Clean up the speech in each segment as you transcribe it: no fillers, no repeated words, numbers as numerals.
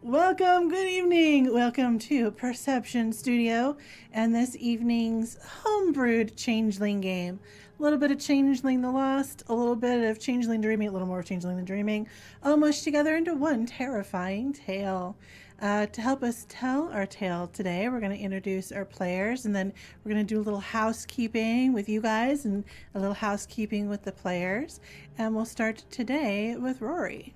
Welcome, good evening. Welcome to Perception Studio and this evening's homebrewed Changeling game. A little bit of Changeling the Lost, a little bit of Changeling Dreaming, a little more Changeling the Dreaming, all mushed together into one terrifying tale. To help us tell our tale today, we're going to introduce our players and then we're going to do a little housekeeping with you guys and a little housekeeping with the players. And we'll start today with Rory.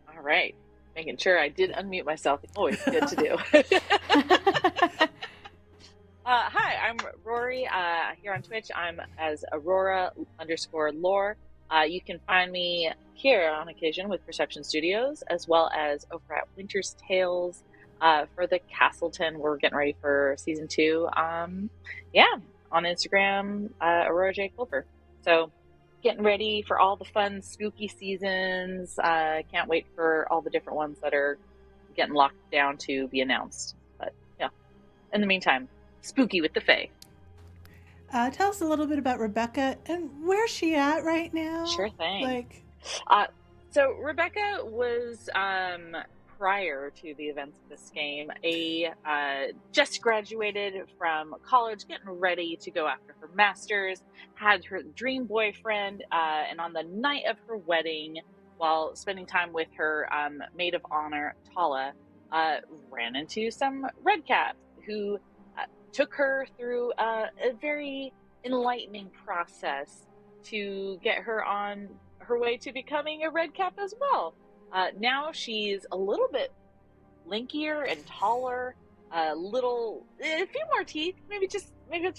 All right. Making sure I did unmute myself. Always good to do. Hi, I'm Rory. Here on Twitch, I'm as Aurora_lore. You can find me here on occasion with Perception Studios, as well as over at Winter's Tales for the Castleton. We're getting ready for season 2. On Instagram, Aurora J. Culper. So getting ready for all the fun spooky seasons. Can't wait for all the different ones that are getting locked down to be announced. But yeah, in the meantime, spooky with the Fae. Tell us a little bit about Rebecca and where's she at right now? Sure thing. So Rebecca was prior to the events of this game, just graduated from college, getting ready to go after her master's, had her dream boyfriend, and on the night of her wedding, while spending time with her maid of honor, Tala, ran into some redcaps who took her through a very enlightening process to get her on her way to becoming a redcap as well. Now she's a little bit linkier and taller, a few more teeth, maybe just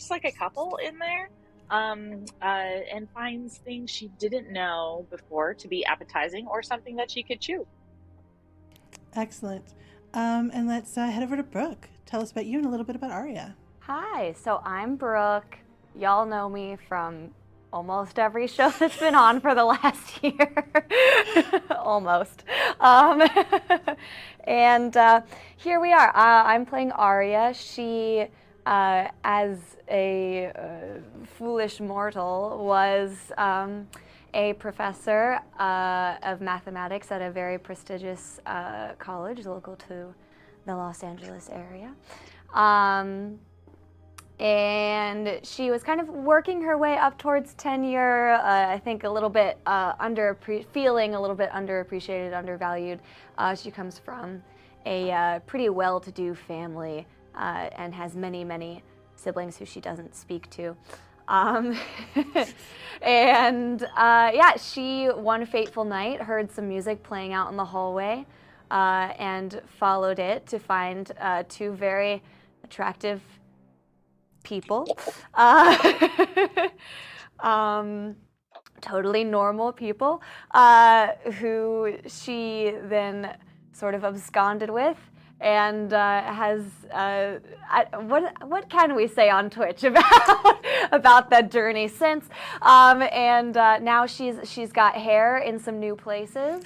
like a couple in there, and finds things she didn't know before to be appetizing or something that she could chew. Excellent. And let's head over to Brooke. Tell us about you and a little bit about Aria. Hi, so I'm Brooke. Y'all know me from almost every show that's been on for the last year. Almost. And here we are. I'm playing Aria. She, as a foolish mortal, was a professor of mathematics at a very prestigious college local to the Los Angeles area. And she was kind of working her way up towards tenure, I think a little bit feeling a little bit underappreciated, undervalued. She comes from a pretty well-to-do family and has many, many siblings who she doesn't speak to. She one fateful night heard some music playing out in the hallway and followed it to find two very attractive people, totally normal people, who she then sort of absconded with, and has what can we say on Twitch about that journey since? Now she's got hair in some new places.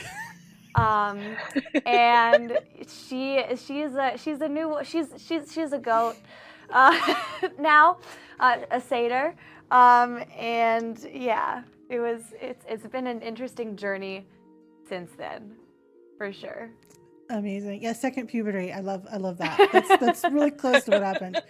And she's a goat now, a satyr, and yeah, it's been an interesting journey since then, for sure. Amazing. Yeah, second puberty. I love that. That's really close to what happened.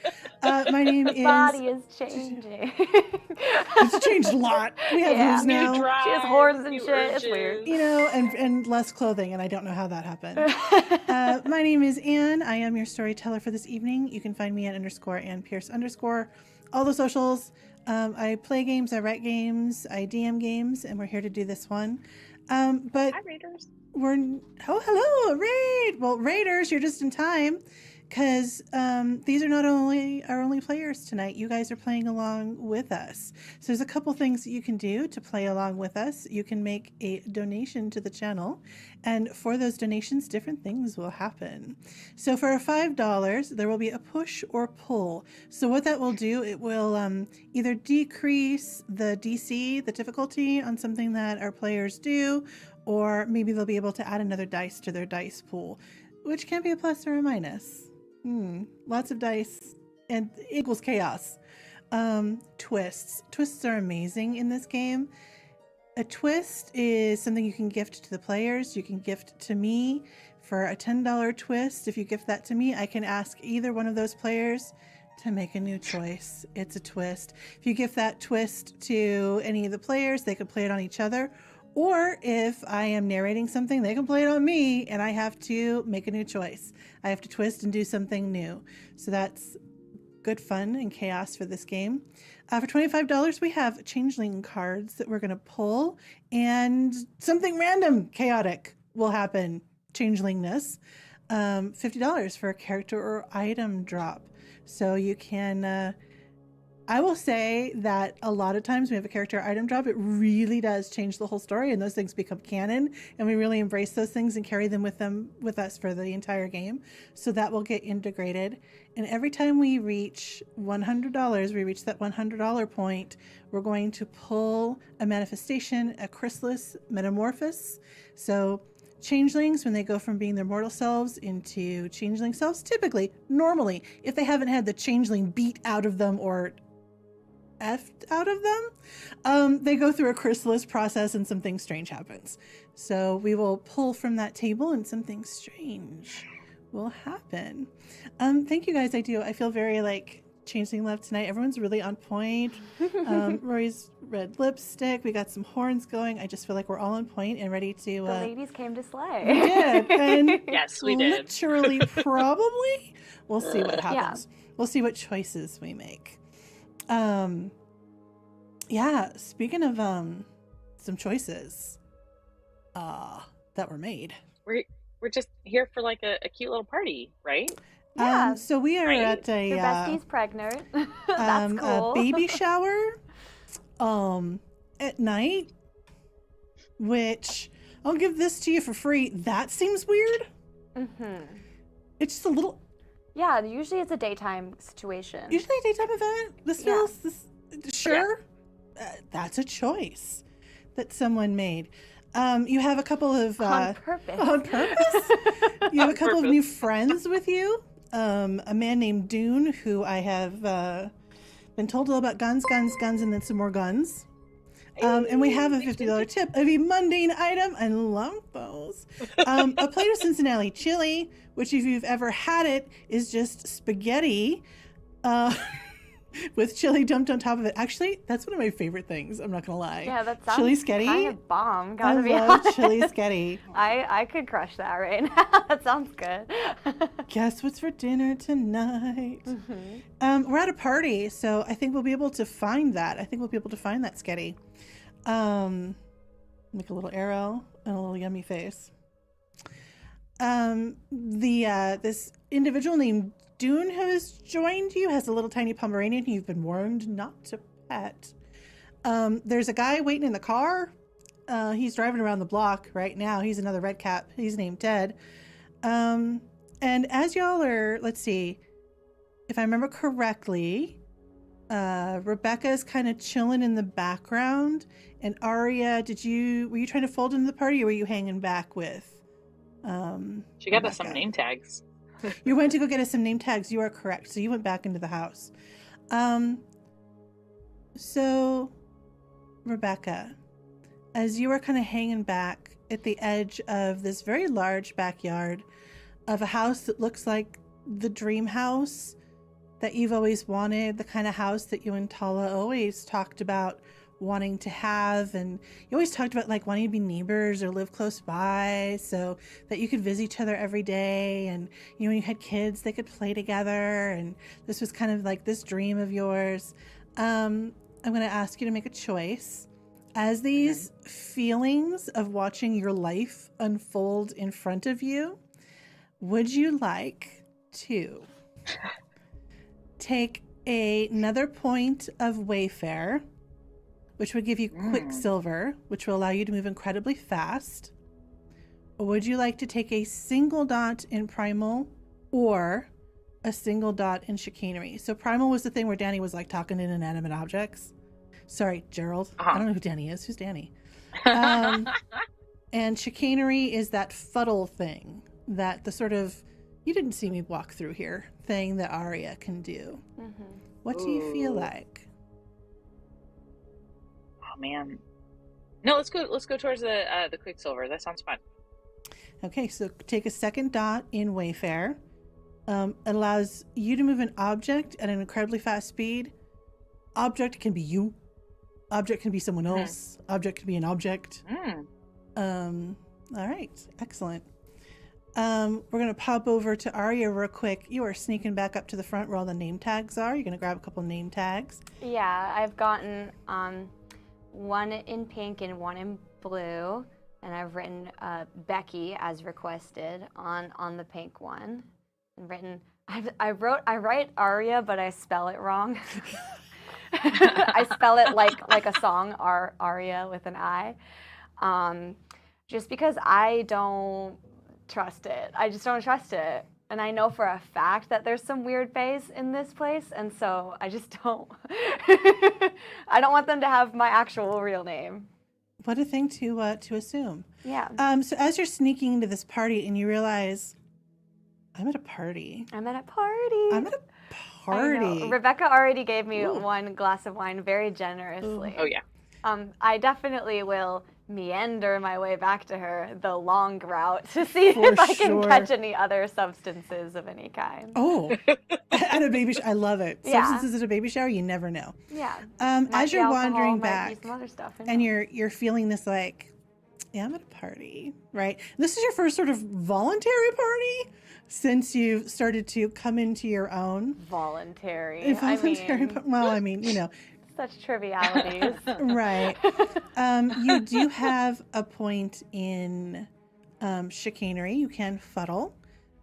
My name is. Body is changing. It's changed a lot. We have hooves now. She has horns and shit. Urges. It's weird. And less clothing, and I don't know how that happened. My name is Anne. I am your storyteller for this evening. You can find me at _AnnePierce_. All the socials. I play games, I write games, I DM games, and we're here to do this one. But Hi, Raiders. Hello, Raid. Well, Raiders, you're just in time, because these are not only our only players tonight. You guys are playing along with us. So there's a couple things that you can do to play along with us. You can make a donation to the channel, and for those donations, different things will happen. So for $5, there will be a push or pull. So what that will do, it will either decrease the DC, the difficulty on something that our players do, or maybe they'll be able to add another dice to their dice pool, which can be a plus or a minus. Lots of dice and equals chaos. Twists. Twists are amazing in this game. A twist is something you can gift to the players. You can gift to me for a $10 twist. If you gift that to me, I can ask either one of those players to make a new choice. It's a twist. If you gift that twist to any of the players, they could play it on each other. Or if I am narrating something, they can play it on me, and I have to make a new choice. I have to twist and do something new. So that's good fun and chaos for this game. For $25, we have Changeling cards that we're going to pull, and something random, chaotic will happen. Changelingness. $50 for a character or item drop. So you can... I will say that a lot of times we have a character item drop, it really does change the whole story, and those things become canon, and we really embrace those things and carry them with us for the entire game. So that will get integrated. And every time we reach $100, we reach that $100 point, we're going to pull a manifestation, a chrysalis metamorphosis. So changelings, when they go from being their mortal selves into changeling selves, typically, normally, if they haven't had the changeling beat out of them or effed out of them, they go through a chrysalis process and something strange happens. So we will pull from that table and something strange will happen. Thank you guys. I feel very like Changeling love tonight. Everyone's really on point. Rory's red lipstick. We got some horns going. I just feel like we're all on point and ready to... The ladies came to slay. We did. And yes, we did. Literally, probably. We'll see what happens. Yeah. We'll see what choices we make. Yeah, speaking of some choices that were made. We're just here for like a cute little party, right? Yeah. So we are at a your bestie's pregnant. That's cool. A baby shower at night, which I'll give this to you for free. That seems weird. It's just a little... Yeah, usually it's a daytime situation. Usually a daytime event. This feels... Sure. Yeah. That's a choice that someone made. You have a couple of... on purpose. On purpose? You have a couple of new friends with you. A man named Dune, who I have been told all about guns, and then some more guns. And we have a $50 tip of a mundane item. I love those. A plate of Cincinnati chili, which if you've ever had it, is just spaghetti with chili dumped on top of it. Actually, that's one of my favorite things. I'm not gonna lie. Yeah, that sounds chili sketty. kind of bomb. I Gotta be love honest. chili sketty. I could crush that right now. That sounds good. Guess what's for dinner tonight? We're at a party, so I think we'll be able to find that. I think we'll be able to find that sketty. Make a little arrow and a little yummy face. This individual named Dune who has joined you has a little tiny Pomeranian who you've been warned not to pet. There's a guy waiting in the car. He's driving around the block right now. He's another red cap. He's named Ted. And as y'all are, let's see, if I remember correctly, Rebecca's kind of chilling in the background. And Aria, were you trying to fold into the party or were you hanging back with? She got us some name tags. You went to go get us some name tags. You are correct. So you went back into the house. So Rebecca, as you were kind of hanging back at the edge of this very large backyard of a house that looks like the dream house that you've always wanted, the kind of house that you and Tala always talked about wanting to have, and you always talked about like wanting to be neighbors or live close by so that you could visit each other every day, and you know, when you had kids they could play together, and this was kind of like this dream of yours. I'm going to ask you to make a choice as these feelings of watching your life unfold in front of you. Would you like to take another point of Wayfare, which would give you Quicksilver, which will allow you to move incredibly fast? Or would you like to take a single dot in Primal or a single dot in Chicanery? So Primal was the thing where Danny was like talking in inanimate objects. Sorry, Gerald. I don't know who Danny is. Who's Danny? And Chicanery is that fuddle thing, that the sort of, you didn't see me walk through here thing that Aria can do. What do you feel like? Oh man, no, let's go towards the Quicksilver. That sounds fun. Okay, so take a second dot in Wayfare. It allows you to move an object at an incredibly fast speed. Object can be you. Object can be someone else. Object can be an object. All right, excellent. We're gonna pop over to Aria real quick. You are sneaking back up to the front where all the name tags are. You're gonna grab a couple name tags. Yeah, I've gotten one in pink and one in blue, and I've written Becky as requested on the pink one, and written. I write Aria, but I spell it wrong. I spell it like a song, Aria with an I, just because I don't trust it. I just don't trust it. And I know for a fact that there's some weird fays in this place, and so I just don't. I don't want them to have my actual real name. What a thing to assume. Yeah. So as you're sneaking into this party and you realize, I'm at a party. I'm at a party. I'm at a party. Rebecca already gave me one glass of wine very generously. Oh yeah. I definitely will meander my way back to her the long route to see For if I can sure. catch any other substances of any kind. Oh, at a baby shower. I love it. Yeah. Substances at a baby shower, you never know. Yeah. As you're wandering might back be some other stuff in and there. you're feeling this like, yeah, I'm at a party, right? This is your first sort of voluntary party since you've started to come into your own. Voluntary. Well, I mean, you know. Such trivialities. Right. You do have a point in Chicanery. You can fuddle,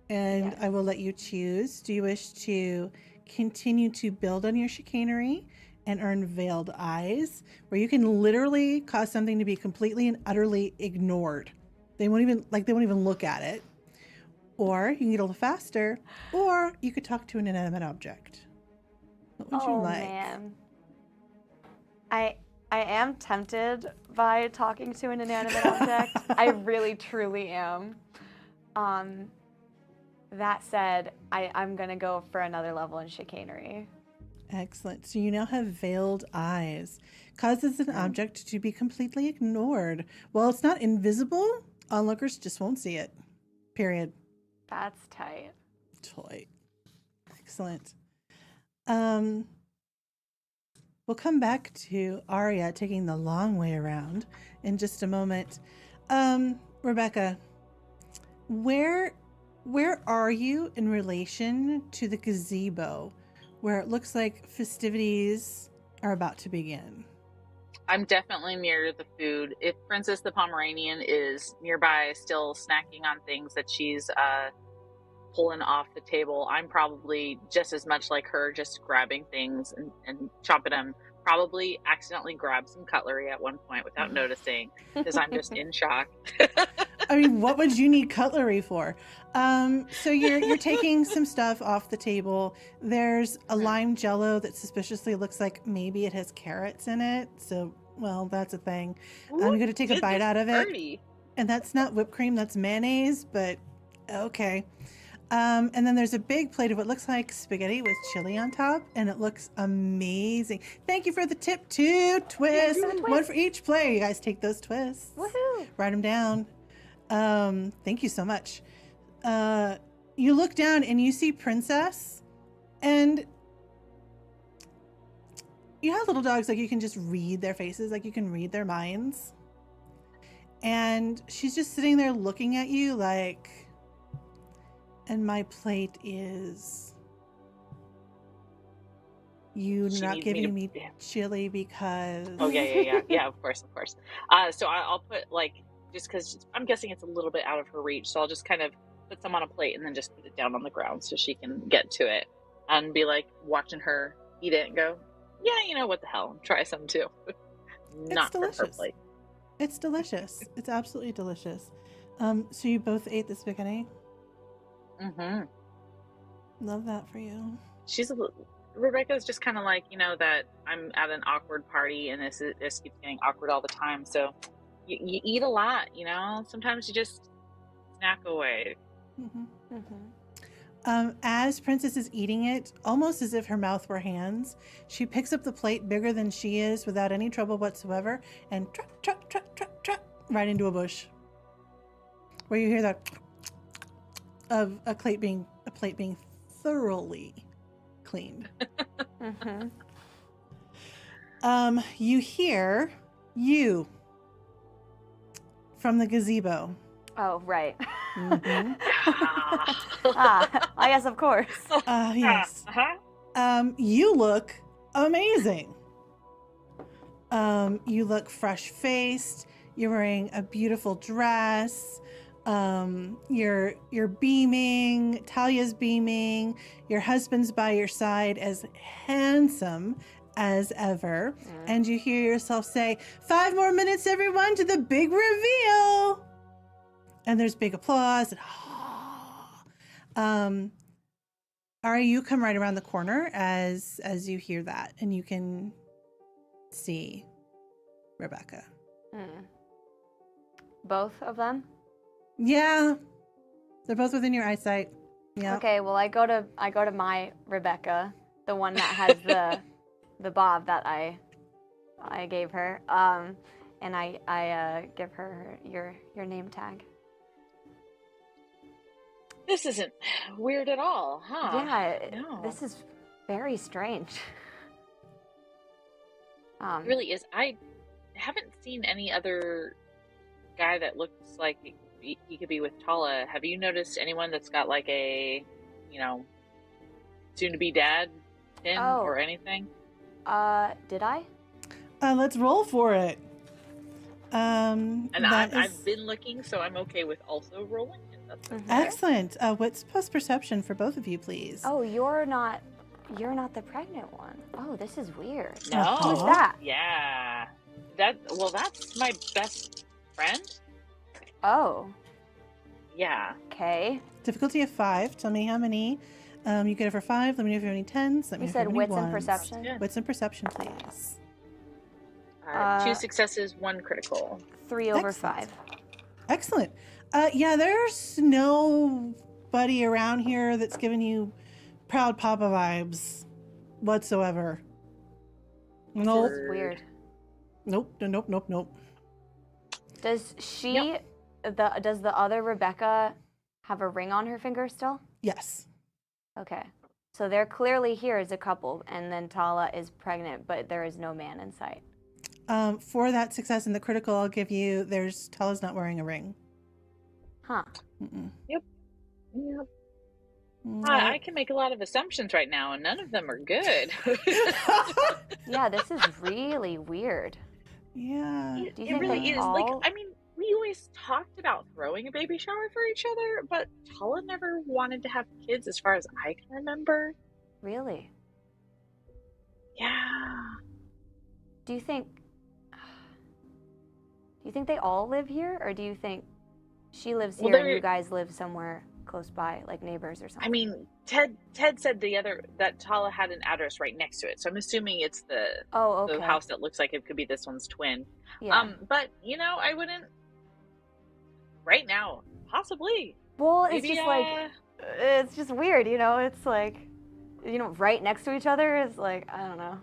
and Yes. I will let you choose. Do you wish to continue to build on your Chicanery and earn Veiled Eyes, where you can literally cause something to be completely and utterly ignored? They won't even look at it. Or you can get a little faster, or you could talk to an inanimate object. What would you like? Man. I am tempted by talking to an inanimate object. I really, truly am. That said, I'm gonna go for another level in Chicanery. Excellent. So you now have veiled eyes. Causes an object to be completely ignored. While it's not invisible, onlookers just won't see it. Period. That's tight. Toy. Excellent. We'll come back to Arya taking the long way around in just a moment. Rebecca, where are you in relation to the gazebo, where it looks like festivities are about to begin? I'm definitely near the food. If Princess the Pomeranian is nearby, still snacking on things that she's pulling off the table, I'm probably just as much like her, just grabbing things and chomping them. Probably accidentally grabbed some cutlery at one point without noticing because I'm just in shock. I mean, what would you need cutlery for? So you're taking some stuff off the table. There's a lime jello that suspiciously looks like maybe it has carrots in it. So, well, that's a thing. I'm going to take a bite out of it. Birdie. And that's not whipped cream, that's mayonnaise, but okay. And then there's a big plate of what looks like spaghetti with chili on top, and it looks amazing. Thank you for the tip, too. Twist. One for each player. You guys take those twists. Woohoo! Write them down. Thank you so much. You look down and you see Princess, and you have little dogs, like you can just read their faces, like you can read their minds. And she's just sitting there looking at you like, and my plate is you She not needs giving me me chili because... Oh, yeah, of course. So I'll put, like, just because I'm guessing it's a little bit out of her reach, so I'll just kind of put some on a plate and then just put it down on the ground so she can get to it and be, like, watching her eat it and go, yeah, you know, what the hell, try some too. Not from her plate. It's delicious. It's absolutely delicious. So you both ate the spaghetti? Mm-hmm. Love that for you. Rebecca's just kind of like, you know, that I'm at an awkward party and this keeps getting awkward all the time. So you eat a lot, you know. Sometimes you just snack away. Mm-hmm. Mm-hmm. As Princess is eating it, almost as if her mouth were hands, she picks up the plate bigger than she is without any trouble whatsoever and trap right into a bush. Where you hear that of a plate being thoroughly cleaned. Mm-hmm. You hear you from the gazebo. Oh, right. Mm-hmm. I guess, of course. Yes. You look amazing. You look fresh-faced. You're wearing a beautiful dress. You're beaming. Talia's beaming. Your husband's by your side, as handsome as ever. And you hear yourself say, 5 more minutes, everyone, to the big reveal. And there's big applause. And Ari, you come right around the corner as you hear that, and you can see Rebecca. Both of them? Yeah, they're both within your eyesight. Yeah. Okay, well, I go to my Rebecca, the one that has the bob that I gave her, and I give her your name tag. This isn't weird at all, huh? Yeah, No. This is very strange. It really is. I haven't seen any other guy that looks like he could be with Tala. Have you noticed anyone that's got like a, you know, soon-to-be dad pin or anything? Did I? Let's roll for it. And I've been looking, so I'm okay with also rolling. That's okay. Excellent. What's post-perception for both of you, please? Oh, you're not the pregnant one. Oh, this is weird. No. Who's that? Yeah. That's my best friend. Oh. Yeah. Okay. Difficulty of 5. Tell me how many you get it for 5. Let me know if you have any 10s. Let me know if You you said have any wits and 1s. perception? Yeah. Wits and perception, please. 2 successes, 1 critical. 3 over Excellent. 5. Excellent. Yeah, there's nobody around here that's giving you proud papa vibes. whatsoever. Nope. This is weird. Nope. Does does the other Rebecca have a ring on her finger still? Yes. Okay. So they're clearly here as a couple, and then Tala is pregnant, but there is no man in sight. For that success in the critical, I'll give you, Tala's not wearing a ring. Huh. Yep. I can make a lot of assumptions right now, and none of them are good. Yeah, this is really weird. Yeah. It really is. Like, I mean, we always talked about throwing a baby shower for each other, but Tala never wanted to have kids as far as I can remember. Really? Yeah. Do you think they all live here, or do you think she lives here and you guys live somewhere close by, like neighbors or something? I mean, Ted said that Tala had an address right next to it, so I'm assuming it's the house that looks like it could be this one's twin. Yeah. But I wouldn't right now, possibly. Well, it's just like it's just weird, It's like right next to each other is like, I don't know.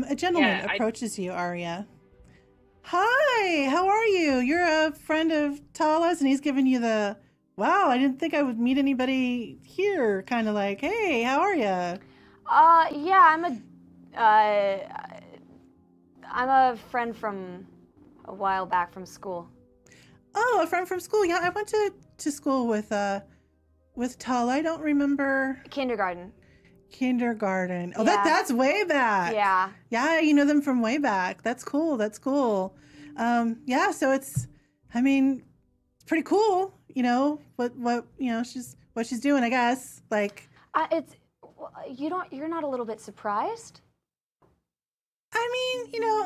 A gentleman approaches you, Arya. Hi, how are you? You're a friend of Tala's, and he's giving you the, wow, I didn't think I would meet anybody here, kind of like, hey, how are you? Yeah, I'm a friend from a while back from school. Oh, a friend from school. Yeah, I went to school with Tala. I don't remember. Kindergarten. Oh, yeah. That's way back. Yeah. Yeah, you know them from way back. That's cool. Yeah, so it's pretty cool, what she's doing, I guess. Like you're not a little bit surprised?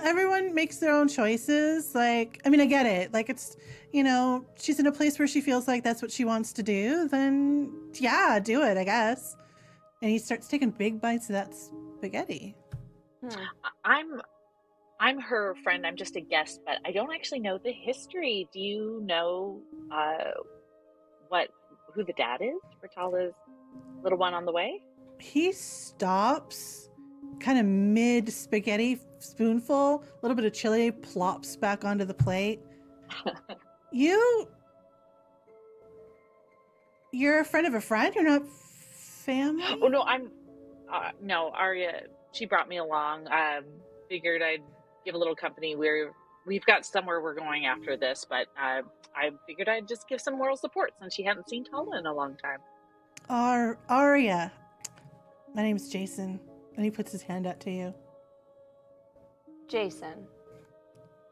Everyone makes their own choices. Like, I get it. Like, it's, she's in a place where she feels like that's what she wants to do, then yeah, do it, I guess. And he starts taking big bites of that spaghetti. I'm her friend. I'm just a guest, but I don't actually know the history. Do you know who the dad is for Tala's little one on the way? He stops kind of mid spaghetti spoonful, a little bit of chili plops back onto the plate. You're a friend of a friend? You're not family? Oh, no, no, Arya, she brought me along. Figured I'd give a little company. We've got somewhere we're going after this, but I figured I'd just give some moral support since she hadn't seen Tala in a long time. Arya, my name's Jason, and he puts his hand out to you. Jason,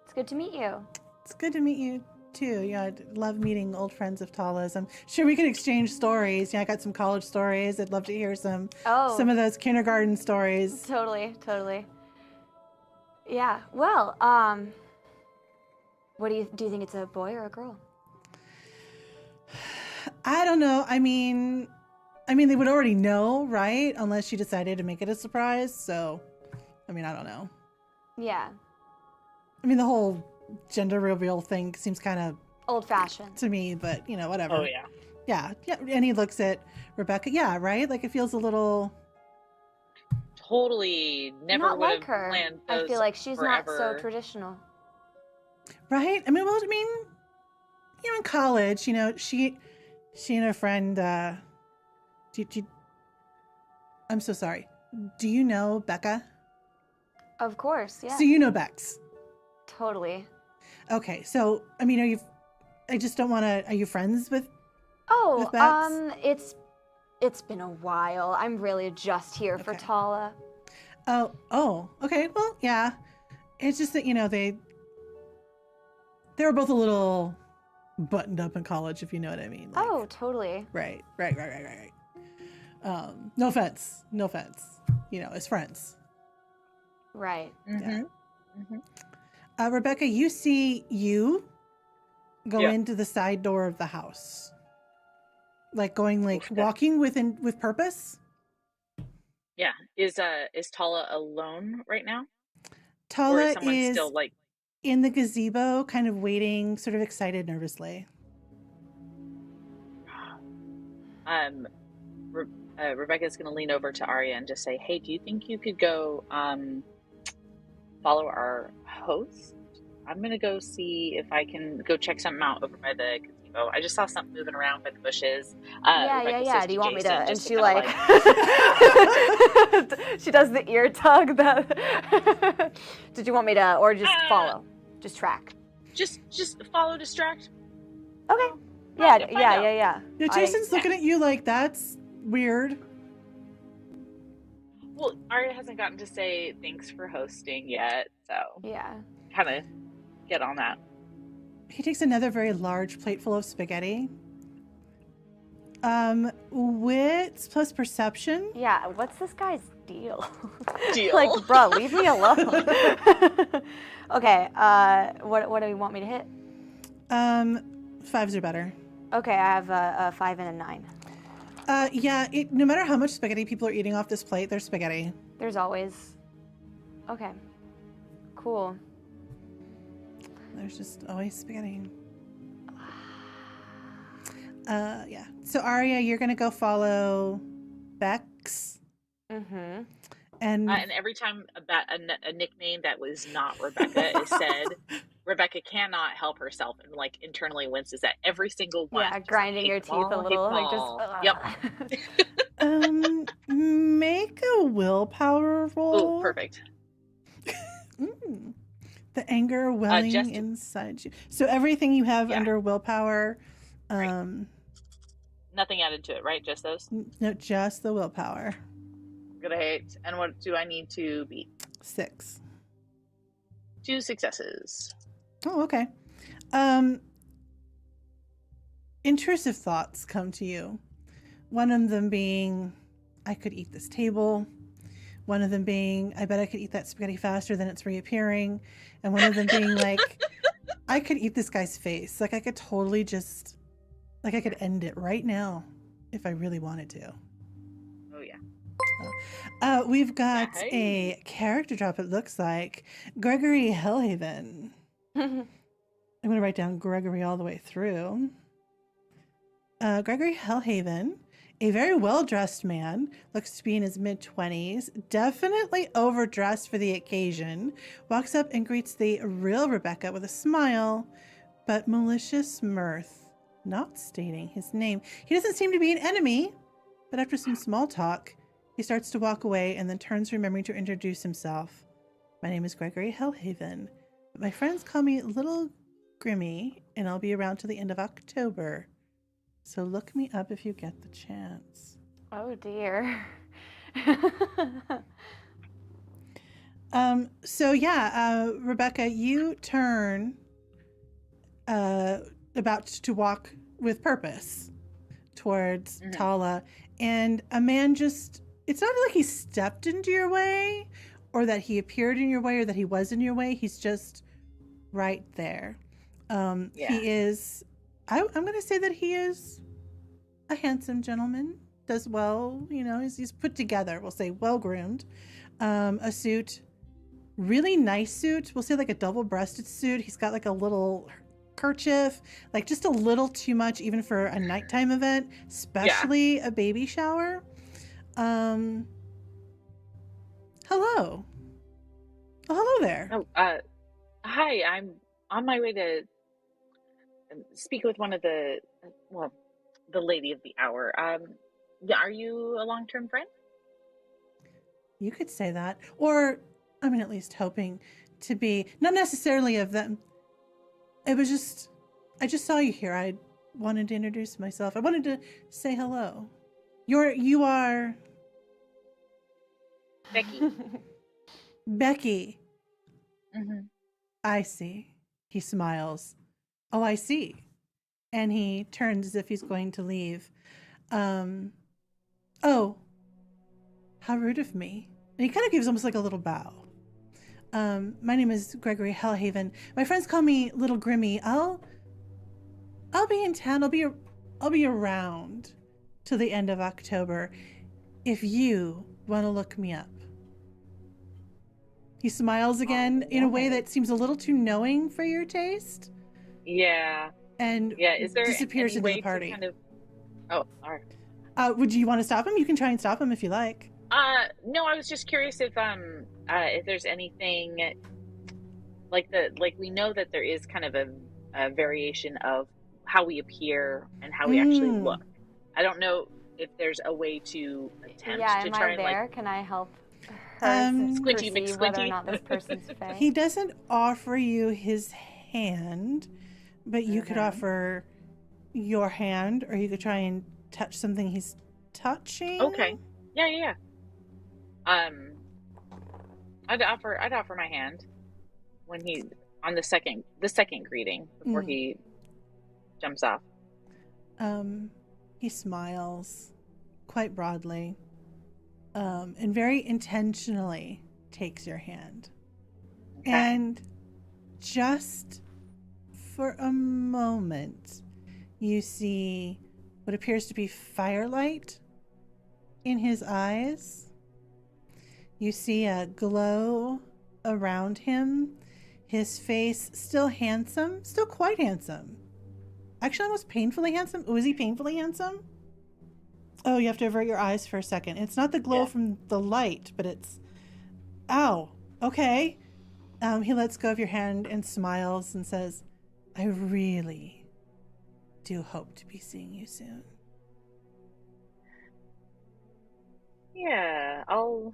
it's good to meet you. It's good to meet you too. Yeah, I love meeting old friends of Tala's. I'm sure we can exchange stories. Yeah, I got some college stories. I'd love to hear some of those kindergarten stories. Totally. Yeah. Well, what do you think it's a boy or a girl? I don't know. I mean, they would already know, right? Unless she decided to make it a surprise. So, I don't know. Yeah. The whole gender reveal thing seems kind of old-fashioned to me, but whatever. Oh yeah. Yeah. And he looks at Rebecca. Yeah, right. Like it feels a little. Totally, never not would like have her. planned I those feel like she's forever. not so traditional. Right. In college, she and her friend. I'm so sorry. Do you know Becca? Of course, yeah. So you know Bex. Totally. Okay, so are you friends with? Oh, Bex? it's been a while. I'm really just here for Tala. Oh, okay. Well, yeah. It's just that they were both a little buttoned up in college, if you know what I mean. Like, oh, totally. Right. No offense. As friends. Right. Mm-hmm. Yeah. Mm-hmm. Rebecca, you see go into the side door of the house. Like walking with purpose. Yeah. Is Tala alone right now? Tala or is someone is still like in the gazebo, kind of waiting, sort of excited, nervously. Rebecca's going to lean over to Arya and just say, "Hey, do you think you could go follow our host? I'm going to go see if I can go check something out over by the gazebo. I just saw something moving around by the bushes." Rebecca says Do you want me to? Jason, And just she to like, she does the ear tug. That. Did you want me to, or just follow, just track? Just follow, distract. Okay. Find out. Yeah. Yeah, Jason's looking at you like that's weird. Well, Arya hasn't gotten to say thanks for hosting yet, so Yeah. kind of get on that. He takes another very large plate full of spaghetti. Wits plus perception. Yeah. What's this guy's deal? Deal. Bro, leave me alone. Okay. What do you want me to hit? 5s are better. Okay, I have a 5 and a 9. Yeah, no matter how much spaghetti people are eating off this plate, there's spaghetti. There's always. Okay. Cool. There's just always spaghetti. Yeah. So Arya, you're gonna go follow Bex. Mm-hmm. And every time a nickname that was not Rebecca is said, Rebecca cannot help herself and like internally winces at every single one. Yeah, grinding your teeth a little, like just. Yep. Make a willpower roll. Oh, perfect. The anger welling inside you. So everything you have under willpower. Right. Nothing added to it, right? Just those? No, just the willpower. Great. And what do I need to beat? 6. 2 successes. Oh, okay. Intrusive thoughts come to you. One of them being, I could eat this table. One of them being, I bet I could eat that spaghetti faster than it's reappearing. And one of them being like, I could eat this guy's face. Like I could totally just, like I could end it right now if I really wanted to. Oh, yeah. We've got a character drop, it looks like. Gregory Hellhaven. I'm going to write down Gregory all the way through. Gregory Hellhaven, a very well-dressed man, looks to be in his mid-20s, definitely overdressed for the occasion, walks up and greets the real Rebecca with a smile, but malicious mirth, not stating his name. He doesn't seem to be an enemy, but after some small talk, he starts to walk away and then turns, remembering to introduce himself. My name is Gregory Hellhaven, but my friends call me Little Grimmy, and I'll be around till the end of October. So look me up if you get the chance. Oh dear. Rebecca, you turn about to walk with purpose towards Tala, and a man just, it's not like he stepped into your way or that he appeared in your way or that he was in your way. He's just right there. He is, I'm going to say that he is a handsome gentleman, does well, he's put together, we'll say well-groomed, a suit, really nice suit, we'll say like a double-breasted suit. He's got like a little kerchief, like just a little too much even for a nighttime event, especially a baby shower. Hello. Oh, hello there. Hi, I'm on my way to speak with one of the lady of the hour. Are you a long-term friend? You could say that, or I mean, at least hoping to be. Not necessarily of them. It was just, I just saw you here. I wanted to introduce myself. I wanted to say hello. You are Becky. Becky. Mm-hmm. I see. He smiles. Oh, I see. And he turns as if he's going to leave. Oh, how rude of me. And he kind of gives almost like a little bow. My name is Gregory Hellhaven. My friends call me Little Grimmy. I'll be in town. I'll be around till the end of October if you want to look me up. He smiles again in a way that seems a little too knowing for your taste. Yeah. And is there disappears any into way the party. to kind of... Oh, all right. Would you want to stop him? You can try and stop him if you like. No, I was just curious if there's anything like we know that there is kind of a variation of how we appear and how we actually look. I don't know if there's a way to attempt to try and there? Can I help her Squinty perceive whether or not this person's fake? He doesn't offer you his hand, but you could offer your hand, or you could try and touch something he's touching. Okay. Yeah. I'd offer my hand when he on the second greeting before he jumps off. He smiles quite broadly, and very intentionally takes your hand. Okay. And just for a moment, you see what appears to be firelight in his eyes. You see a glow around him. His face still handsome, still quite handsome. Actually, almost painfully handsome. Oh, is he painfully handsome? Oh, you have to avert your eyes for a second. It's not the glow from the light, but it's... Ow. Okay. He lets go of your hand and smiles and says, I really do hope to be seeing you soon. Yeah, I'll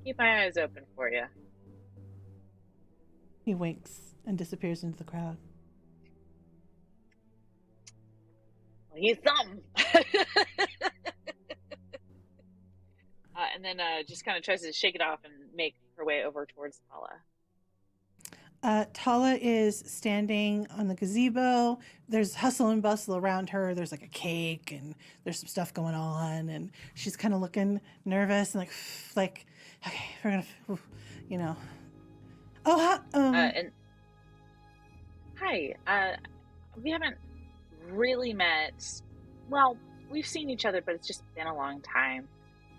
keep my eyes open for you. He winks and disappears into the crowd. Well, he's something. And then just kind of tries to shake it off and make her way over towards Tala. Tala is standing on the gazebo. There's hustle and bustle around her. There's like a cake and there's some stuff going on, and she's kind of looking nervous and like, okay, we're gonna, you know. Oh, and hi. We haven't really met. Well, we've seen each other, but it's just been a long time.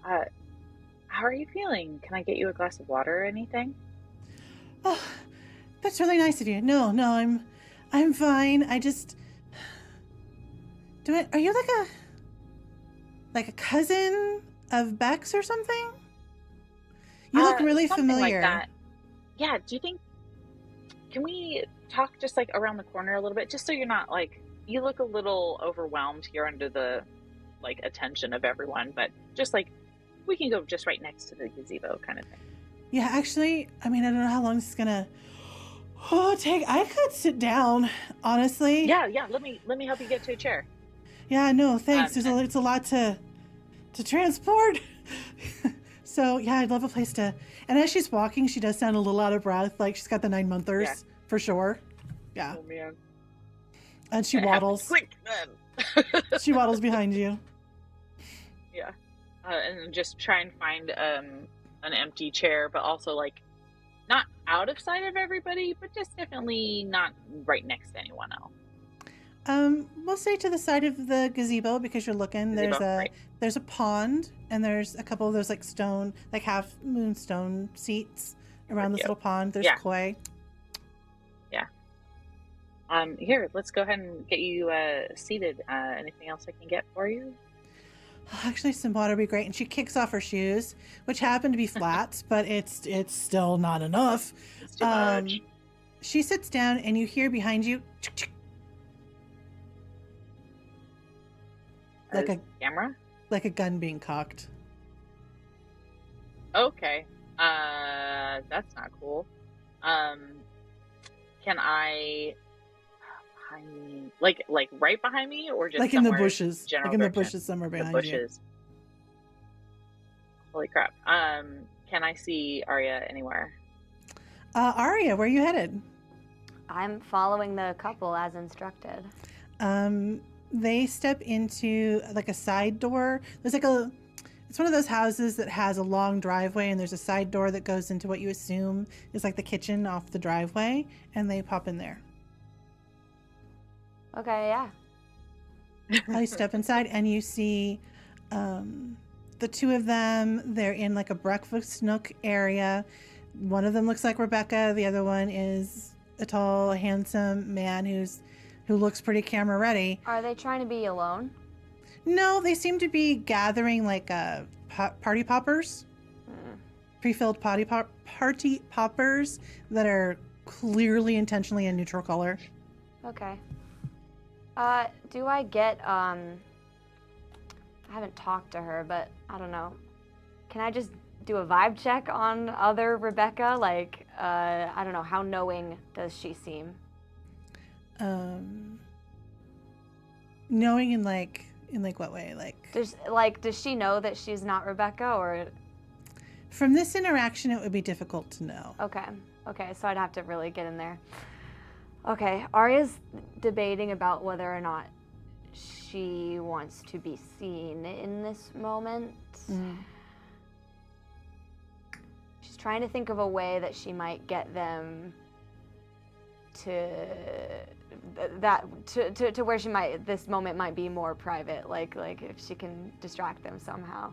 How are you feeling? Can I get you a glass of water or anything? Oh, that's really nice of you. No, I'm fine. I just are you like a cousin of Beck's or something? You look really familiar. Like that. Yeah, do you think, can we talk just like around the corner a little bit, just so you're not like, you look a little overwhelmed here under the like attention of everyone, but just like, we can go just right next to the gazebo kind of thing. Yeah, actually, I mean, I don't know how long this is gonna take. I could sit down, honestly. Yeah, let me help you get to a chair. Yeah, no, thanks. It's a lot to transport. So yeah, I'd love a place to. And as she's walking, she does sound a little out of breath, like she's got the 9-monthers for sure. Yeah. Oh man. And she waddles. Quick then. She waddles behind you. Yeah. And just try and find an empty chair, but also like not out of sight of everybody, but just definitely not right next to anyone else. We'll say to the side of the gazebo because you're looking. There's a pond, and there's a couple of those like stone, like half moonstone seats around this little pond. There's koi. Yeah. Here, let's go ahead and get you seated. Anything else I can get for you? Actually, some water would be great. And she kicks off her shoes, which happen to be flats, but it's still not enough. It's too much. She sits down, and you hear behind you, like a camera, like a gun being cocked. Okay, that's not cool. Can I behind me, like right behind me, or just like in the bushes, like in the bushes somewhere behind you? Holy crap! Can I see Arya anywhere? Arya, where are you headed? I'm following the couple as instructed. They step into like a side door. There's like it's one of those houses that has a long driveway, and there's a side door that goes into what you assume is like the kitchen off the driveway, and they pop in there. Okay, yeah. I step inside, and you see the two of them. They're in like a breakfast nook area. One of them looks like Rebecca. The other one is a tall, handsome man who looks pretty camera ready. Are they trying to be alone? No, they seem to be gathering like party poppers, pre-filled party poppers that are clearly intentionally a neutral color. Okay. Do I get, I haven't talked to her, but I don't know. Can I just do a vibe check on other Rebecca? Like, I don't know, how knowing does she seem? Knowing in what way? Does she know that she's not Rebecca, or? From this interaction, it would be difficult to know. Okay, so I'd have to really get in there. Okay, Arya's debating about whether or not she wants to be seen in this moment. She's trying to think of a way that she might get them to where this moment might be more private, like if she can distract them somehow.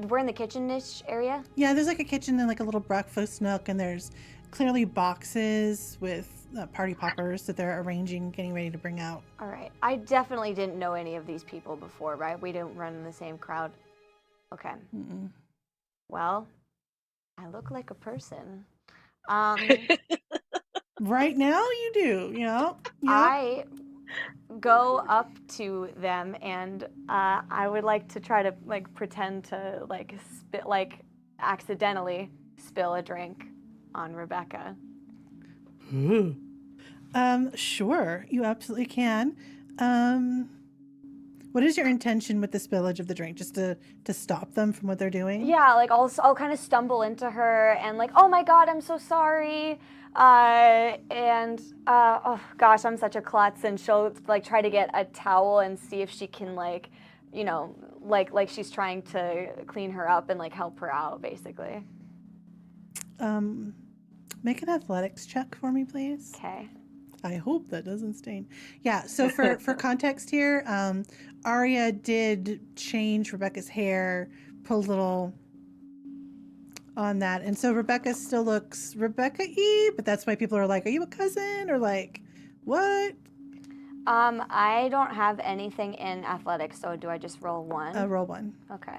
We're in the kitchen-ish area. Yeah, there's like a kitchen and like a little breakfast nook, and there's clearly boxes with party poppers that they're arranging, getting ready to bring out. All right. I definitely didn't know any of these people before, right? We didn't run in the same crowd. Okay. Mm-mm. Well, I look like a person. Right now you do, Yep. I go up to them, and I would like to try to like pretend to accidentally spill a drink on Rebecca. Sure, you absolutely can. What is your intention with the spillage of the drink? Just to stop them from what they're doing? Yeah, like I'll kind of stumble into her and like, oh my God, I'm so sorry. Oh gosh, I'm such a klutz, and she'll like try to get a towel and see if she can like, like she's trying to clean her up and like help her out, basically. Make an athletics check for me, please. Okay. I hope that doesn't stain. Yeah, so for context here, Arya did change Rebecca's hair, put a little on that. And so Rebecca still looks Rebecca-y, but that's why people are like, are you a cousin? Or like, what? I don't have anything in athletics, so do I just roll one? Roll one. Okay.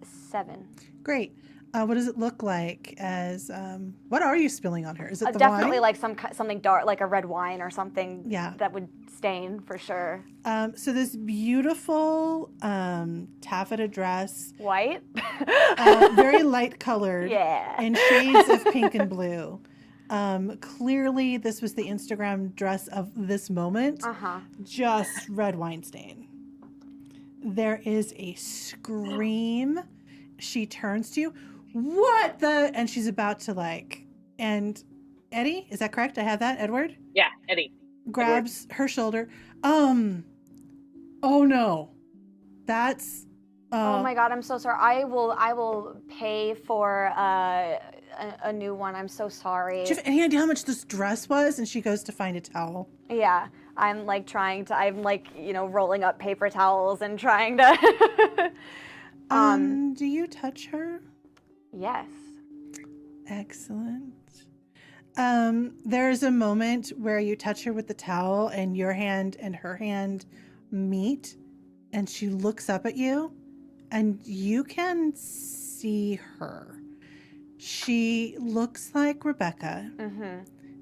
7. Great. What does it look like as, what are you spilling on her? Is it the definitely wine? like something dark, like a red wine or something. Yeah. That would stain for sure. So this beautiful taffeta dress. White? Very light colored. Yeah. In shades of pink and blue. Clearly this was the Instagram dress of this moment. Just red wine stain. There is a scream. She turns to you. What the? And she's about to like, and Eddie, is that correct? I have that, Edward? Yeah, Eddie. Grabs her shoulder. Oh no. That's, oh my God, I'm so sorry. I will pay for a new one. I'm so sorry. Do you have any idea how much this dress was? And she goes to find a towel. Yeah, I'm like rolling up paper towels and trying to. Do you touch her? Yes. Excellent. There's a moment where you touch her with the towel and your hand and her hand meet, and she looks up at you and you can see her. She looks like Rebecca,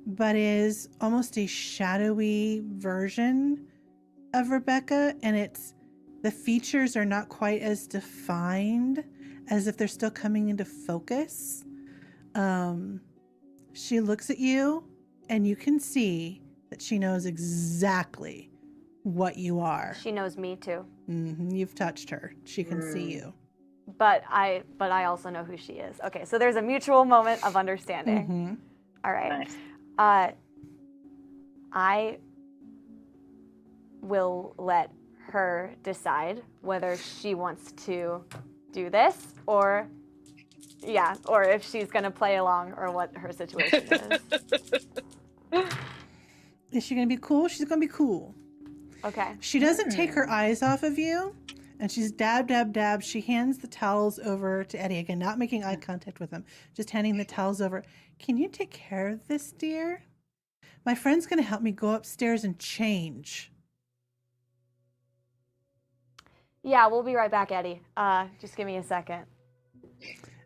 but is almost a shadowy version of Rebecca, and the features are not quite as defined as if they're still coming into focus. She looks at you and you can see that she knows exactly what you are. She knows me too. You've touched her. She can see you. But I also know who she is. Okay, so there's a mutual moment of understanding. All right. Nice. I will let her decide whether she wants to do this or if she's going to play along or what her situation is. Is she going to be cool? She's going to be cool. Okay. She doesn't take her eyes off of you, And she's dab, dab, dab. She hands the towels over to Eddie again, not making eye contact with him, just handing the towels over. Can you take care of this, dear? My friend's going to help me go upstairs and change. Yeah, we'll be right back, Eddie. Just give me a second.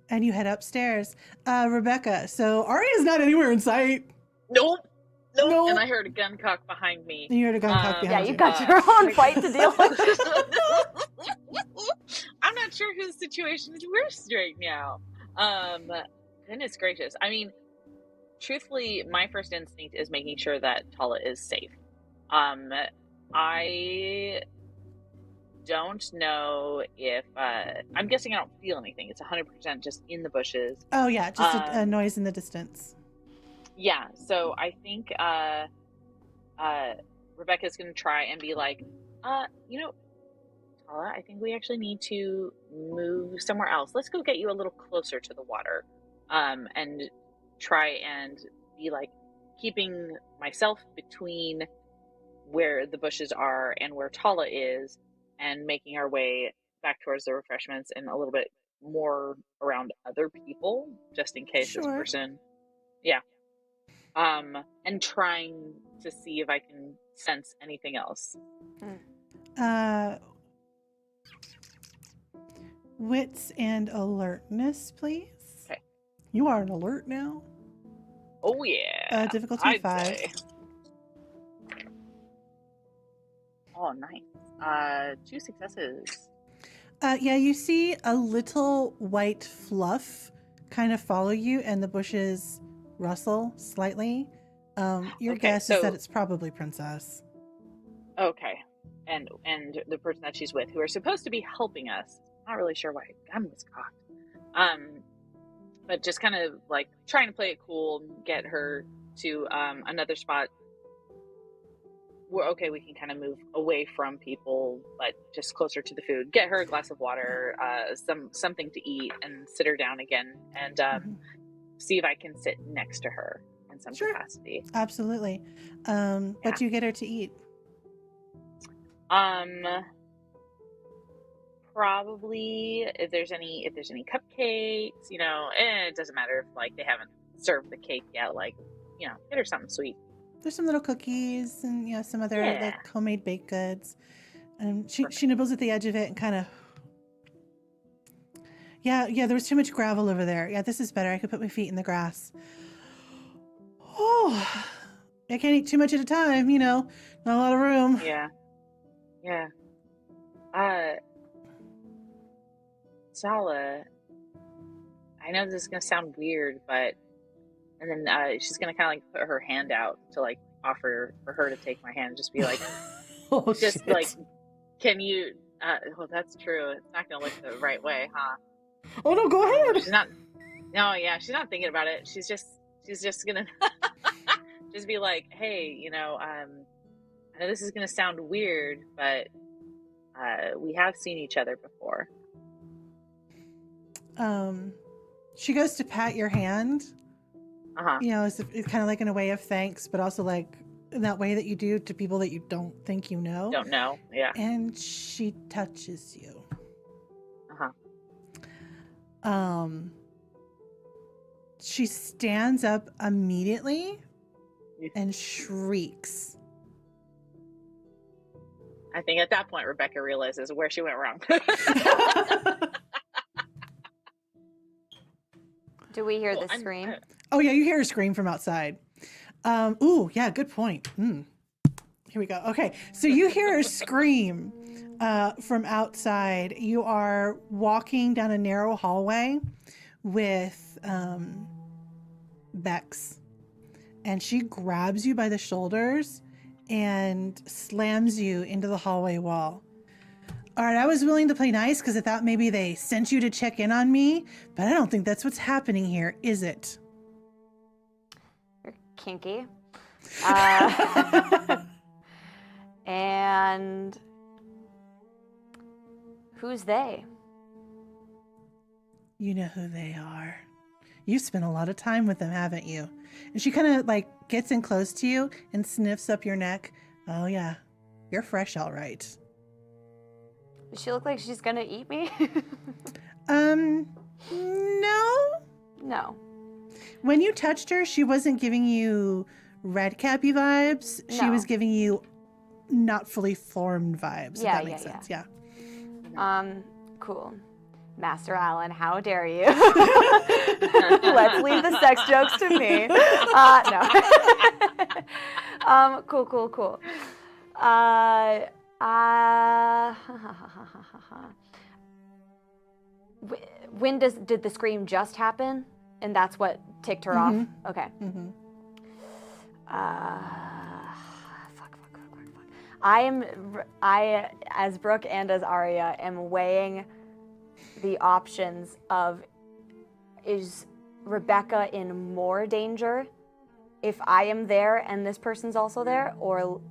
And you head upstairs. Rebecca, so Arya's not anywhere in sight. Nope. Nope. And I heard a gun cock behind me. And you heard a gun cock behind Yeah, you. you've got your own fight to deal with. I'm not sure whose situation is worse right now. Goodness gracious. I mean, truthfully, my first instinct is making sure that Tala is safe. I don't know if I'm guessing I don't feel anything. It's 100% just in the bushes. Oh yeah, just a noise in the distance. Yeah, so I think Rebecca's gonna try and be like, you know, Tala, I think we actually need to move somewhere else. Let's go get you a little closer to the water, and try and be like keeping myself between where the bushes are and where Tala is, and making our way back towards the refreshments and a little bit more around other people, just in case this person, yeah. And trying to see if I can sense anything else. Wits and alertness, please. Okay. You are an alert now. Oh yeah. Difficulty I'd 5. say. Oh, nice. 2 successes. Yeah, you see a little white fluff kind of follow you, and the bushes rustle slightly. Your guess is that it's probably Princess. Okay. And the person that she's with, who are supposed to be helping us. Not really sure why a gun was cocked. But just kind of like trying to play it cool, get her to another spot. Okay, we can kind of move away from people, but just closer to the food. Get her a glass of water, something to eat, and sit her down again, and see if I can sit next to her in some capacity. Absolutely. What do you get her to eat? Probably if there's any cupcakes, you know, it doesn't matter if like they haven't served the cake yet. Like, you know, get her something sweet. There's some little cookies and some other like homemade baked goods. And she nibbles at the edge of it and kind of. Yeah, there was too much gravel over there. Yeah, this is better. I could put my feet in the grass. Oh, I can't eat too much at a time, you know. Not a lot of room. Yeah. Sala, I know this is gonna sound weird, but and then she's gonna kind of like put her hand out to like offer for her to take my hand, just be like, shit. like, can you? Well, that's true. It's not gonna look the right way, huh? Oh no, go ahead. She's not. No, yeah, she's not thinking about it. She's just gonna just be like, hey, you know, I know this is gonna sound weird, but we have seen each other before. She goes to pat your hand. You know, it's kind of like in a way of thanks, but also like in that way that you do to people that you don't think you know. Don't know, yeah. And she touches you. She stands up immediately and shrieks. I think at that point, Rebecca realizes where she went wrong. Do we hear the scream? Oh, yeah, you hear her scream from outside. Ooh, yeah, good point. Here we go. Okay, so you hear her scream from outside. You are walking down a narrow hallway with Bex, and she grabs you by the shoulders and slams you into the hallway wall. All right, I was willing to play nice because I thought maybe they sent you to check in on me, but I don't think that's what's happening here, is it? You're kinky. And who's they? You know who they are. You've spent a lot of time with them, haven't you? And she kind of like gets in close to you and sniffs up your neck. Oh yeah, you're fresh, all right. Does she look like she's gonna eat me? No. No. When you touched her, she wasn't giving you red cappy vibes. She No. was giving you not fully formed vibes. If that makes sense. Yeah. Cool. Master Allen, how dare you? Let's leave the sex jokes to me. No. Cool. When did the scream just happen? And that's what ticked her off? Okay. Fuck. I, as Brooke and as Arya, am weighing the options of, is Rebecca in more danger if I am there and this person's also there, or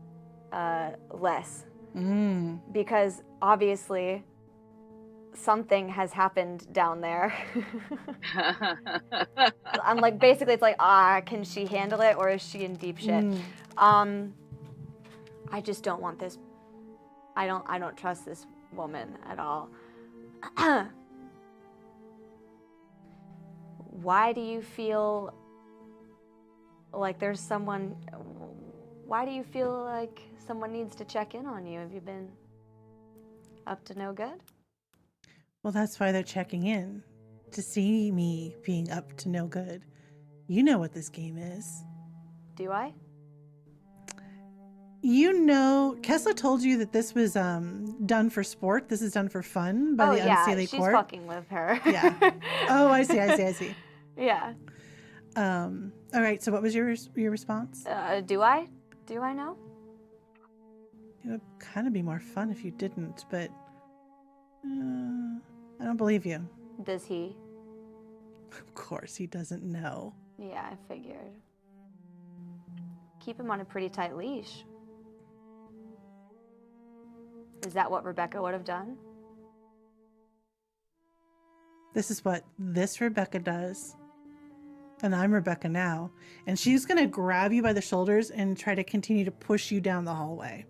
less? Because obviously something has happened down there. I'm like, basically it's like, can she handle it, or is she in deep shit? I just don't want this. I don't trust this woman at all. Why do you feel like there's someone? Why do you feel like someone needs to check in on you? Have you been up to no good? Well, that's why they're checking in, to see me being up to no good. You know what this game is. Do I? You know, Kessler told you that this was done for sport. This is done for fun by the Unseelie she's Court. fucking with her. Yeah. Oh, I see. Yeah. All right. So, what was your response? Do I? Do I know? It would kind of be more fun if you didn't, but I don't believe you. Does he? Of course, he doesn't know. Yeah, I figured. Keep him on a pretty tight leash. Is that what Rebecca would have done? This is what this Rebecca does. And I'm Rebecca now. And she's going to grab you by the shoulders and try to continue to push you down the hallway.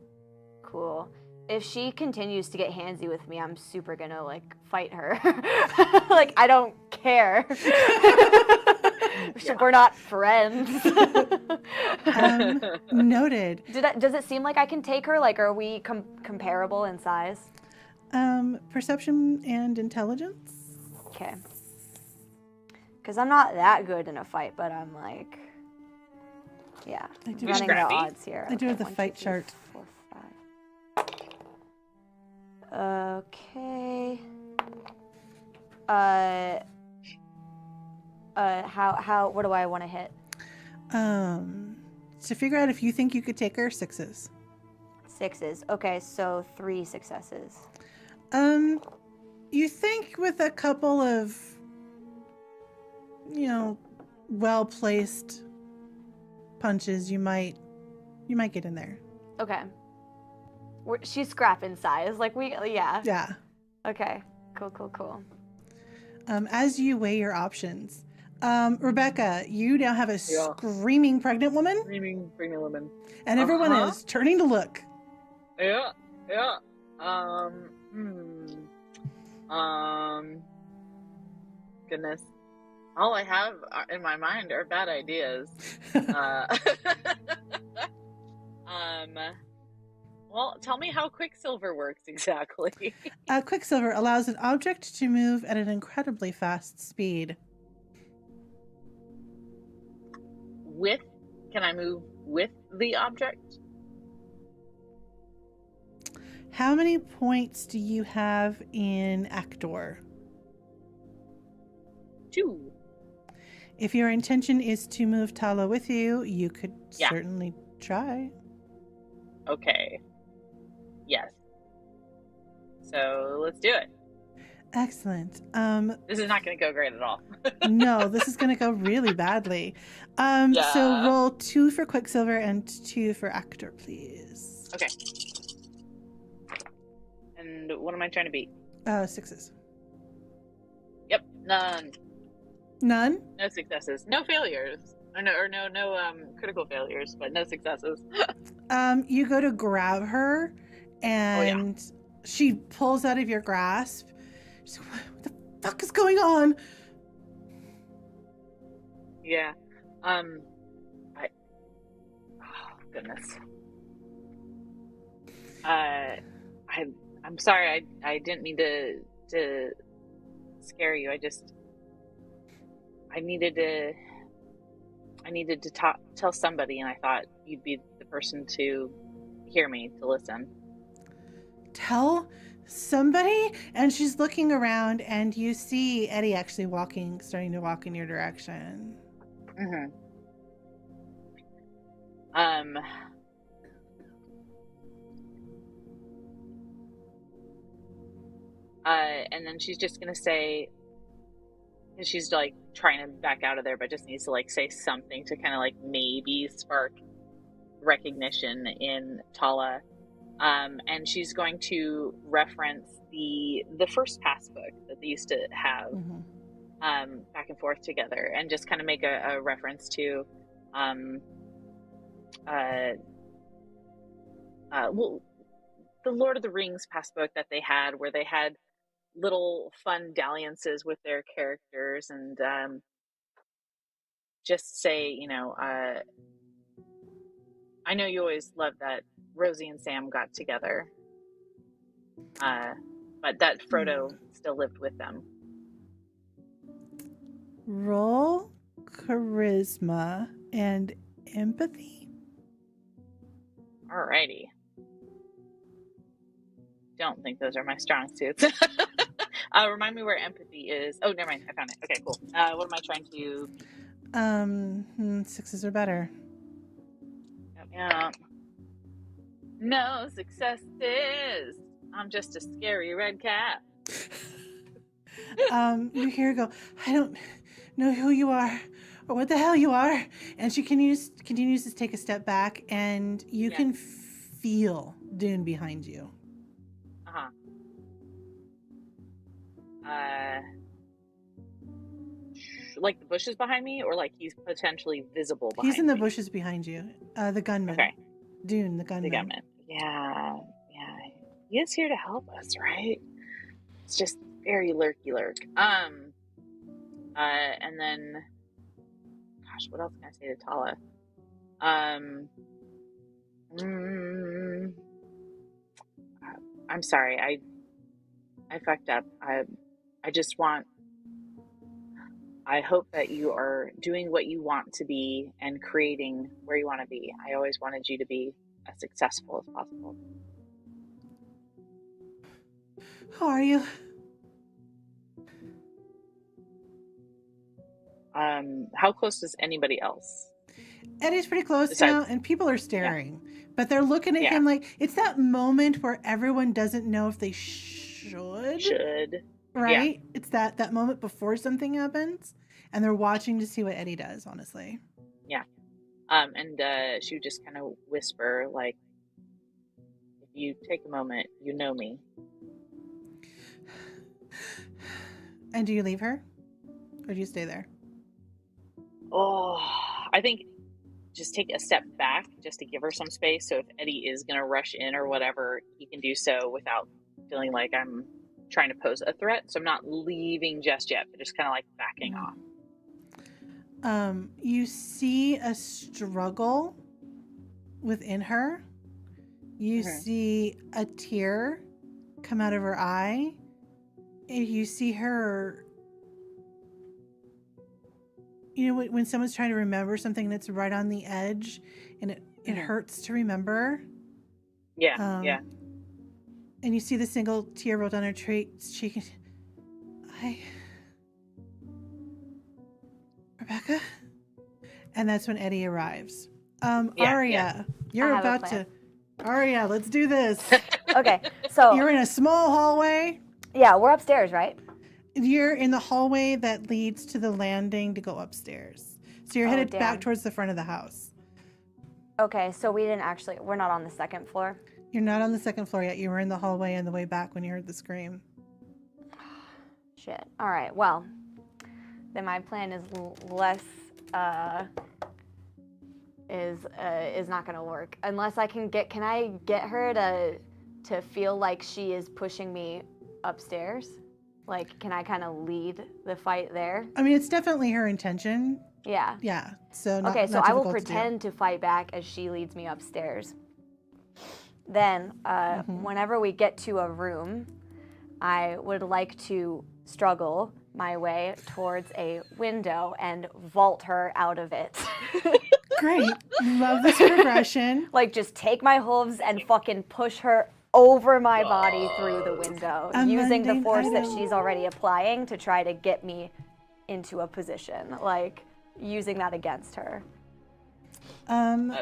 Cool. If she continues to get handsy with me, I'm super gonna, like, fight her. Like, I don't care. We're not friends. Noted. Does it seem like I can take her? Like, are we comparable in size? Perception and intelligence. Okay. Because I'm not that good in a fight, but I'm like, yeah, running the odds here. I do have the fight chart. 4, 5. Okay. What do I want to hit? To figure out if you think you could take her, 6s. 6s. Okay, so 3 successes. You think with a couple of, well-placed punches, you might get in there. Okay. She's scrapping size. Like, yeah. Yeah. Okay. Cool. As you weigh your options, Rebecca, you now have a screaming pregnant woman. And everyone is turning to look. Yeah. Goodness. All I have in my mind are bad ideas. Well, tell me how Quicksilver works exactly. Quicksilver allows an object to move at an incredibly fast speed. Can I move with the object? How many points do you have in Actor? 2. If your intention is to move Tala with you, you could certainly try. Okay. Yes. So let's do it. Excellent. This is not going to go great at all. No, this is going to go really badly. So roll 2 for Quicksilver and 2 for Actor, please. Okay. And what am I trying to beat? 6s. Yep, none. None? No successes. No failures. No critical failures, but no successes. You go to grab her, and she pulls out of your grasp. She's like, what the fuck is going on? Yeah. Oh goodness. I'm sorry. I didn't mean to scare you. I needed to tell somebody, and I thought you'd be the person to hear me, to listen. Tell somebody? And she's looking around, and you see Eddie actually starting to walk in your direction. Mm-hmm. And then she's just gonna say, and she's like trying to back out of there, but just needs to like say something to kind of like maybe spark recognition in Tala. And she's going to reference the first passbook that they used to have back and forth together, and just kind of make a reference to well, the Lord of the Rings passbook that they had, where they had little fun dalliances with their characters, and just say, I know you always loved that Rosie and Sam got together, but that Frodo still lived with them. Roll charisma and empathy. Alrighty. Don't think those are my strong suits. Remind me where empathy is. Oh, never mind. I found it. Okay, cool. What am I trying to? 6s or better. Yeah. No successes. I'm just a scary red cat. You hear her go, I don't know who you are or what the hell you are. And she continues to take a step back, and you can feel Dune behind you. Like the bushes behind me, or like he's potentially visible behind me? He's in the bushes behind you. The gunman. Okay. Dune, the gunman. The gunman. Yeah. He is here to help us, right? It's just very lurky lurk. And then, gosh, what else can I say to Tala? I'm sorry. I fucked up. I hope that you are doing what you want to be and creating where you want to be. I always wanted you to be as successful as possible. How are you? How close is anybody else? Eddie's pretty close now, and people are staring. Yeah. But they're looking at him like, it's that moment where everyone doesn't know if they should. Right? Yeah. It's that moment before something happens, and they're watching to see what Eddie does, honestly. Yeah. And she would just kind of whisper, like, if you take a moment, you know me. And do you leave her? Or do you stay there? Oh, I think just take a step back just to give her some space. So if Eddie is going to rush in or whatever, he can do so without feeling like I'm trying to pose a threat. So I'm not leaving just yet, but just kind of like backing off. You see a struggle within her. You see a tear come out of her eye. And you see her, when someone's trying to remember something that's right on the edge, and it hurts to remember. Yeah, yeah. And you see the single tear roll down her cheek. Rebecca? And that's when Eddie arrives. Aria, you're about to... Aria, let's do this. Okay, so... You're in a small hallway. Yeah, we're upstairs, right? You're in the hallway that leads to the landing to go upstairs. So you're headed back towards the front of the house. Okay, so we're not on the second floor? You're not on the second floor yet. You were in the hallway on the way back when you heard the scream. Shit. All right, well, then my plan is is not going to work. Unless I can I get her to to feel like she is pushing me upstairs? Like, can I kind of lead the fight there? I mean, it's definitely her intention. Yeah. Yeah. So not, Okay, so not I will difficult to do. pretend to fight back as she leads me upstairs. Then, whenever we get to a room, I would like to struggle my way towards a window and vault her out of it. Great. Love this progression. Like, just take my hooves and fucking push her over my body through the window, A using the mundane force that item. she's already applying to try to get me into a position, like using that against her.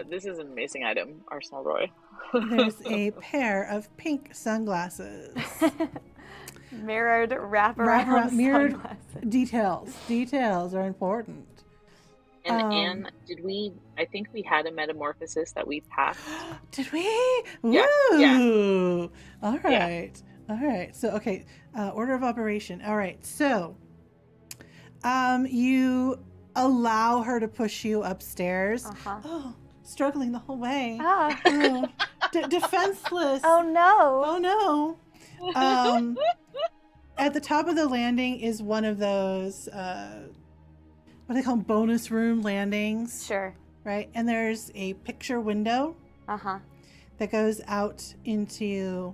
This is an amazing item, Arsenal Roy. There's a pair of pink sunglasses. Mirrored wraparound mirrored sunglasses. Details are important. And Anne, I think we had a metamorphosis that we passed. Did we? Yeah, Woo! yeah. All right. All right. So, okay. Order of operation. All right. So, you allow her to push you upstairs. Oh, struggling the whole way. Ah. Oh, defenseless. Oh no. Oh no. At the top of the landing is one of those, what do they call them? Bonus room landings. Sure. Right? And there's a picture window that goes out into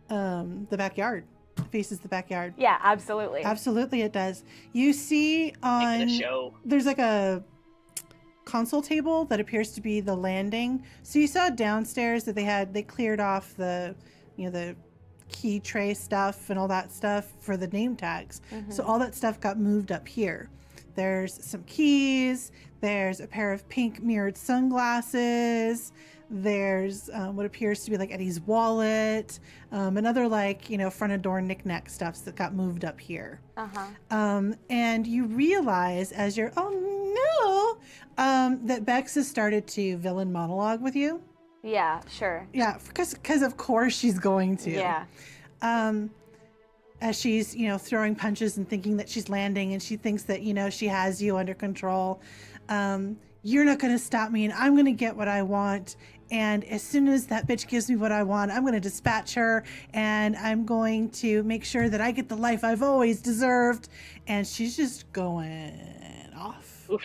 the backyard. Faces the backyard. Yeah, absolutely. Absolutely it does. You see on Making a show. there's like a console table that appears to be the landing. So you saw downstairs that they cleared off the key tray stuff and all that stuff for the name tags. So all that stuff got moved up here. There's some keys, there's a pair of pink mirrored sunglasses, there's what appears to be like Eddie's wallet, and other front of door knickknack stuffs that got moved up here. And you realize as you're, that Bex has started to villain monologue with you. Yeah, sure. Yeah, because of course she's going to. Yeah. As she's, throwing punches and thinking that she's landing, and she thinks that, she has you under control. You're not going to stop me, and I'm going to get what I want. And as soon as that bitch gives me what I want, I'm going to dispatch her, and I'm going to make sure that I get the life I've always deserved. And she's just going off. What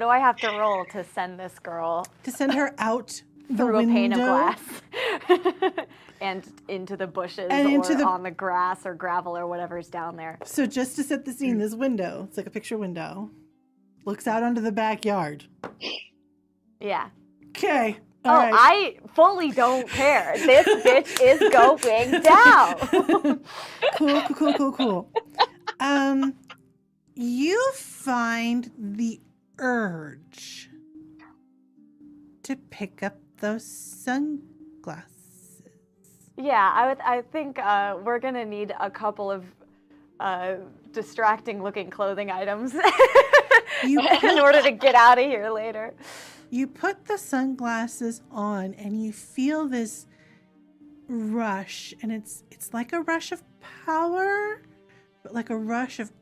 do I have to roll to send this girl To send her out through a pane of window. glass and into the bushes And or into on the grass or gravel or whatever's down there? So just to set the scene, this window, it's like a picture window, looks out onto the backyard. Yeah. Okay. I fully don't care. This bitch is going down. Cool. You find the urge to pick up those sunglasses. Yeah, I think we're gonna need a couple of distracting looking clothing items in order to get out of here later. You put the sunglasses on and you feel this rush, and it's like a rush of power, but like a rush of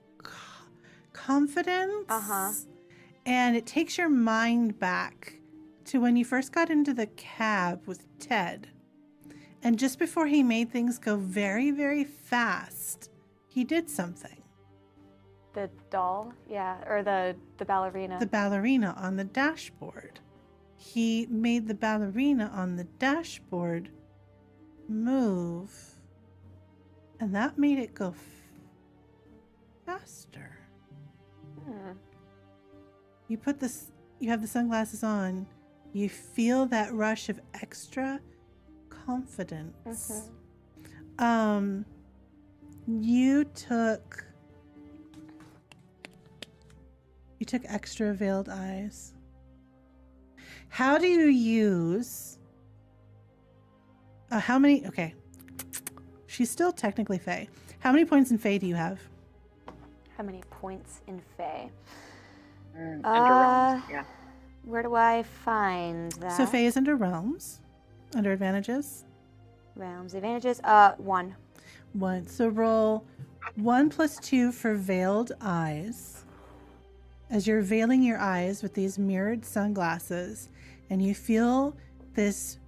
confidence. And it takes your mind back to when you first got into the cab with Ted. And just before he made things go very, very fast, he did something. The doll, yeah, or the ballerina. The ballerina on the dashboard. He made the ballerina on the dashboard move, and that made it go faster. You have the sunglasses on. You feel that rush of extra confidence. You took extra veiled eyes. How do you use how many? Okay, she's still technically Fae. How many points in Fae do you have? How many points in Fae? Under realms, yeah. Where do I find that? So Fae is under realms, under advantages. Realms advantages. 1. 1. So roll 1 + 2 for veiled eyes. As you're veiling your eyes with these mirrored sunglasses, and you feel this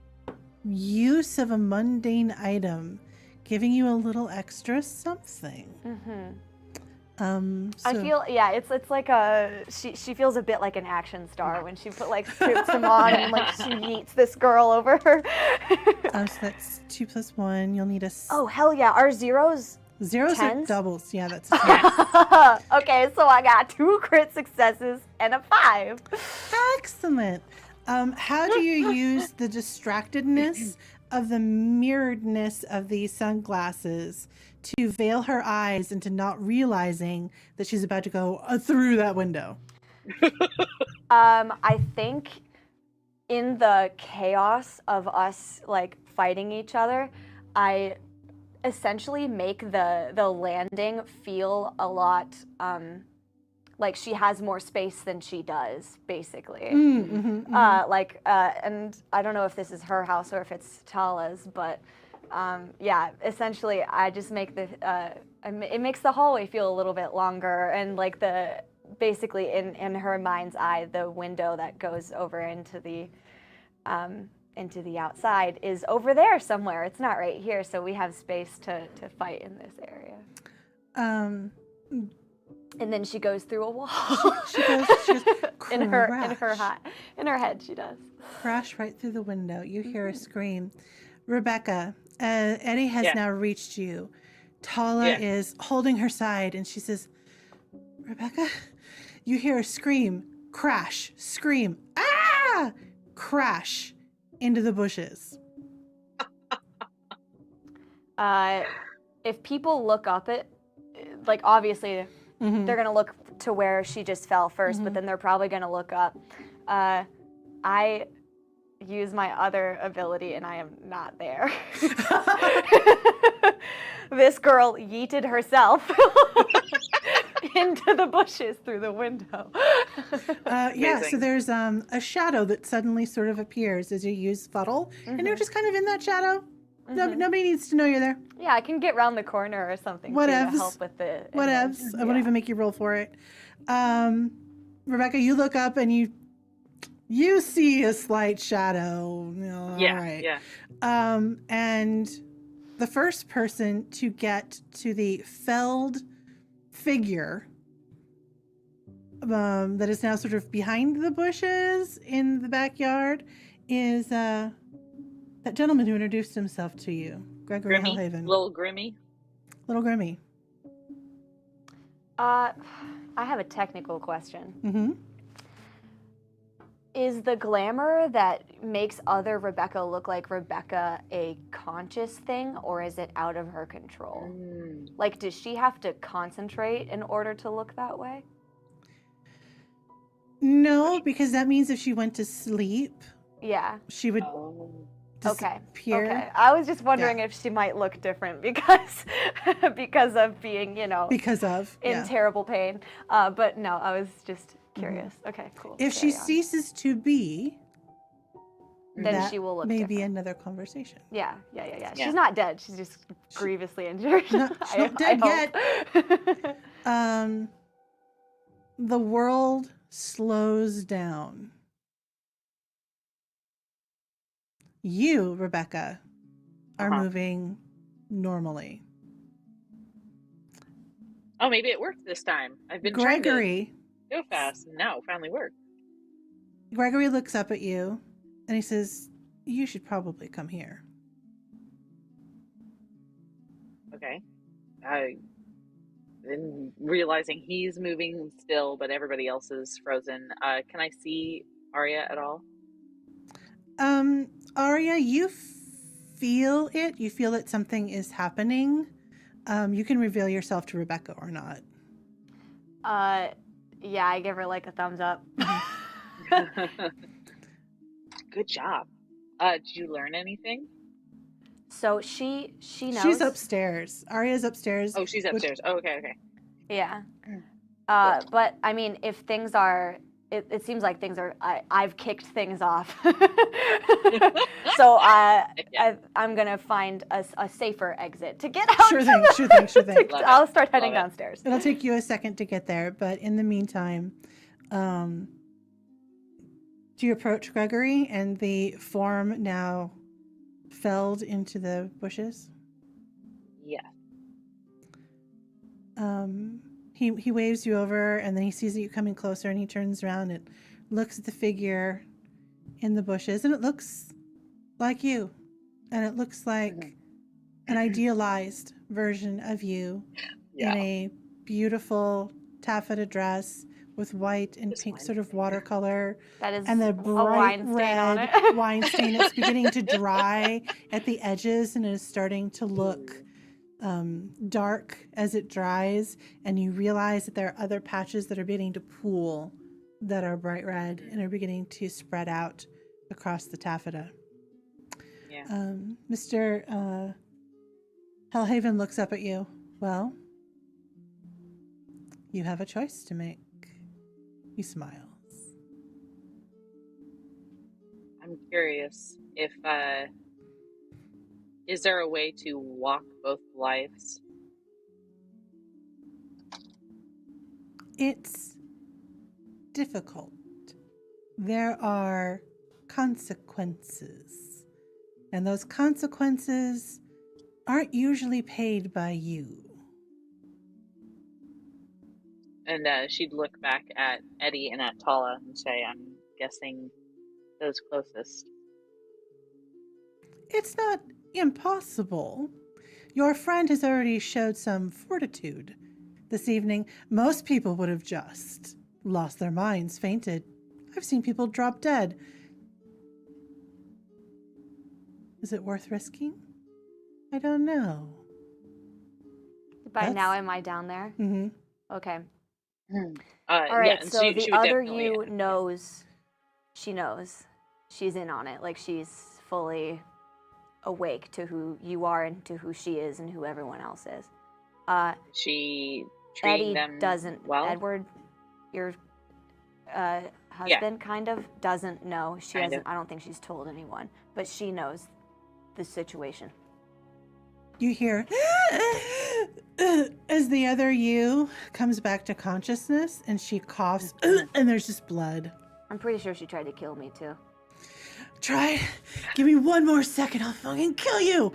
use of a mundane item, giving you a little extra something. I feel it's like she feels a bit like an action star when she strips him on and like she yeets this girl over her. So that's 2 + 1. You'll need a. Oh hell yeah! Are zeros? Zeros are Tens? doubles. Yeah, that's a 10. Okay, so I got 2 crit successes and a 5. Excellent. How do you use the distractedness of the mirroredness of these sunglasses to veil her eyes into not realizing that she's about to go through that window? I think in the chaos of us like fighting each other, I essentially make the landing feel a lot like she has more space than she does, basically. And I don't know if this is her house or if it's Tala's, but essentially I just make it makes the hallway feel a little bit longer, and like basically in her mind's eye, the window that goes over into the outside is over there somewhere. It's not right here, so we have space to fight in this area. And then she goes through a wall. She goes in her head she does. Crash right through the window. You hear a scream. Rebecca, Eddie has now reached you. Tala is holding her side, and she says, Rebecca, you hear a scream. Crash. Scream. Ah! Crash into the bushes. If people look up like obviously they're gonna look to where she just fell first, but then they're probably gonna look up. I use my other ability and I am not there. This girl yeeted herself into the bushes through the window. So there's a shadow that suddenly sort of appears as you use Fuddle, and you're just kind of in that shadow. Nobody needs to know you're there. Yeah, I can get around the corner or something to help with the Whatevs. I won't even make you roll for it. Rebecca, you look up and you see a slight shadow. All right. Yeah. And the first person to get to the felled figure that is now sort of behind the bushes in the backyard is that gentleman who introduced himself to you, Gregory Hellhaven. Little Grimmy. Little Grimmy. I have a technical question. Is the glamour that makes other Rebecca look like Rebecca a conscious thing, or is it out of her control? Like, does she have to concentrate in order to look that way? No, because that means if she went to sleep, she would disappear. Okay. I was just wondering if she might look different because of being, in terrible pain. But no, I was just curious. Okay, cool. If she ceases to be, then she will look maybe different. Another conversation. Yeah. She's not dead. She's just grievously injured. She's not dead yet. The world slows down. You, Rebecca, are moving normally. Oh, maybe it worked this time. I've been Gregory trying to go fast, and now it finally worked. Gregory looks up at you, and he says, "You should probably come here." Okay. Then realizing he's moving still, but everybody else is frozen. Can I see Arya at all? Arya, you feel it. You feel that something is happening. You can reveal yourself to Rebecca or not. Yeah, I give her like a thumbs up. Good job. Did you learn anything? So she knows. She's upstairs. Arya's upstairs. Oh, she's upstairs. Okay. Yeah. But I mean, if things are, it seems like things are. I've kicked things off. So I'm gonna find a safer exit to get out. Sure thing. I'll start heading downstairs. It'll take you a second to get there, but in the meantime, do you approach Gregory and the form now felled into the bushes. Yeah. He waves you over, and then he sees you coming closer, and he turns around and looks at the figure in the bushes, and it looks like you, and it looks like an idealized version of you in a beautiful taffeta dress with white and pink sort of watercolor. That is and the a bright wine stain on red it. wine stain. It's beginning to dry at the edges and is starting to look dark as it dries, and you realize that there are other patches that are beginning to pool that are bright red and are beginning to spread out across the taffeta. Yeah. Mr. Hellhaven looks up at you. Well, you have a choice to make. He smiles. I'm curious if is there a way to walk both lives? It's difficult. There are consequences, and those consequences aren't usually paid by you. And she'd look back at Eddie and at Tala and say, I'm guessing those closest. It's not impossible. Your friend has already showed some fortitude this evening. Most people would have just lost their minds, fainted. I've seen people drop dead. Is it worth risking? I don't know. By now, am I down there? Mm-hmm. Okay. All right, yeah, so she the would other definitely- you knows, she knows. She's in on it. Like, she's fully awake to who you are and to who she is and who everyone else is. She treating Eddie them doesn't. well? Edward, your husband, kind of, doesn't know. She Kind hasn't. of. I don't think she's told anyone, but she knows the situation. You hear as the other you comes back to consciousness, and she coughs, and there's just blood. I'm pretty sure she tried to kill me too. Try. Give me one more second. I'll fucking kill you.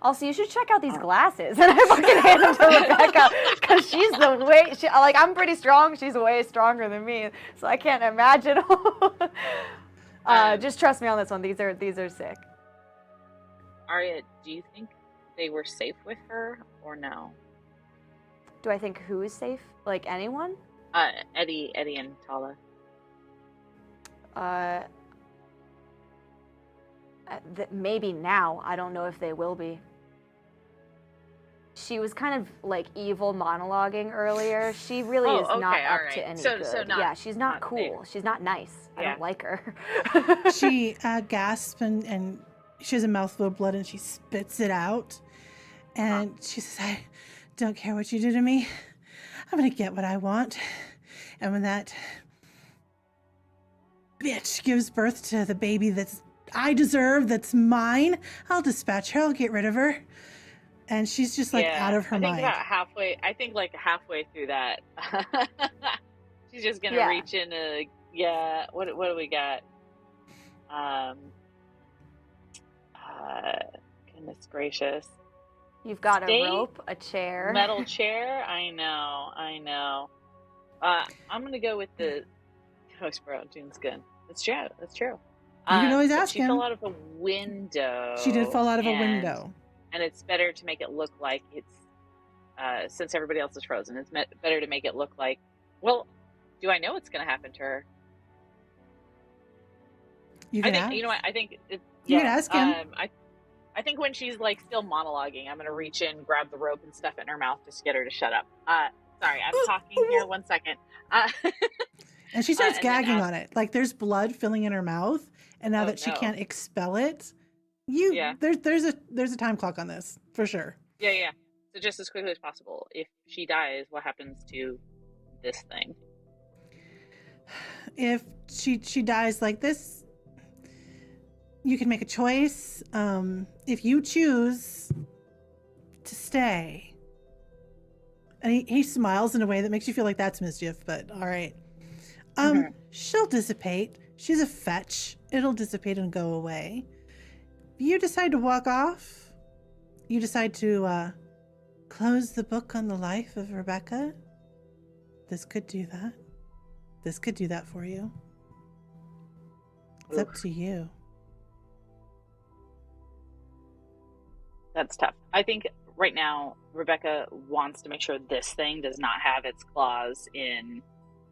Also, you should check out these glasses. And I fucking hand them to Rebecca because she's the way. I'm pretty strong. She's way stronger than me, so I can't imagine. Just trust me on this one. These are sick. Arya, do you think they were safe with her or no? Do I think who is safe? Like anyone? Eddie and Tala. Maybe now. I don't know if they will be. She was kind of like evil monologuing earlier. She really is not up to any good. So yeah, she's not cool. Safe. She's not nice. I don't like her. She gasps and she has a mouthful of blood and she spits it out. And she says, I don't care what you do to me. I'm going to get what I want. And when that bitch gives birth to the baby I deserve, that's mine, I'll dispatch her. I'll get rid of her. And she's just like out of her mind. I think halfway through that, she's just gonna reach into what do we got? Goodness gracious. You've got a rope, a chair. Metal chair? I know. I'm gonna go with the host bro, June's gun. That's true. You can always ask him. She fell out of a window. She did fall out of a window. And it's better to make it look like it's, since everybody else is frozen, it's better to make it look like, well, do I know what's going to happen to her? You can ask. You know what? I think you can ask him. I think when she's like still monologuing, I'm going to reach in, grab the rope, and stuff it in her mouth just to get her to shut up. Sorry, I'm talking here. 1 second. And she starts gagging on it. Like there's blood filling in her mouth, and now that she can't expel it, there's a time clock on this for sure. Yeah. So just as quickly as possible. If she dies, what happens to this thing? If she dies like this, you can make a choice. If you choose to stay, and he smiles in a way that makes you feel like that's mischief, but all right. She'll dissipate. She's a fetch, It'll dissipate and go away. If you decide to walk off, you decide to close the book on the life of Rebecca, this could do that. This could do that for you. It's up to you. That's tough. I think right now Rebecca wants to make sure this thing does not have its claws in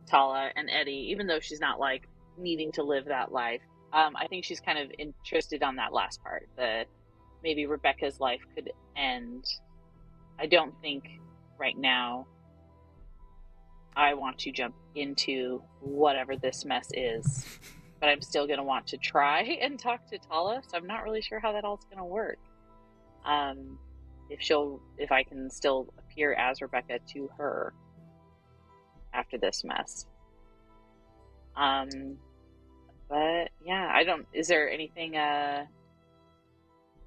Tala and Eddie, even though she's not like needing to live that life. I think she's kind of interested on that last part, that maybe Rebecca's life could end. I don't think right now I want to jump into whatever this mess is, but I'm still going to want to try and talk to Tala, so I'm not really sure how that all's going to work. If I can still appear as Rebecca to her after this mess. But yeah, is there anything, I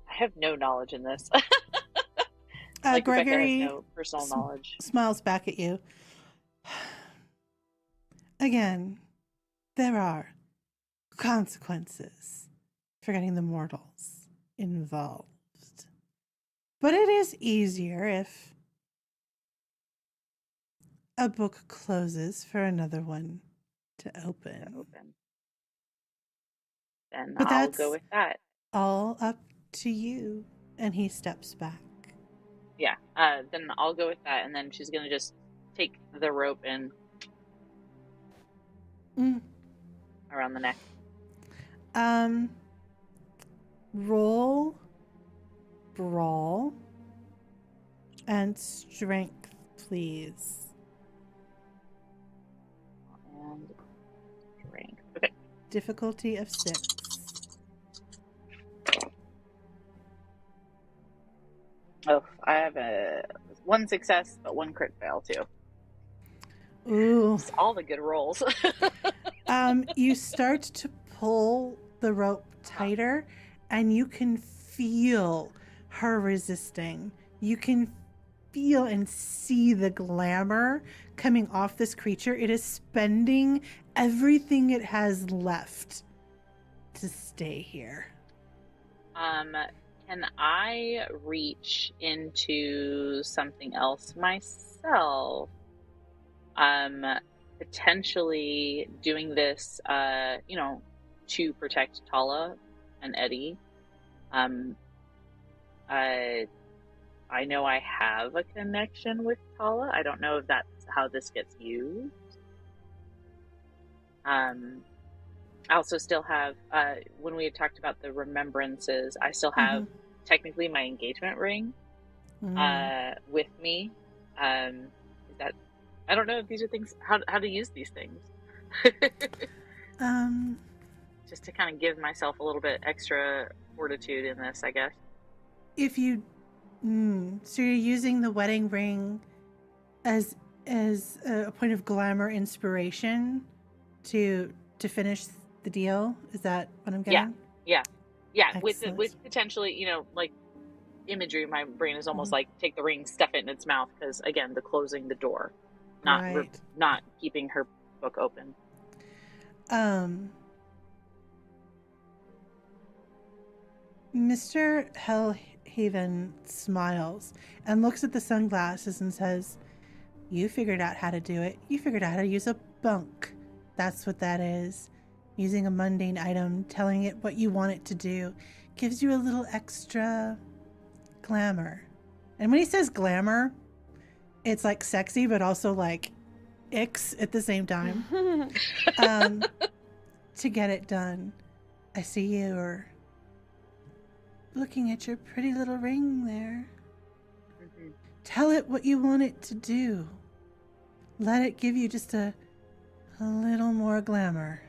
have no knowledge in this. Like Gregory Rebecca has no personal knowledge. Smiles back at you. Again, there are consequences for getting the mortals involved. But it is easier if a book closes for another one to open. Then But I'll that's go with that. all up to you. And he steps back. Yeah, then I'll go with that, and then she's going to just take the rope and around the neck. Roll, brawl, and strength, please. And strength. Okay. Difficulty of 6. Oh, I have one success, but one crit fail too. Ooh. It's all the good rolls. You start to pull the rope tighter, and you can feel her resisting. You can feel and see the glamour coming off this creature. It is spending everything it has left to stay here. Can I reach into something else myself? Potentially doing this, to protect Tala and Eddie. I know I have a connection with Tala. I don't know if that's how this gets used. I also still have, when we had talked about the remembrances, I still have technically my engagement ring with me. Is that, I don't know if these are things, how to use these things. Just to kind of give myself a little bit extra fortitude in this, I guess. If you, so you're using the wedding ring as a point of glamour inspiration to finish the deal. Is that what I'm getting? Yeah. Excellent. With potentially, like imagery, my brain is almost like take the ring, stuff it in its mouth, because again, the closing the door, not keeping her book open. Mr. Hellhaven smiles and looks at the sunglasses and says, "You figured out how to do it. You figured out how to use a bunk. That's what that is. Using a mundane item, telling it what you want it to do, gives you a little extra glamour." And when he says glamour, it's like sexy, but also like icks at the same time. To get it done. I see you're looking at your pretty little ring there. Tell it what you want it to do. Let it give you just a little more glamour.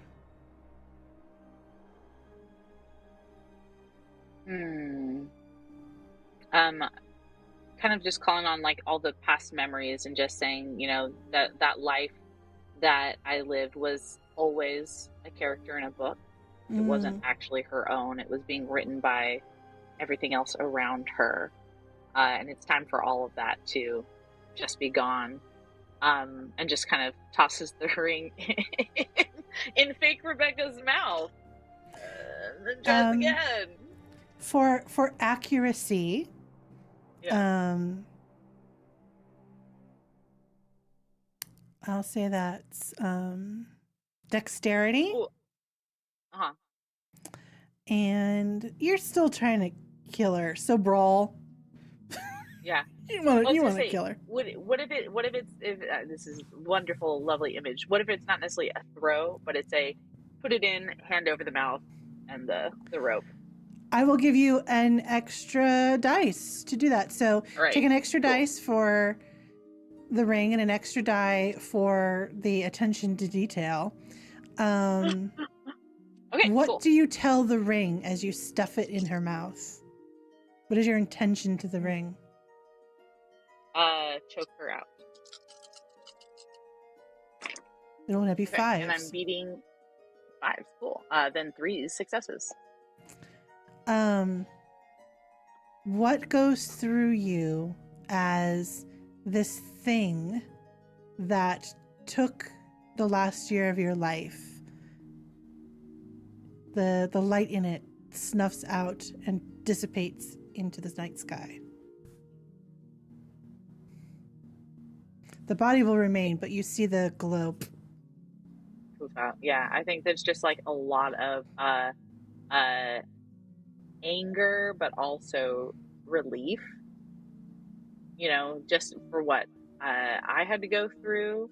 Kind of just calling on like all the past memories and just saying, that life that I lived was always a character in a book. It wasn't actually her own. It was being written by everything else around her. And it's time for all of that to just be gone. And just kind of tosses the ring in fake Rebecca's mouth. Then try this again. For accuracy, Yeah. I'll say that's dexterity. Ooh. Uh-huh. And you're still trying to kill her, so brawl. Yeah. You I want was gonna to say, kill her. what if it's if this is wonderful, lovely image. What if it's not necessarily a throw, but it's a put it in, hand over the mouth, and the rope. I will give you an extra dice to do that. So All right. take an extra Cool. dice for the ring and an extra die for the attention to detail. Okay. What Cool. do you tell the ring as you stuff it in her mouth? What is your intention to the ring? Choke her out. It'll only be Okay. fives. And I'm beating 5s. Cool. Then 3 successes. What goes through you as this thing that took the last year of your life? The light in it snuffs out and dissipates into the night sky. The body will remain, but you see the globe. Yeah, I think there's just like a lot of anger, but also relief. You know, just for what I had to go through.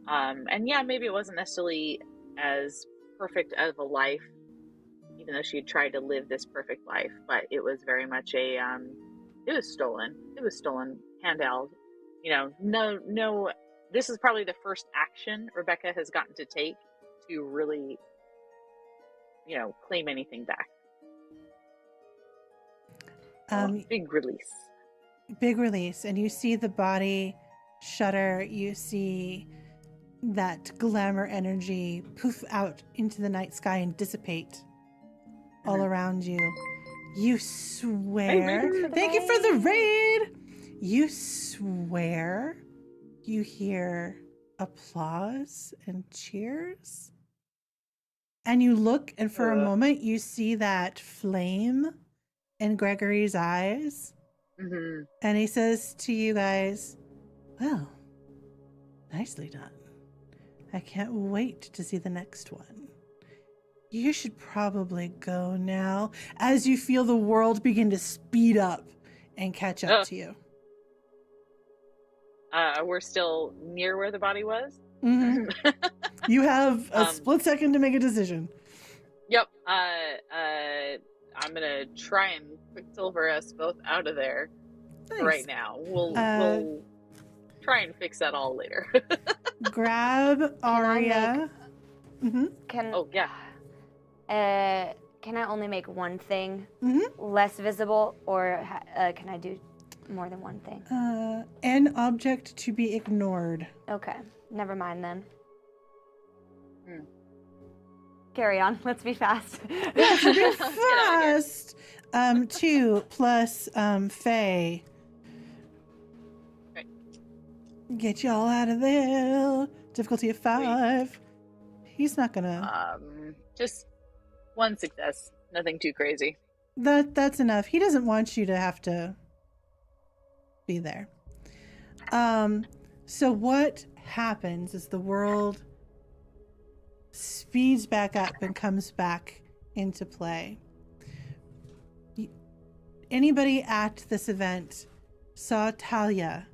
And yeah, maybe it wasn't necessarily as perfect of a life, even though she had tried to live this perfect life, but it was very much it was stolen. It was stolen, handheld. You know, no, this is probably the first action Rebecca has gotten to take to really, you know, claim anything back. Big release. Big release. And you see the body shudder. You see that glamour energy poof out into the night sky and dissipate all around you. You swear. Thank you for the raid. You swear you hear applause and cheers. And you look, and for a moment, you see that flame in Gregory's eyes. Mm-hmm. And he says to you guys, well, nicely done. I can't wait to see the next one. You should probably go now, as you feel the world begin to speed up and catch up to you. We're still near where the body was. Mm-hmm. You have a split second to make a decision. Yep. I'm gonna try and Quicksilver us both out of there right now. We'll try and fix that all later. Grab Arya. Can I only make one thing less visible, or can I do more than one thing? An object to be ignored. Okay, never mind then. Carry on. Let's be fast. Let's be fast. 2 plus Faye. Okay. Get y'all out of there. Difficulty of 5. He's not gonna. Just 1 success. Nothing too crazy. That's enough. He doesn't want you to have to be there. So what happens is the world speeds back up and comes back into play. Anybody at this event saw Talia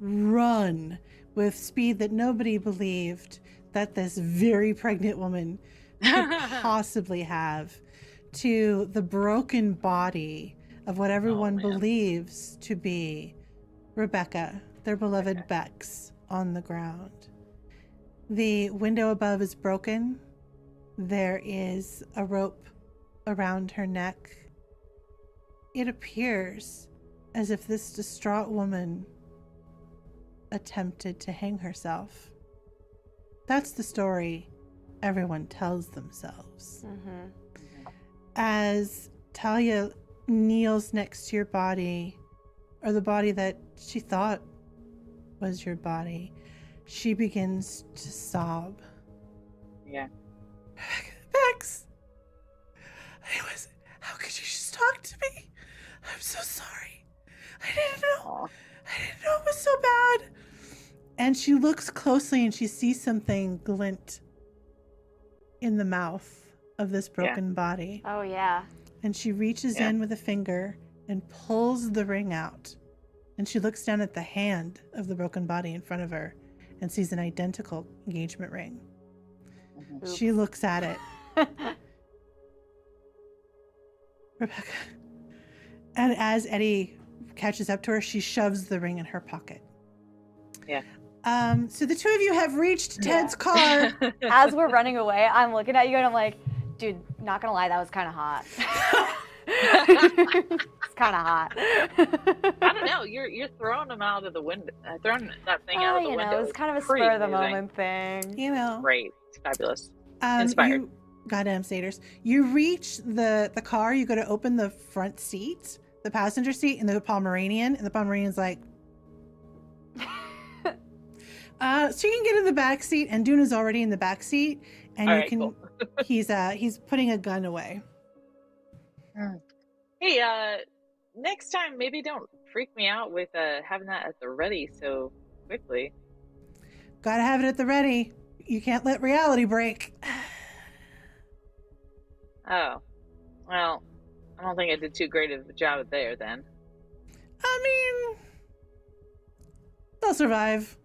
run with speed that nobody believed that this very pregnant woman could possibly have, to the broken body of what everyone believes to be Rebecca, their beloved Bex, on the ground. The window above is broken. There is a rope around her neck. It appears as if this distraught woman attempted to hang herself. That's the story everyone tells themselves. As Talia kneels next to your body, or the body that she thought was your body, she begins to sob. Yeah. Bex, I I'm so sorry. I didn't know. Aw. I didn't know it was so bad. And she looks closely and she sees something glint in the mouth of this broken body. Oh, yeah. And she reaches in with a finger and pulls the ring out. And she looks down at the hand of the broken body in front of her and sees an identical engagement ring. Mhm. She looks at it. Rebecca. And as Eddie catches up to her, she shoves the ring in her pocket. Yeah. So the two of you have reached Ted's car. As we're running away, I'm looking at you and I'm like, dude, not gonna lie, that was kind of hot. It's kind of hot. I don't know. You're throwing them out of the window, throwing that thing out of the you window. know, it's kind of a Pretty spur of the amazing. moment thing. You know. Great. It's fabulous. Inspired. You, goddamn satyrs. You reach the car, you go to open the front seat, the passenger seat, and the Pomeranian's like, so you can get in the back seat, and Duna's already in the back seat, and All you right, can. cool. He's putting a gun away. Hey, next time maybe don't freak me out with having that at the ready so quickly. Gotta have it at the ready. You can't let reality break. Oh, well, I don't think I did too great of a job there then. I mean, they'll survive.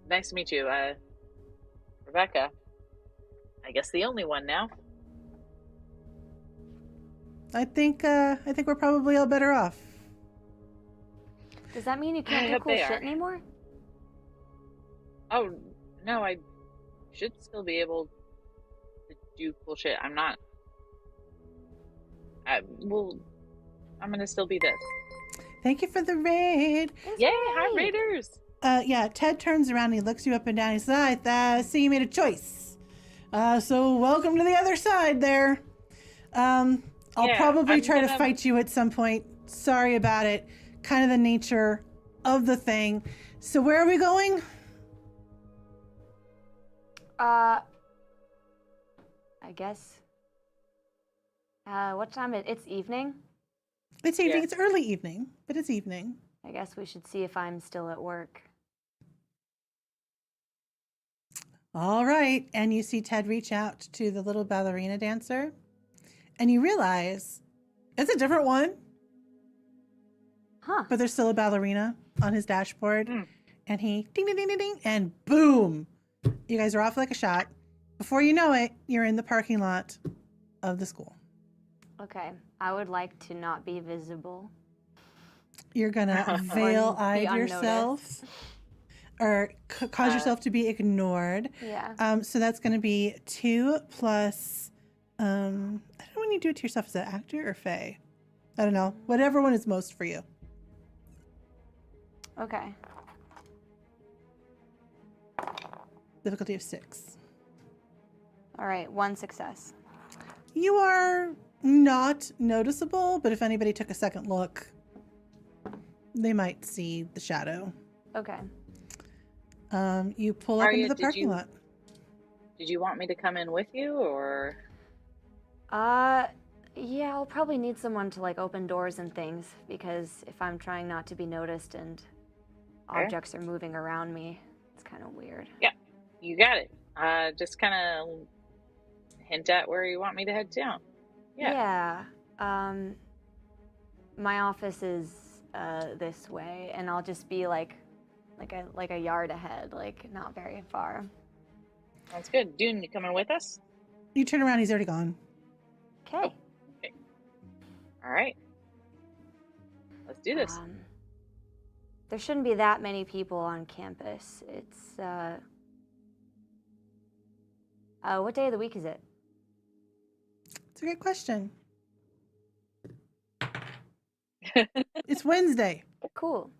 Nice to meet you, Rebecca. I guess the only one now. I think we're probably all better off. Does that mean you can't I do hope cool they shit are. anymore? Oh, no, I should still be able to do cool shit. I'm not. I'm gonna still be this. Thank you for the raid. Yay, hi Raiders! Yeah, Ted turns around and he looks you up and down. He says, I see you made a choice. So welcome to the other side there. I'll probably try to fight you at some point. Sorry about it. Kind of the nature of the thing. So where are we going? I guess. What time it's evening? It's evening. Yeah. It's early evening, but it's evening. I guess we should see if I'm still at work. All right. And you see Ted reach out to the little ballerina dancer. And you realize it's a different one. Huh. But there's still a ballerina on his dashboard. And he ding, ding, ding, ding, ding. And boom. You guys are off like a shot. Before you know it, you're in the parking lot of the school. Okay. I would like to not be visible. You're going to veil-eyed yourself. Or cause yourself to be ignored. Yeah. So that's going to be 2 plus, I don't know when you do it to yourself. Is it actor or fae? I don't know. Whatever one is most for you. Okay. Difficulty of 6. All right. 1 success. You are not noticeable, but if anybody took a second look, they might see the shadow. Okay. You pull up into the parking lot. Did you want me to come in with you, or? Yeah, I'll probably need someone to like open doors and things because if I'm trying not to be noticed and objects are moving around me, it's kind of weird. Yeah, you got it. Just kind of hint at where you want me to head down. Yeah. My office is this way, and I'll just be like a yard ahead, like not very far. Sounds good. Dune, you coming with us? You turn around, he's already gone. Okay. All right. Let's do this. There shouldn't be that many people on campus. It's what day of the week is it? It's a great question. It's Wednesday. Cool.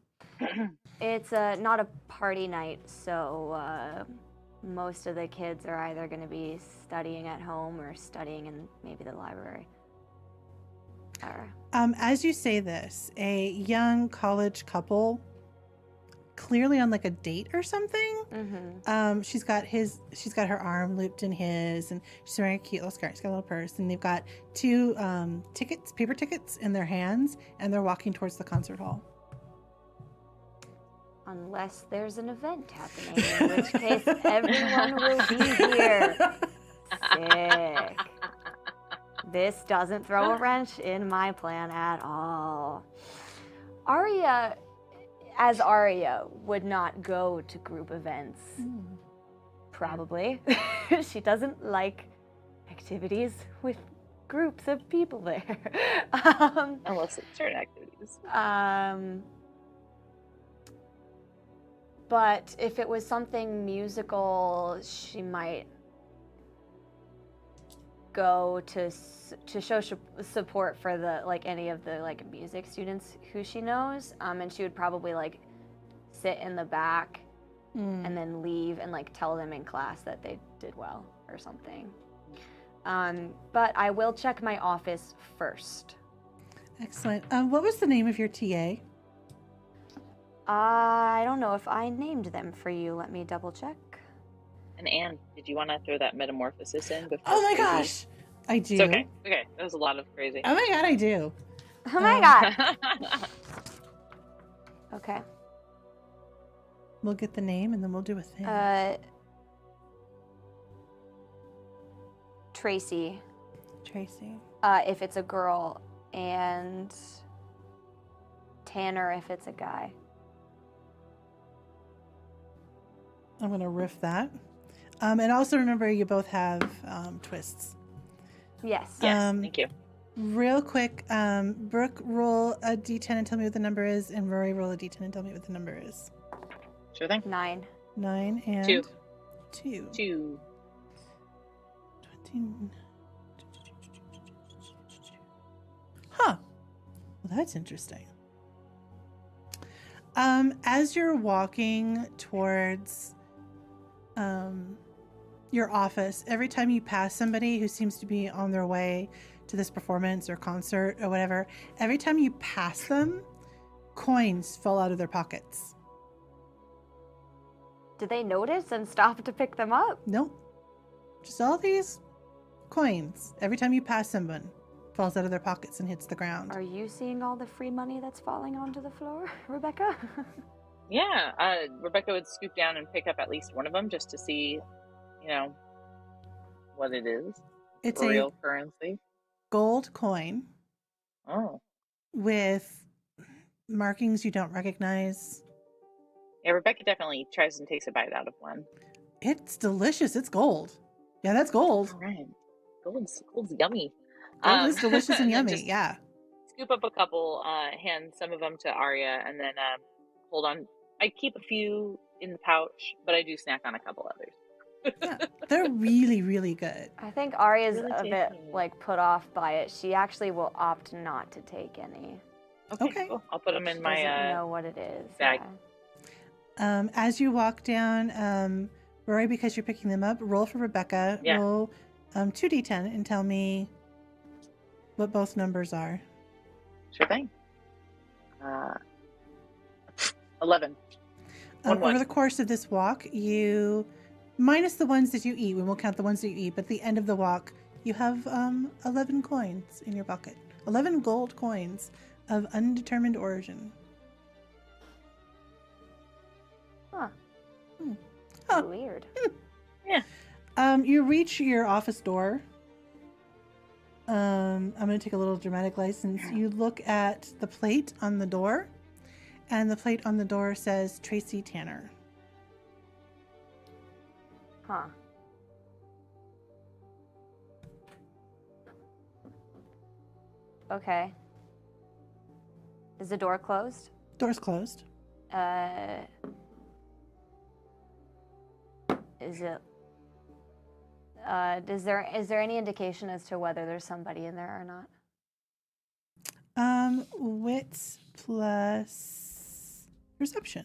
It's not a party night, so most of the kids are either going to be studying at home or studying in maybe the library. As you say this, a young college couple clearly on like a date or something. Mm-hmm. She's got her arm looped in his, and she's wearing a cute little skirt. She's got a little purse, and they've got two paper tickets in their hands, and they're walking towards the concert hall. Unless there's an event happening, in which case everyone will be here. Sick. This doesn't throw a wrench in my plan at all. Arya, as Arya, would not go to group events. Probably. She doesn't like activities with groups of people there. Unless it's certain activities. But if it was something musical, she might go to show support for the any of the music students who she knows, and she would probably sit in the back and then leave and tell them in class that they did well or something. But I will check my office first. Excellent. What was the name of your TA? I don't know if I named them for you. Let me double check. And Anne, did you want to throw that metamorphosis in before? Oh my gosh, I do. It's okay. Okay, that was a lot of crazy. Oh my god, I do. Oh my god. Okay. We'll get the name and then we'll do a thing. Tracy. Tracy. If it's a girl, and Tanner if it's a guy. I'm going to riff that. And also remember, you both have twists. Yes. Yes, thank you. Real quick, Brooke, roll a d10 and tell me what the number is, and Rory, roll a d10 and tell me what the number is. Sure thing. 9. 9 and 2. 2. 2. 20. Huh. Well, that's interesting. As you're walking towards your office, every time you pass somebody who seems to be on their way to this performance or concert or whatever, every time you pass them, coins fall out of their pockets. Did they notice and stop to pick them up? Nope. Just all these coins. Every time you pass someone, falls out of their pockets and hits the ground. Are you seeing all the free money that's falling onto the floor, Rebecca? Yeah, Rebecca would scoop down and pick up at least one of them just to see, what it is. It's real a currency. gold coin Oh. with markings you don't recognize. Yeah, Rebecca definitely tries and takes a bite out of one. It's delicious. It's gold. Yeah, that's gold. All right. Gold's yummy. Gold is delicious and yummy. Just Yeah. scoop up a couple, hand some of them to Arya, and then hold on. I keep a few in the pouch, but I do snack on a couple others. Yeah. They're really, really good. I think Arya's Really a bit tasty. put off by it. She actually will opt not to take any. Okay. Cool. I'll put them in She my doesn't know what it is. bag. Yeah. As you walk down, Rory, because you're picking them up, roll for Rebecca. Yeah. Roll 2d10 and tell me what both numbers are. Sure thing. 11. Over the course of this walk, you, minus the ones that you eat, we won't count the ones that you eat, but at the end of the walk, you have 11 coins in your bucket. 11 gold coins of undetermined origin. Huh. Huh. Weird. Yeah. You reach your office door. I'm going to take a little dramatic license. You look at the plate on the door, and the plate on the door says Tracy Tanner. Huh. Okay. Is the door closed? Door's closed. Is it? Is there any indication as to whether there's somebody in there or not? Wits plus perception.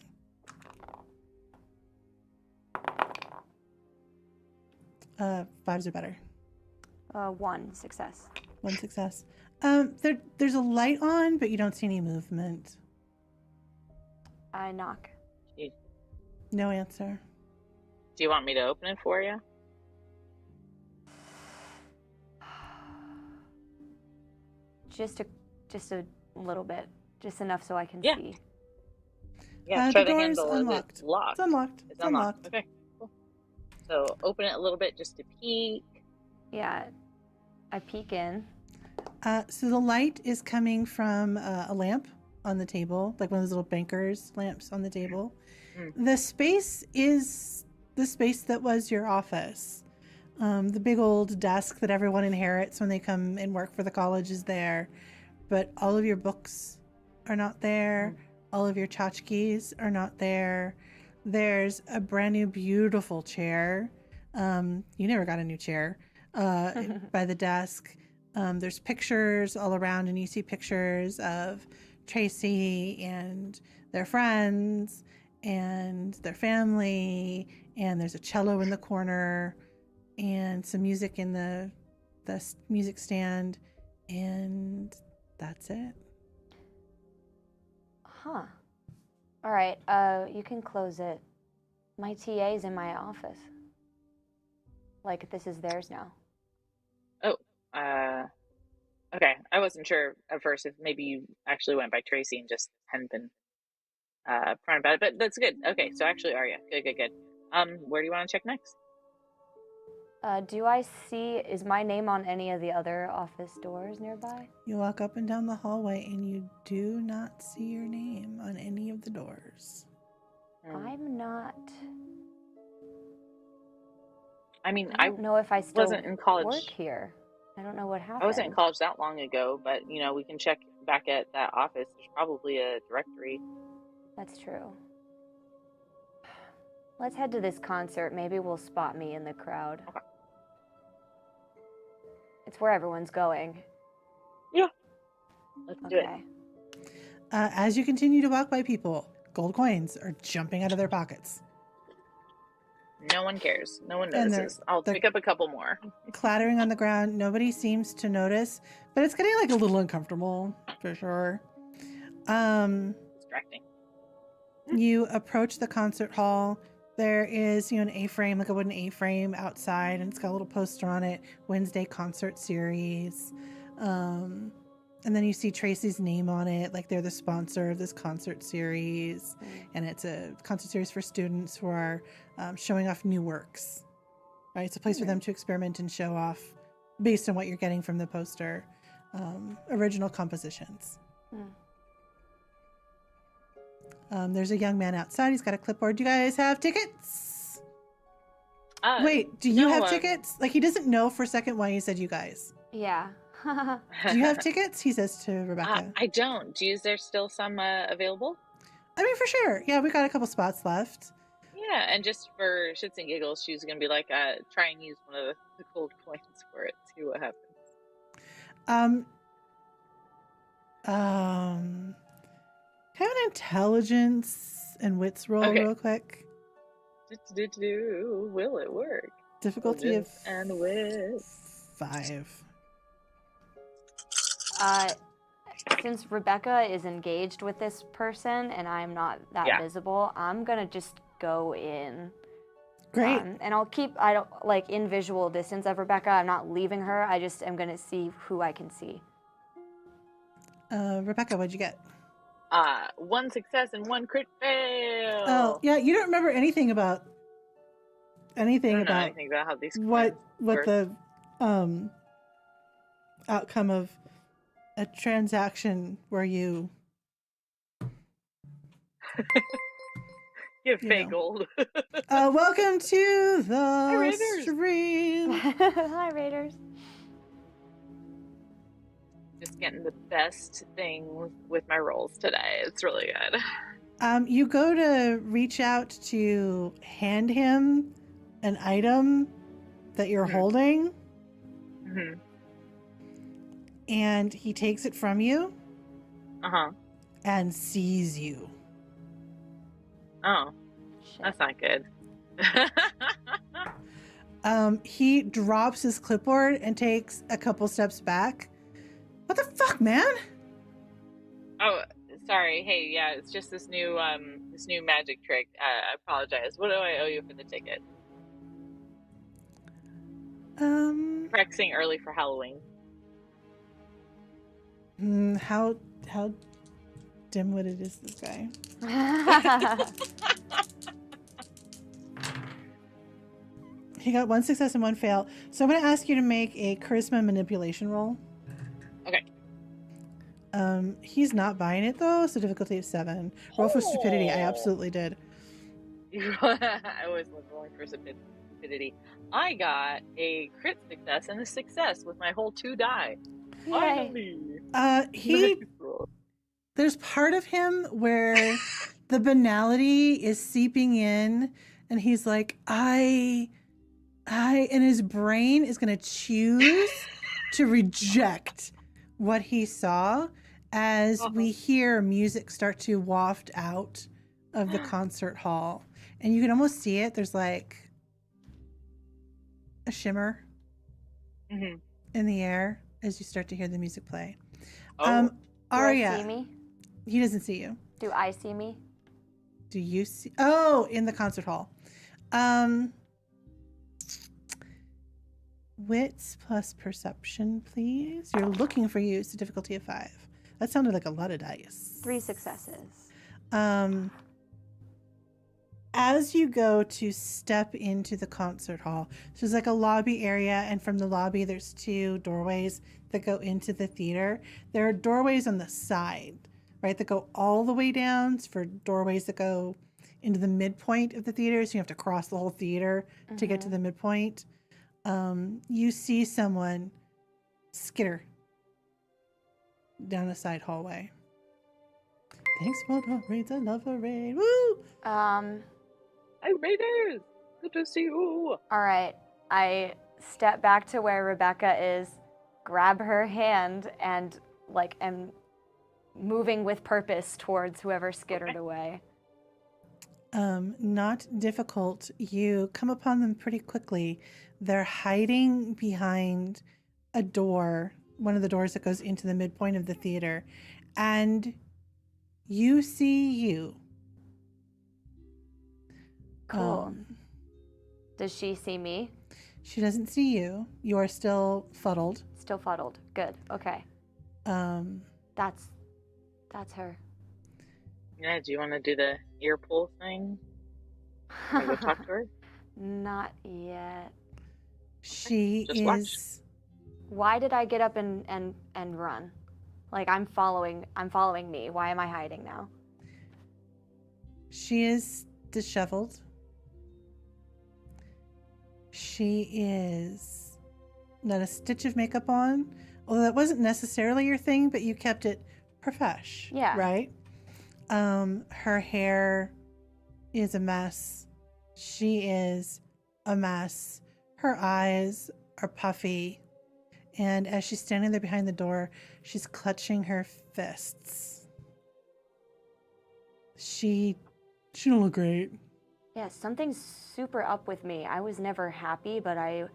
Fives are better. 1 success. 1 success. There's a light on, but you don't see any movement. I knock. She No answer. Do you want me to open it for you? Just a little bit, just enough so I can Yeah. see. Yeah, The try the door is handle. unlocked. Is it locked? It's unlocked. It's unlocked. Okay, cool. So open it a little bit just to peek. Yeah, I peek in. So the light is coming from a lamp on the table, like one of those little banker's lamps on the table. The space is the space that was your office. The big old desk that everyone inherits when they come and work for the college is there, but all of your books are not there. All of your tchotchkes are not there. There's a brand new, beautiful chair. You never got a new chair by the desk. There's pictures all around, and you see pictures of Tracy and their friends and their family, and there's a cello in the corner and some music in the music stand, and that's it. Huh. All right, you can close it. My TA's in my office. Like, this is theirs now. Oh, okay. I wasn't sure at first if maybe you actually went by Tracy and just hadn't been prime about it, but that's good. Okay, so actually, Arya, good. Where do you want to check next? Do I see, is my name on any of the other office doors nearby? You walk up and down the hallway and you do not see your name on any of the doors. I'm not. I mean, I don't know if I still wasn't in college. Work here. I don't know what happened. I wasn't in college that long ago, but we can check back at that office. There's probably a directory. That's true. Let's head to this concert. Maybe we'll spot me in the crowd. Okay. It's where everyone's going. Yeah. Let's do it. As you continue to walk by people, gold coins are jumping out of their pockets. No one cares. No one And notices. I'll pick up a couple more. Clattering on the ground. Nobody seems to notice, but it's getting like a little uncomfortable for sure. Distracting. You approach the concert hall. There is, an A-frame, like a wooden A-frame outside, and it's got a little poster on it, Wednesday concert series. And then you see Tracy's name on it, like they're the sponsor of this concert series. And it's a concert series for students who are showing off new works, right? It's a place for them to experiment and show off, based on what you're getting from the poster, original compositions. There's a young man outside. He's got a clipboard. Do you guys have tickets? Wait, do you have tickets? Like, he doesn't know for a second why he said you guys. Yeah. Do you have tickets? He says to Rebecca. I don't. Is there still some available? I mean, for sure. Yeah, we got a couple spots left. Yeah, and just for shits and giggles, she's going to be like, try and use one of the gold coins for it. See what happens. Have an intelligence and wits roll real quick. Will it work? Difficulty of and wit. 5. Since Rebecca is engaged with this person and I'm not that visible, I'm gonna just go in. Great. And I don't like in visual distance of Rebecca. I'm not leaving her. I just am gonna see who I can see. Rebecca, what'd you get? 1 success and 1 crit fail. Oh, yeah, you don't remember anything about anything about how these what the outcome of a transaction where you give fake gold. Welcome to the Hi, stream. Hi, Raiders. Just getting the best thing with my rolls today. It's really good. You go to reach out to hand him an item that you're holding, and he takes it from you and sees you. Oh, that's not good. He drops his clipboard and takes a couple steps back. What the fuck, man? Oh, Sorry. Hey, yeah, it's just this new magic trick. I apologize. What do I owe you for the ticket? Practicing early for Halloween. How dim-witted is this guy? He got 1 success and 1 fail. So I'm going to ask you to make a charisma manipulation roll. Okay. He's not buying it though, so difficulty of 7. Roll for stupidity. I absolutely did. I always love rolling for stupidity. I got a crit success and a success with my whole 2 die. Finally. There's part of him where the banality is seeping in, and he's like, and his brain is going to choose to reject what he saw as we hear music start to waft out of the concert hall. And you can almost see it. There's like a shimmer in the air as you start to hear the music play. Aria. Do I see me? He doesn't see you. Do I see me? Do you see? Oh, in the concert hall. Wits plus perception, please. You're looking for use. The difficulty of 5. That sounded like a lot of dice. 3 successes. As you go to step into the concert hall, so there's like a lobby area, and from the lobby there's 2 doorways that go into the theater. There are doorways on the side, right, that go all the way down for doorways that go into the midpoint of the theater, so you have to cross the whole theater to get to the midpoint. You see someone skitter down a side hallway. Thanks for the raids. I love a raid. Woo! Hi, Raiders! Good to see you! Alright, I step back to where Rebecca is, grab her hand, and like am moving with purpose towards whoever skittered away. Not difficult. You come upon them pretty quickly. They're hiding behind a door, one of the doors that goes into the midpoint of the theater, and you see you. Cool. Does she see me? She doesn't see you. You are still fuddled. Still fuddled. Good. Okay. That's her. Yeah, do you want to do the ear pull thing? Can I go talk to her? Not yet. She Just is. Watch. Why did I get up and run? Like I'm following me. Why am I hiding now? She is disheveled. She is not a stitch of makeup on, although that wasn't necessarily your thing, but you kept it profesh. Yeah. Right? Her hair is a mess. She is a mess. Her eyes are puffy. And as she's standing there behind the door, she's clutching her fists. She don't look great. Yeah, something's super up with me. I was never happy, but I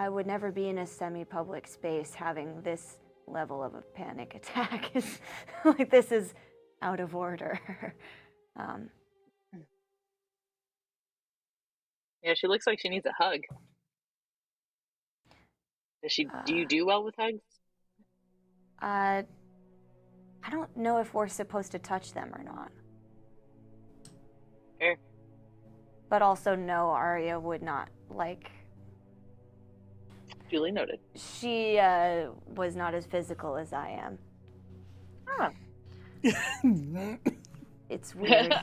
would never be in a semi-public space having this level of a panic attack. Is like this is out of order. Yeah, she looks like she needs a hug. Does she? Do you do well with hugs? I don't know if we're supposed to touch them or not. Fair. But also, no, Arya would not like. Duly noted. She was not as physical as I am. Huh. It's weird.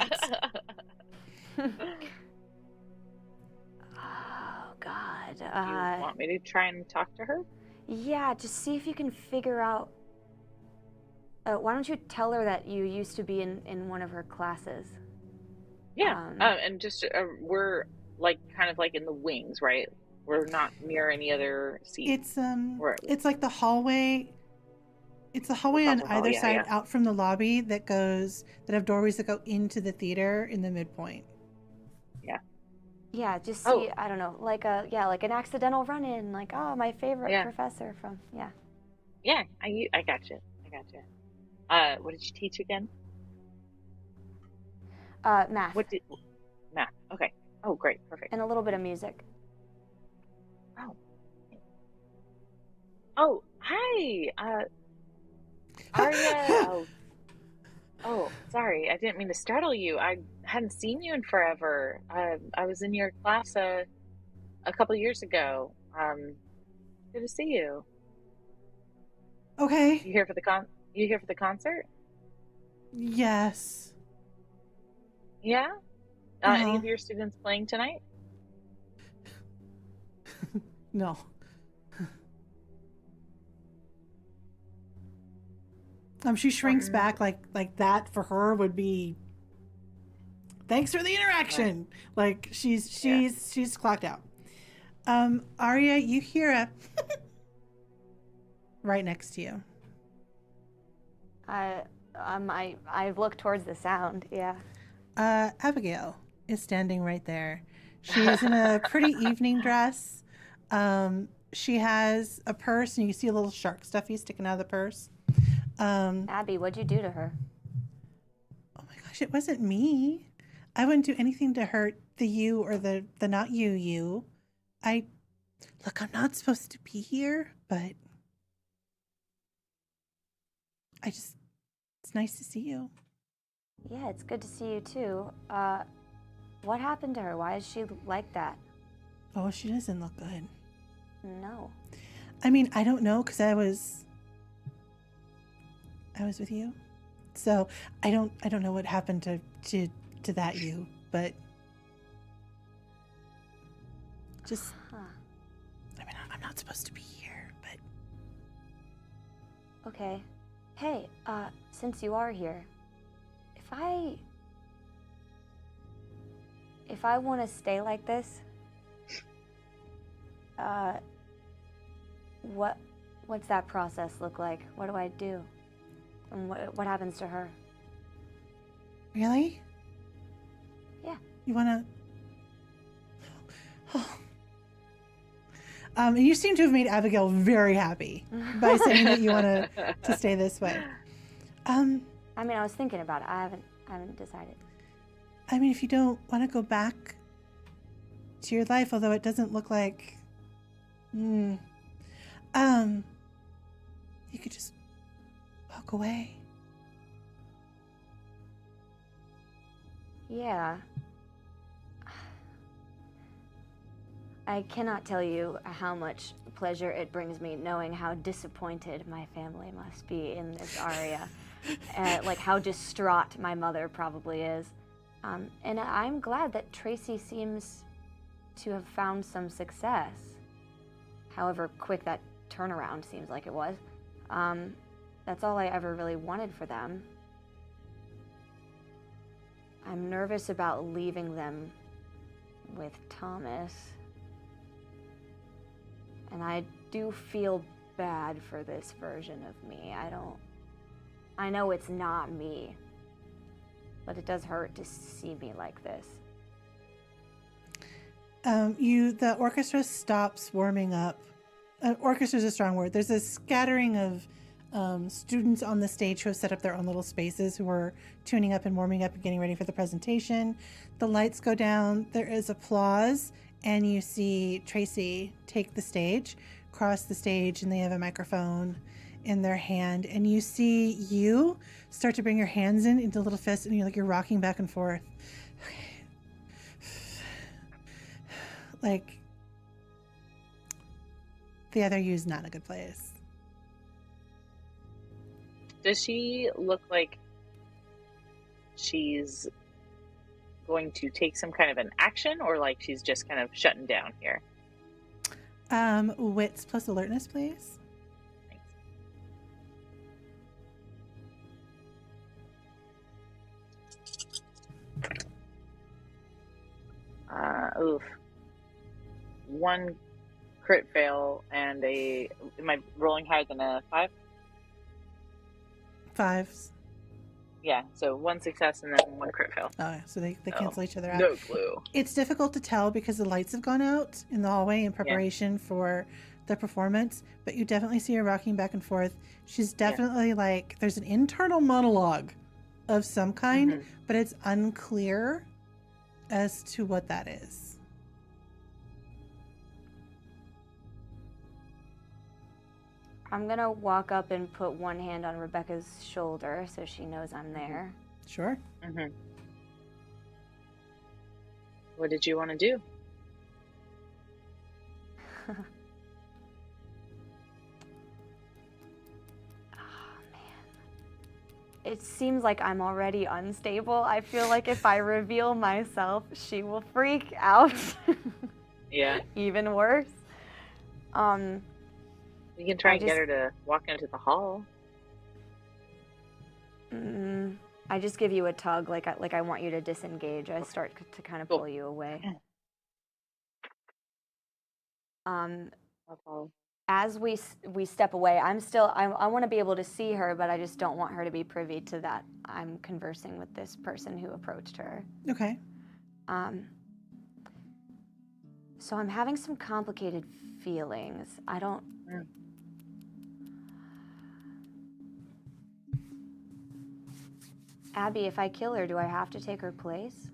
Oh God. Do you want me to try and talk to her? Yeah, just see if you can figure out. Why don't you tell her that you used to be in one of her classes? Yeah, and just we're like kind of like in the wings, right? We're not near any other seats. It's like the hallway. It's the hallway on either side out from the lobby that have doorways that go into the theater in the midpoint. Yeah. Yeah, just see, I don't know, like an accidental run-in, like, oh, my favorite professor from, yeah. Yeah, I got you. What did you teach again? Math What did math? Okay. Oh, great, perfect. and a little bit of music. Oh, oh, hi, Arya. Oh, sorry, I didn't mean to startle you. I hadn't seen you in forever. I was in your class a couple years ago. Good to see you. Okay. You here for the con? You here for the concert? Yes. Yeah. Any Uh-huh. of your students playing tonight? No. She shrinks Um, back like that for her would be thanks for the right. interaction. Like she's Yeah. she's she's clocked out. Arya, you hear a right next to you. I look towards the sound. Yeah. Abigail is standing right there. She's in a pretty evening dress. She has a purse, and you can see a little shark stuffy sticking out of the purse. Abby, what'd you do to her? Oh my gosh, it wasn't me. I wouldn't do anything to hurt the you or the not you. I look, I'm not supposed to be here, but it's nice to see you. Yeah, it's good to see you too. What happened to her? Why is she like that? Oh, she doesn't look good. No. I mean, I don't know because I was with you. So I don't know what happened to that you, but just Huh. I mean, I'm not supposed to be here, but Okay. Hey, since you are here, if I want to stay like this, uh, what's that process look like? What do I do? And what happens to her? really? Yeah. You want to and you seem to have made Abigail very happy by saying that you want to stay this way. I mean, I was thinking about it. I haven't decided. I mean, if you don't want to go back to your life, although it doesn't look like, you could just walk away. Yeah. I cannot tell you how much pleasure it brings me knowing how disappointed my family must be in this aria. Like how distraught my mother probably is. And I'm glad that Tracy seems to have found some success. However quick that turnaround seems like it was. That's all I ever really wanted for them. I'm nervous about leaving them with Thomas. And I do feel bad for this version of me. I know it's not me, but it does hurt to see me like this. The orchestra stops warming up. Orchestra is a strong word. There's a scattering of students on the stage who have set up their own little spaces, who are tuning up and warming up and getting ready for the presentation. The lights go down. There is applause, and you see Tracy take the stage, cross the stage, and they have a microphone in their hand. And you see you start to bring your hands into little fists, and you're rocking back and forth. Like, the other you's not in a good place. Does she look like she's going to take some kind of an action, or like she's just kind of shutting down here? Wits plus alertness, please. Oof. One crit fail and am I rolling higher than a 5? 5s. Yeah, so one success and then one crit fail. Oh, yeah, so they cancel each other out. No clue. It's difficult to tell because the lights have gone out in the hallway in preparation for the performance, but you definitely see her rocking back and forth. She's definitely like, there's an internal monologue of some kind, but it's unclear as to what that is. I'm gonna walk up and put one hand on Rebecca's shoulder so she knows I'm there. Sure. What did you want to do? It seems like I'm already unstable. I feel like if I reveal myself, she will freak out. Yeah. Even worse. You can try and get her to walk into the hall. I just give you a tug, like I want you to disengage. I start to kind of pull you away. As we step away, I want to be able to see her, but I just don't want her to be privy to that I'm conversing with this person who approached her. Okay. So I'm having some complicated feelings. I don't... Abby, if I kill her, do I have to take her place?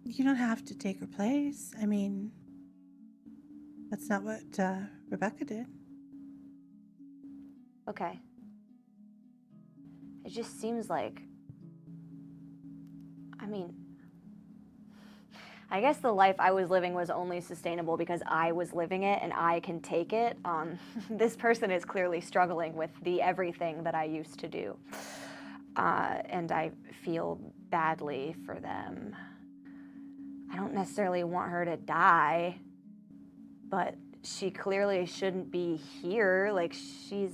You don't have to take her place. I mean, that's not what Rebecca did. Okay. It just seems like... I mean... I guess the life I was living was only sustainable because I was living it and I can take it. This person is clearly struggling with the everything that I used to do. And I feel badly for them. I don't necessarily want her to die, but she clearly shouldn't be here. Like, she's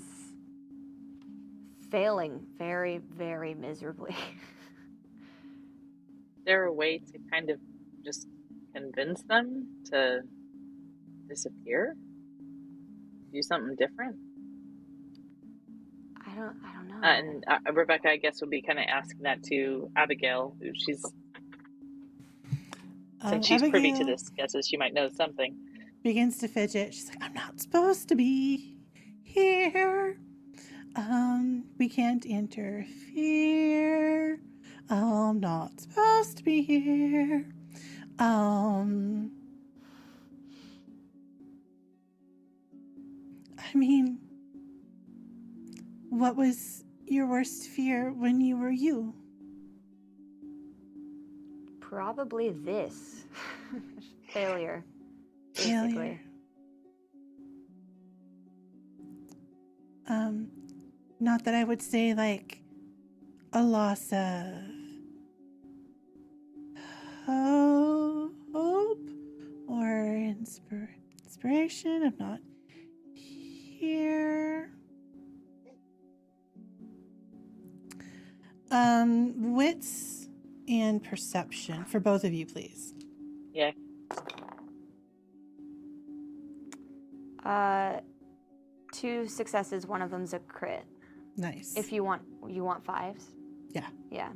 failing very, very miserably. Is there a way to kind of just convince them to disappear? Do something different? I don't know. And Rebecca, I guess, would be kind of asking that to Abigail, who since she's privy to this, guesses she might know something. Begins to fidget. She's like, I'm not supposed to be here. We can't interfere. I'm not supposed to be here. I mean, what was your worst fear when you were you? Probably this. Failure. Failure. Not that I would say like a loss of hope or inspiration. I'm not here. Wits and perception for both of you, please. Yeah. 2 successes, one of them's a crit. Nice. If you want 5s? Yeah. Yeah.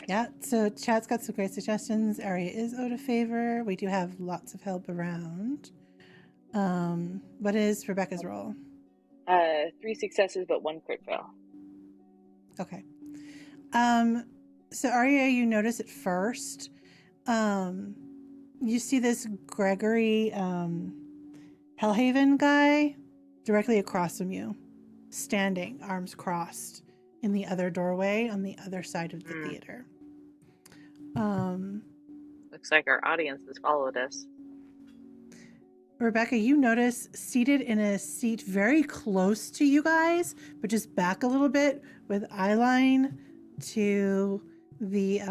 Yeah, so Chad's got some great suggestions. Aria is out of favor. We do have lots of help around. What is Rebecca's roll? 3 successes, but 1 crit fail. Okay. So Aria, you notice at first, you see this Gregory Hellhaven guy directly across from you, standing, arms crossed, in the other doorway on the other side of the theater. Looks like our audience has followed us. Rebecca, you notice seated in a seat very close to you guys, but just back a little bit with eyeline to the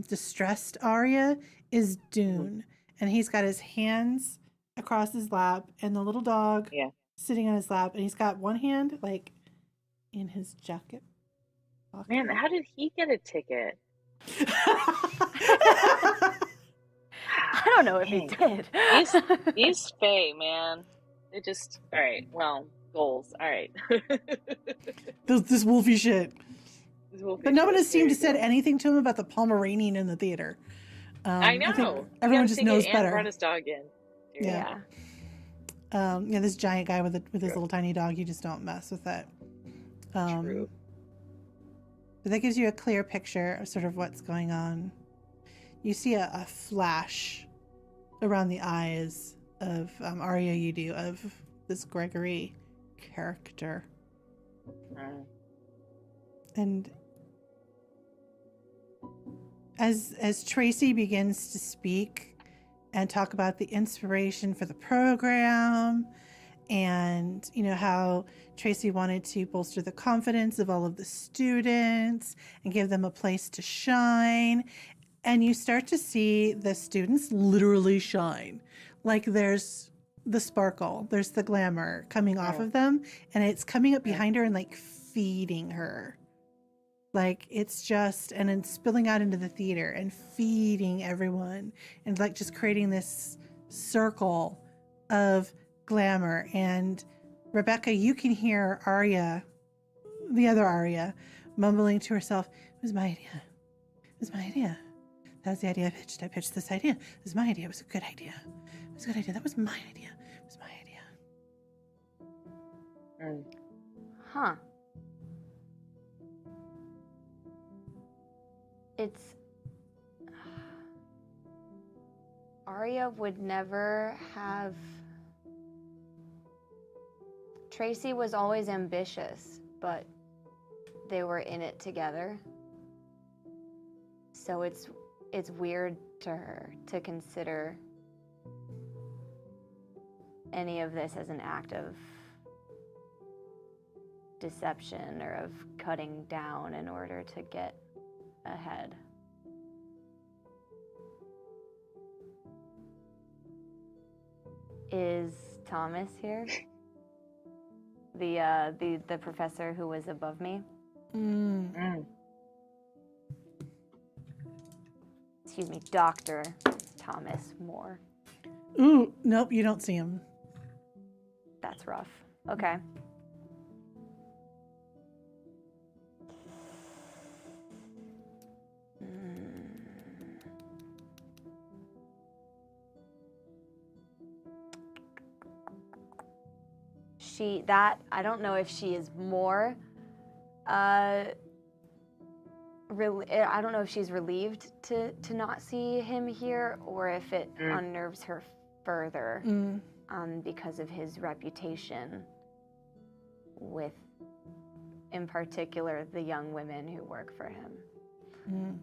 distressed Aria, is Dune. And he's got his hands across his lap and the little dog sitting on his lap. And he's got one hand like in his jacket pocket. Man, how did he get a ticket? I don't know if he did. These Fae, man. They just... Alright, well, goals. Alright. This wolfy shit. But no one has seemed to said go. anything to him about the Pomeranian in the theater. I I think know. everyone just knows and better. brought his dog in. Yeah. This giant guy with his little tiny dog, you just don't mess with that. True. But that gives you a clear picture of sort of what's going on. You see a flash around the eyes of Arya. You do of this Gregory character, and as Tracy begins to speak and talk about the inspiration for the program, and how Tracy wanted to bolster the confidence of all of the students and give them a place to shine. And you start to see the students literally shine. Like there's the sparkle, there's the glamour coming off of them, and it's coming up behind her and like feeding her. Like it's just, and then spilling out into the theater and feeding everyone and like just creating this circle of glamour. And Rebecca, you can hear Arya, the other Arya, mumbling to herself, "It was my idea. It was my idea. That was the idea I pitched. I pitched this idea. It was my idea. It was a good idea. It was a good idea. That was my idea. It was my idea." Huh. It's... Arya would never have... Tracy was always ambitious, but they were in it together. So it's weird to her to consider any of this as an act of deception or of cutting down in order to get ahead. Is Thomas here? The professor who was above me? Excuse me, Dr. Thomas Moore. Ooh, nope, you don't see him. That's rough. Okay. I don't know if she is more, I don't know if she's relieved to not see him here, or if it unnerves her further because of his reputation with, in particular, the young women who work for him.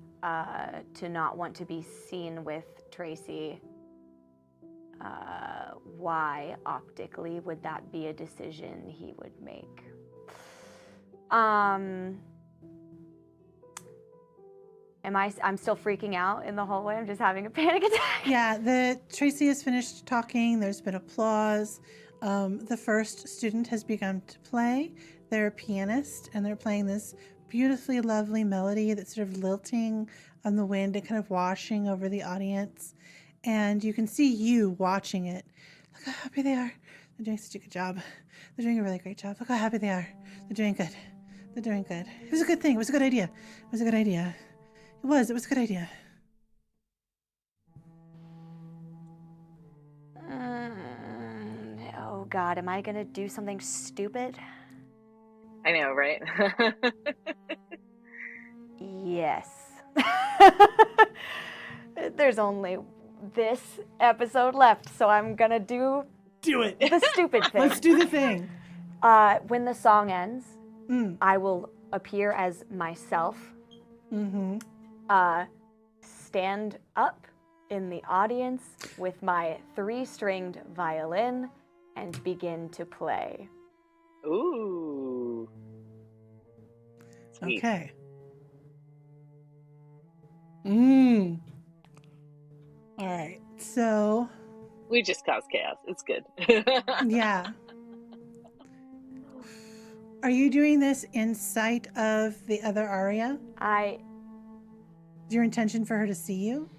To not want to be seen with Tracy. Why optically would that be a decision he would make? I'm still freaking out in the hallway. I'm just having a panic attack. Yeah, Tracy has finished talking. There's been applause. The first student has begun to play. They're a pianist, and they're playing this beautifully lovely melody that's sort of lilting on the wind and kind of washing over the audience. And you can see you watching it. Look how happy they are. They're doing such a good job. They're doing a really great job. Look how happy they are. They're doing good. They're doing good. It was a good thing. It was a good idea. It was a good idea. It was a good idea. Oh God, am I gonna do something stupid? I know, right? Yes. There's only this episode left, so I'm gonna do it. The stupid thing. Let's do the thing. When the song ends, I will appear as myself. Stand up in the audience with my 3-stringed violin and begin to play. Ooh. Sweet. Okay. All right. So we just caused chaos. It's good. Yeah. Are you doing this in sight of the other Arya? Is your intention for her to see you?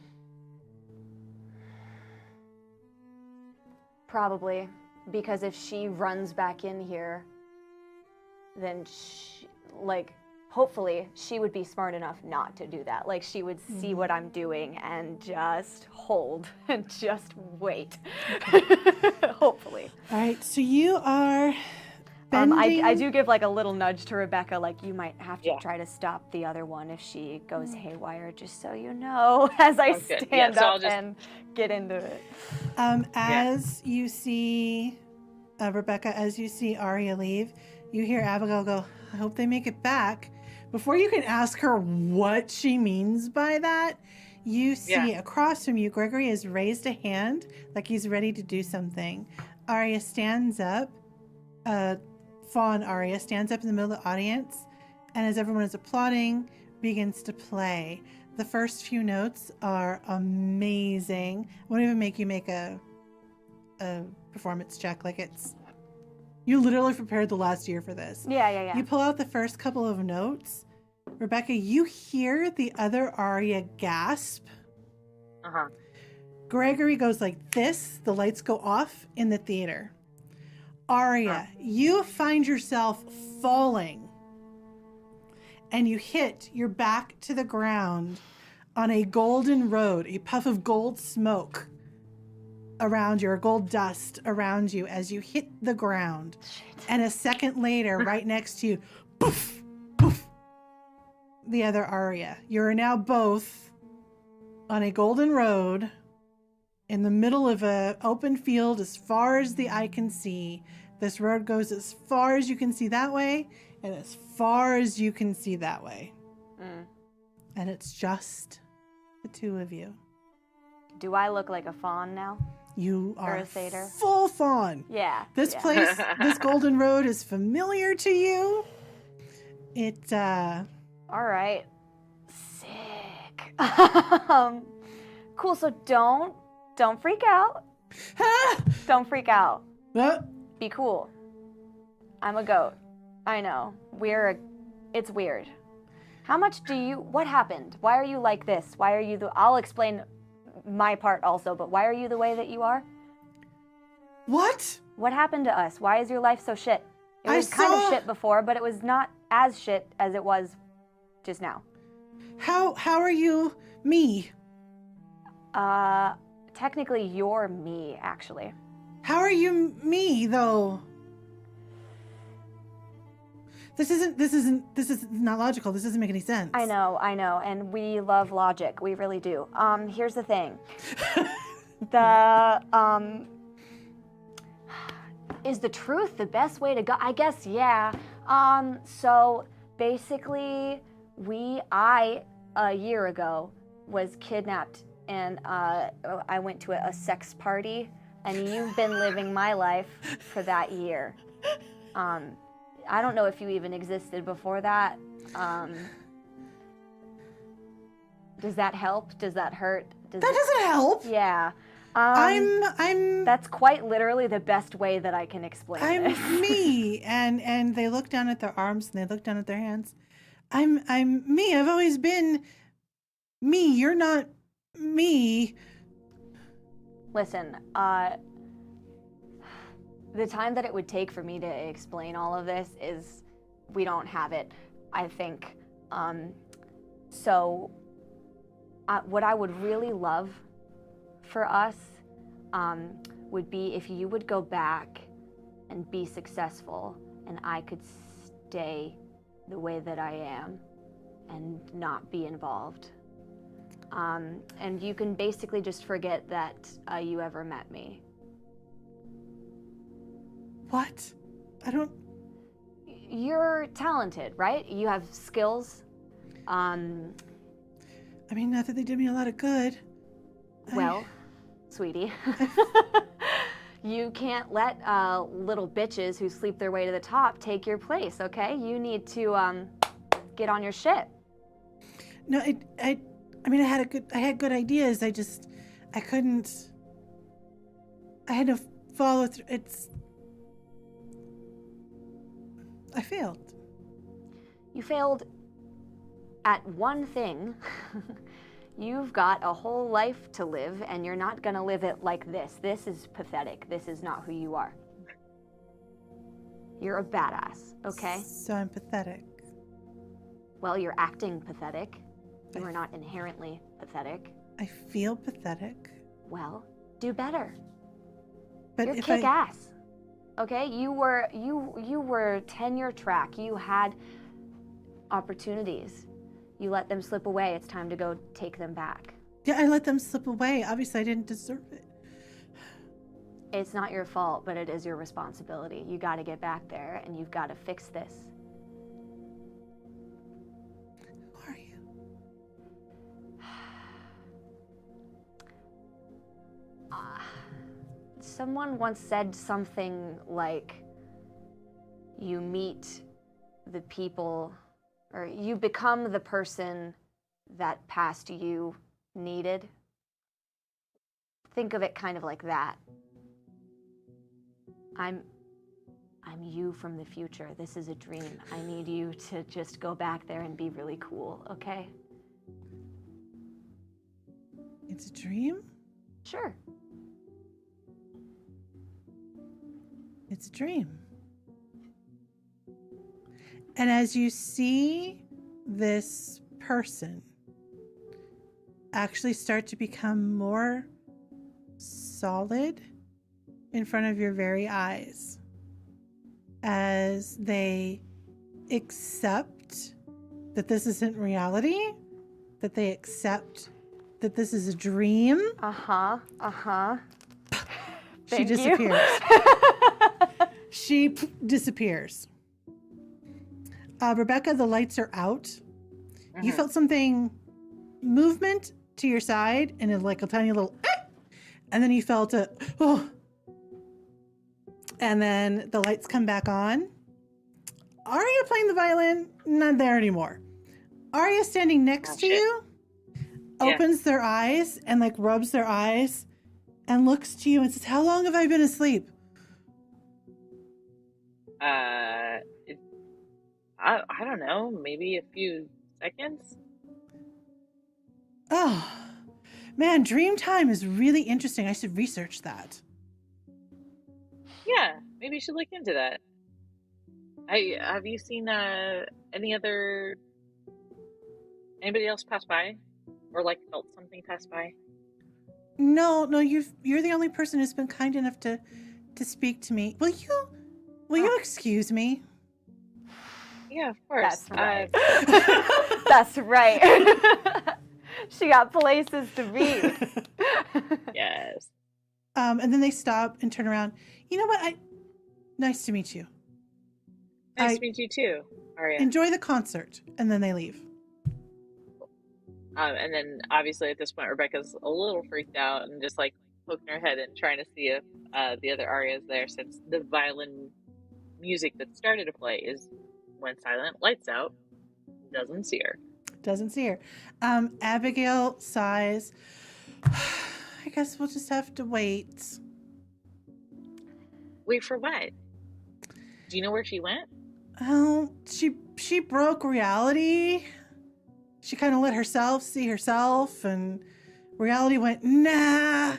Probably, because if she runs back in here, then hopefully she would be smart enough not to do that. Like, she would see what I'm doing and just hold and just wait. Hopefully. All right, so you are bending. I do give like a little nudge to Rebecca, like, you might have to Yeah. try to stop the other one if she goes haywire, just so you know, as I Sounds good. stand Yeah, so up I'll just- and get into it. As you see, Rebecca, as you see Arya leave, you hear Abigail go, I hope they make it back. Before you can ask her what she means by that, you see across from you, Gregory has raised a hand like he's ready to do something. Arya stands up. Fawn Arya stands up in the middle of the audience, and as everyone is applauding, begins to play. The first few notes are amazing. I won't even make you make a performance check. Like, it's, you literally prepared the last year for this. Yeah. You pull out the first couple of notes. Rebecca, you hear the other Arya gasp. Uh-huh. Gregory goes like this. The lights go off in the theater. Arya, you find yourself falling, and you hit your back to the ground on a golden road, a puff of gold smoke around you, or gold dust around you as you hit the ground. And a second later, right next to you, poof, poof, the other Arya. You are now both on a golden road in the middle of an open field as far as the eye can see. This road goes as far as you can see that way and as far as you can see that way. And it's just the two of you. Do I look like a fawn now? You Or are a satyr? full fawn. Yeah. This place, this golden road is familiar to you. It, All right. Sick. Cool. So don't freak out. Don't freak out. Be cool. I'm a goat. I know. It's weird. How much what happened? Why are you like this? Why are you I'll explain my part also, but why are you the way that you are? What? What happened to us? Why is your life so shit? It was kind of shit before, but it was not as shit as it was just now. How are you me? Technically you're me, actually. How are you me, though? This is not logical. This doesn't make any sense. I know, and we love logic. We really do. Here's the thing. Is the truth the best way to go? I guess, yeah. So basically, I a year ago was kidnapped, and I went to a sex party, and you've been living my life for that year. I don't know if you even existed before that. Does that help? Does that hurt? That doesn't help. Yeah. I'm That's quite literally the best way that I can explain this. I'm me. And they look down at their arms and they look down at their hands. I'm me. I've always been me. You're not me. Listen, the time that it would take for me to explain all of this is, we don't have it, I think. So what I would really love for us would be if you would go back and be successful, and I could stay the way that I am and not be involved. And you can basically just forget that you ever met me. What? I don't... You're talented, right? You have skills. I mean, not that they did me a lot of good. Well, sweetie, you can't let little bitches who sleep their way to the top take your place, okay? You need to get on your shit. No, I mean, I had good ideas. I couldn't. I had to follow through. I failed. You failed at one thing. You've got a whole life to live, and you're not gonna live it like this. This is pathetic. This is not who you are. You're a badass, okay? So I'm pathetic. Well, you're acting pathetic. You are not inherently pathetic. I feel pathetic. Well, do better. But You're if kick-ass. Okay? You were tenure track. You had opportunities. You let them slip away. It's time to go take them back. Yeah, I let them slip away. Obviously, I didn't deserve it. It's not your fault, but it is your responsibility. You got to get back there, and you've got to fix this. Who are you? Someone once said something like, you meet the people, or you become the person that past you needed. Think of it kind of like that. I'm you from the future. This is a dream. I need you to just go back there and be really cool, okay? It's a dream? Sure. It's a dream. And as you see this person actually start to become more solid in front of your very eyes, as they accept that this isn't reality, that they accept that this is a dream. She disappears. She disappears. Rebecca, the lights are out. You felt something, movement to your side, and it's like a tiny little, and then you felt a, oh, and then the lights come back on. Arya playing the violin, not there anymore. Arya standing next to you, opens their eyes and like rubs their eyes and looks to you and says, "How long have I been asleep?" I don't know, maybe a few seconds. Oh, man, dream time is really interesting. I should research that. Yeah, maybe you should look into that. Have you seen anybody else pass by, or like felt something pass by? No, you're the only person who's been kind enough to speak to me. Will you excuse me? Yeah, of course. That's right. That's right. She got places to be. Yes. And then they stop and turn around. You know what? Nice to meet you. Nice to meet you too, Arya. Enjoy the concert. And then they leave. And then obviously at this point, Rebecca's a little freaked out and just like poking her head and trying to see if the other Arya is there, since the violin music that started to play is when silent, lights out, doesn't see her. Doesn't see her. Abigail sighs. I guess we'll just have to wait. Wait for what? Do you know where she went? Oh, she broke reality. She kind of let herself see herself, and reality went, nah,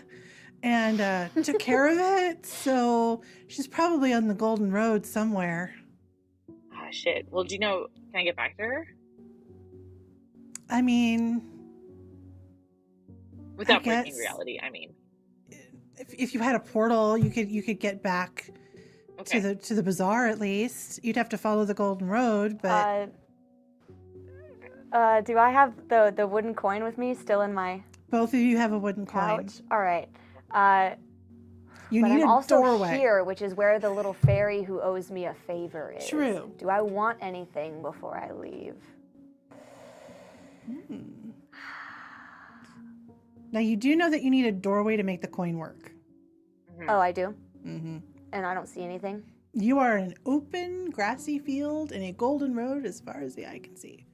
and took care of it. So she's probably on the Golden Road somewhere. Ah, shit. Well, do you know, can I get back to her? I mean, without breaking reality, I mean. If you had a portal, you could get back to the bazaar at least. You'd have to follow the Golden Road, but do I have the wooden coin with me still in my both of you have a wooden couch? coin. All right. You but need I'm a also doorway here, which is where the little fairy who owes me a favor is. True. Do I want anything before I leave? Now you do know that you need a doorway to make the coin work. Mm-hmm. Oh, I do? Mm-hmm. And I don't see anything? You are in an open, grassy field in a golden road as far as the eye can see.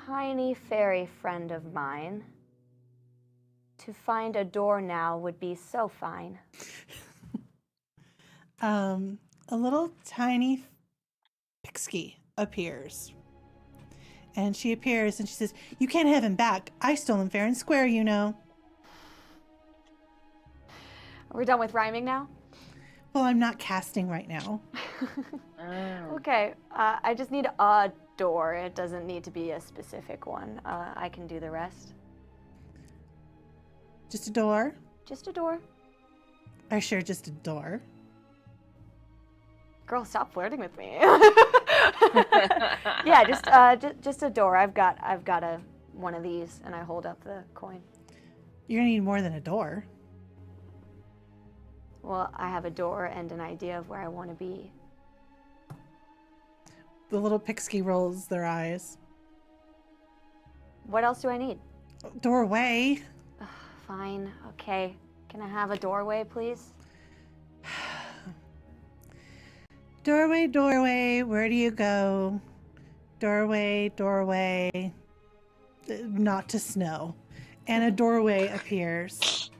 Tiny fairy friend of mine. To find a door now would be so fine. A little tiny pixie appears. And she appears and she says, "You can't have him back. I stole him fair and square, you know." Are we done with rhyming now? Well, I'm not casting right now. Okay, I just need a door. It doesn't need to be a specific one. I can do the rest. Just a door? Just a door. Are you sure just a door? Girl, stop flirting with me. Yeah, just a door. I've got one of these, and I hold up the coin. You're gonna need more than a door. Well, I have a door and an idea of where I want to be. The little pixie rolls their eyes. What else do I need? Doorway. Ugh, fine. Okay. Can I have a doorway, please? Doorway, doorway, where do you go? Doorway, doorway. Not to snow. And a doorway appears.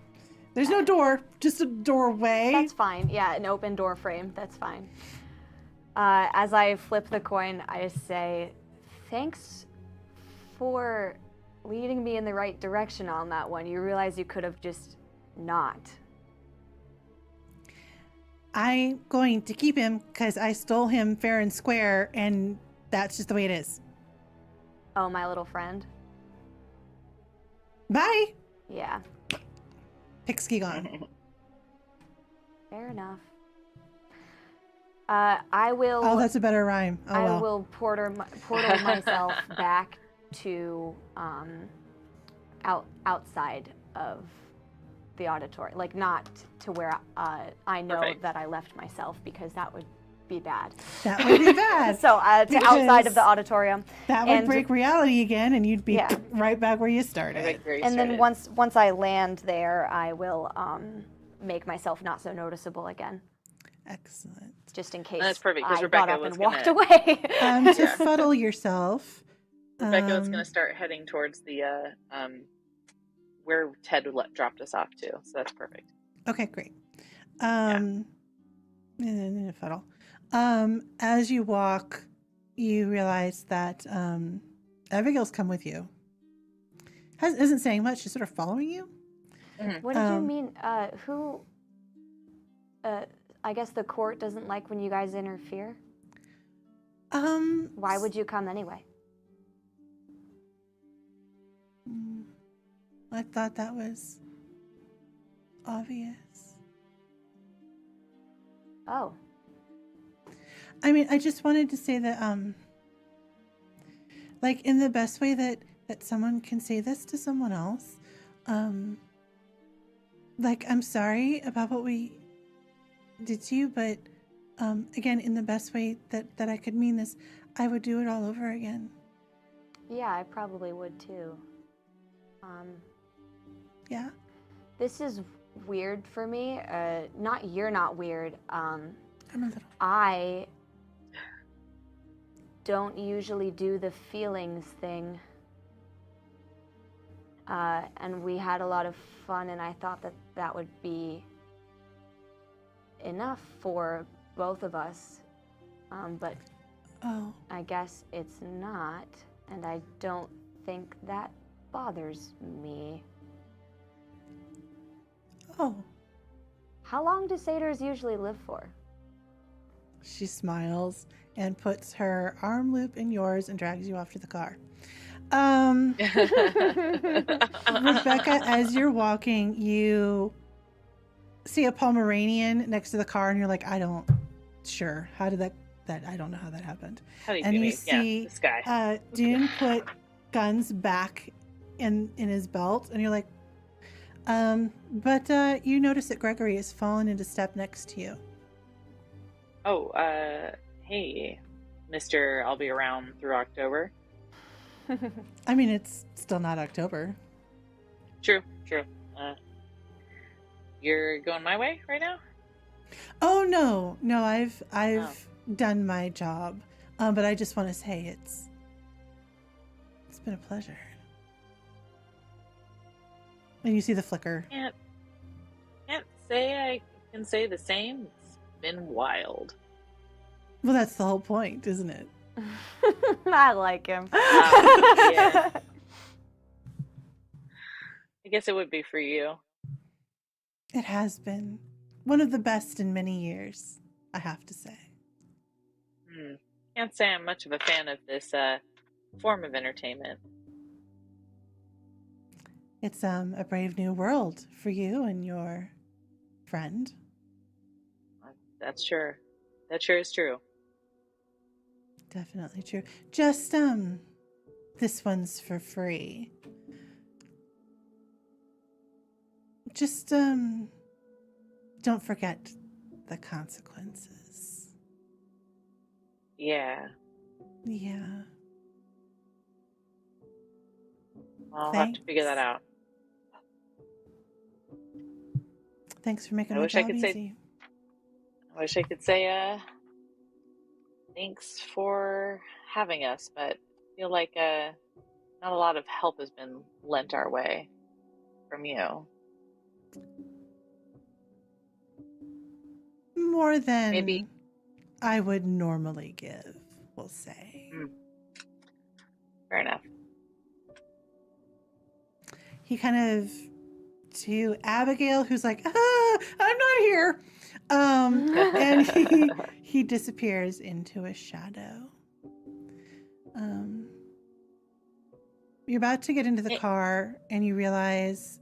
There's no door, just a doorway. That's fine. Yeah, an open door frame. That's fine. As I flip the coin, I say, "Thanks for leading me in the right direction on that one. You realize you could have just not." I'm going to keep him because I stole him fair and square, and that's just the way it is. Oh, my little friend? Bye. Yeah. Pixie gone. Fair enough. I will... Oh, that's a better rhyme. Oh, I well. will portal myself back to outside of the auditorium, like not to where I know Perfect. that I left myself, because that would be bad. That would be bad. So to Because outside of the auditorium. That would break reality again, and you'd be Yeah. right back where you started. And then once I land there, I will make myself not so noticeable again, Excellent. just in case That's perfect, 'cause I Rebecca got up was and walked gonna- away. To fuddle yourself. Rebecca was going to start heading towards the where Ted dropped us off to, so that's perfect. Okay, great. Fuddle. As you walk, you realize that Abigail's come with you. Isn't saying much, she's sort of following you. What did you mean? Who? I guess the court doesn't like when you guys interfere. Why would you come anyway? I thought that was obvious. Oh. I mean, I just wanted to say that, like, in the best way that someone can say this to someone else, like, I'm sorry about what we did to you, but, again, in the best way that I could mean this, I would do it all over again. Yeah, I probably would too. Yeah? This is weird for me. You're not weird. I'm a little. I don't usually do the feelings thing. And we had a lot of fun, and I thought that would be enough for both of us. But Oh. I guess it's not, and I don't think that bothers me. Oh. How long do satyrs usually live for? She smiles and puts her arm loop in yours and drags you off to the car. Rebecca, as you're walking, you see a Pomeranian next to the car, and you're like, how did that I don't know how that happened. How do you And do you it? see this guy. Dune put guns back in his belt, and you're like, but you notice that Gregory has fallen into step next to you. Oh, hey, Mr. I'll be around through October. I mean, it's still not October. True. You're going my way right now? Oh no, I've done my job, but I just want to say it's been a pleasure. And you see the flicker. Can't say I can say the same. It's been wild. Well, that's the whole point, isn't it? I like him. Yeah. I guess it would be for you. It has been one of the best in many years, I have to say. Can't say I'm much of a fan of this form of entertainment. It's a brave new world for you and your friend. That's sure. That sure is true. Definitely true. Just this one's for free. Just don't forget the consequences. Yeah. Yeah. I'll have to figure that out. Thanks for making I my wish I job could easy. I wish I could say thanks for having us, but I feel like not a lot of help has been lent our way from you. More than Maybe. I would normally give, we'll say. Fair enough. He kind of, to Abigail, who's like, I'm not here. And he disappears into a shadow. You're about to get into the car and you realize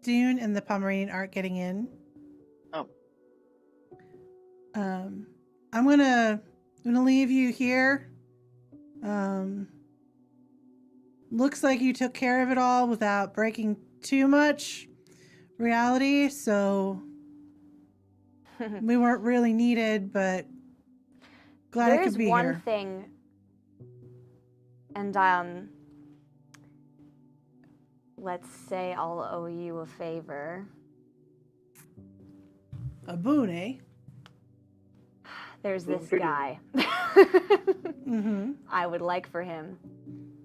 Dune and the Pomeranian aren't getting in. Oh. I'm gonna leave you here. Looks like you took care of it all without breaking too much reality, so we weren't really needed, but glad I could be here. There's one thing, and let's say I'll owe you a favor. A boon, eh? There's this guy. Mm-hmm. I would like for him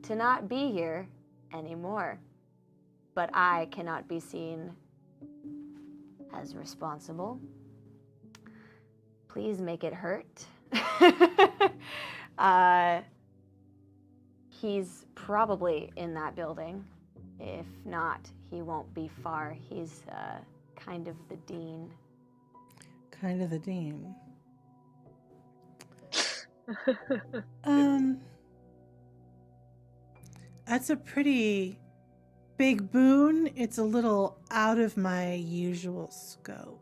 to not be here anymore, but I cannot be seen as responsible. Please make it hurt. He's probably in that building. If not, he won't be far. He's kind of the dean. Kind of the dean. That's a pretty big boon. It's a little out of my usual scope.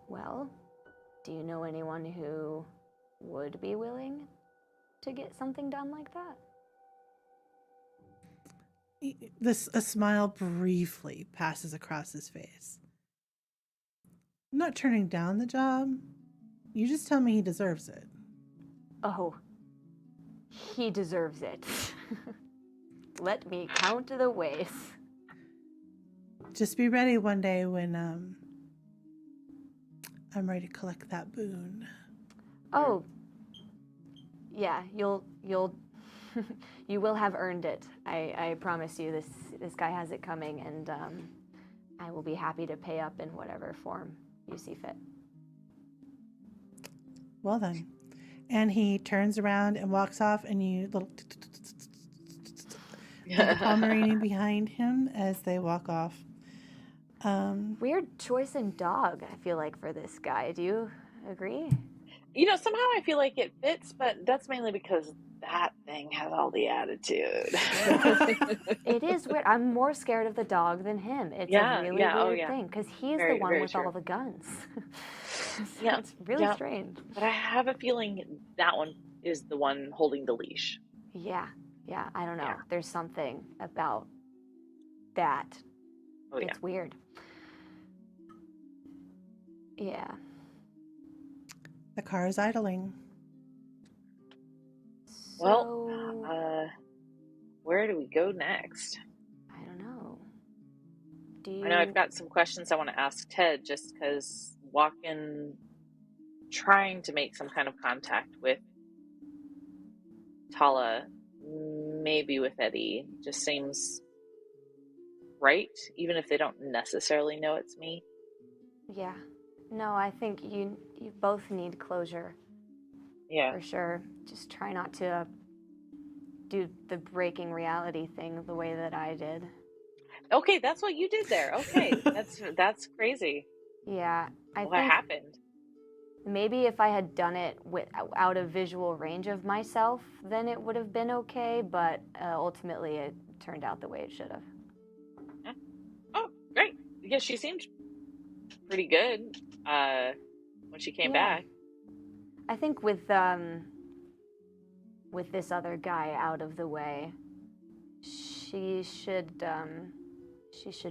Well, do you know anyone who would be willing to get something done like that? A smile briefly passes across his face. I'm not turning down the job. You just tell me he deserves it. Oh, he deserves it. Let me count the ways. Just be ready one day when I'm ready to collect that boon. Oh, yeah, you'll you will have earned it. I promise you. This guy has it coming, and I will be happy to pay up in whatever form you see fit. Well then. And he turns around and walks off, and you little the Pomeranian behind him as they walk off. Weird choice in dog, I feel like, for this guy. Do you agree? You know, somehow I feel like it fits, but that's mainly because that thing has all the attitude. It is weird. I'm more scared of the dog than him. It's a really weird thing, because he's the one with all the guns. Yeah, it's really strange. But I have a feeling that one is the one holding the leash. Yeah, I don't know. Yeah. There's something about that. Oh, yeah. It's weird. Yeah. The car is idling. Well, where do we go next? I don't know. I know I've got some questions I want to ask Ted, just because trying to make some kind of contact with Tala, maybe with Eddie, just seems right, even if they don't necessarily know it's me. Yeah, No, I think you both need closure Yeah. for sure. Just try not to do the breaking reality thing the way that I did. Okay, that's what you did there. Okay, that's crazy. Yeah, I What think happened? maybe if I had done it out of visual range of myself, then it would have been okay, but ultimately it turned out the way it should have. Huh? Oh, great. Because she seemed pretty good when she came Yeah. back. I think with this other guy out of the way, she should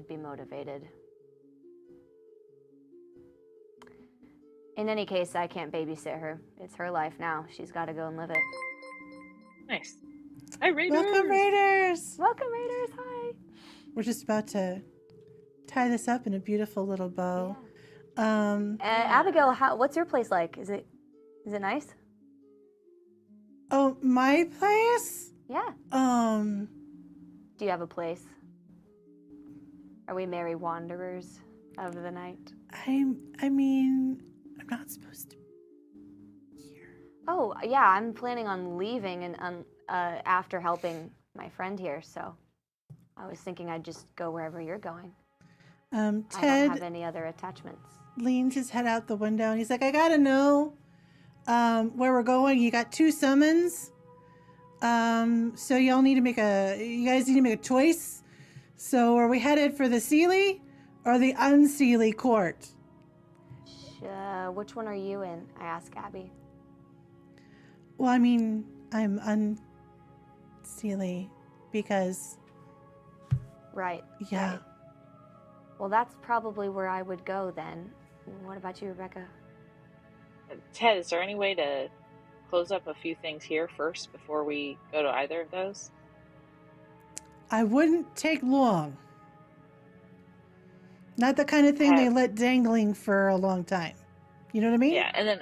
be motivated. In any case, I can't babysit her. It's her life now. She's got to go and live it. Nice. Hi, Raiders. Welcome, Raiders. Welcome, Raiders. Hi. We're just about to tie this up in a beautiful little bow. Abigail, what's your place like? Is it nice? Oh, my place? Yeah. Do you have a place? Are we merry wanderers of the night? I mean, I'm not supposed to be here. Oh, yeah, I'm planning on leaving and after helping my friend here, so I was thinking I'd just go wherever you're going. Ted I don't have any other attachments. leans his head out the window and he's like, I gotta know where we're going. You got 2 summons. So you guys need to make a choice. So are we headed for the Seelie or the Unseelie court? Which one are you in? I asked Abby. Well, I mean, I'm Unseelie because... Right. Yeah. Right. Well, that's probably where I would go then. What about you, Rebecca? Ted, is there any way to close up a few things here first before we go to either of those? I wouldn't take long. Not the kind of thing they let dangling for a long time. You know what I mean? Yeah, and then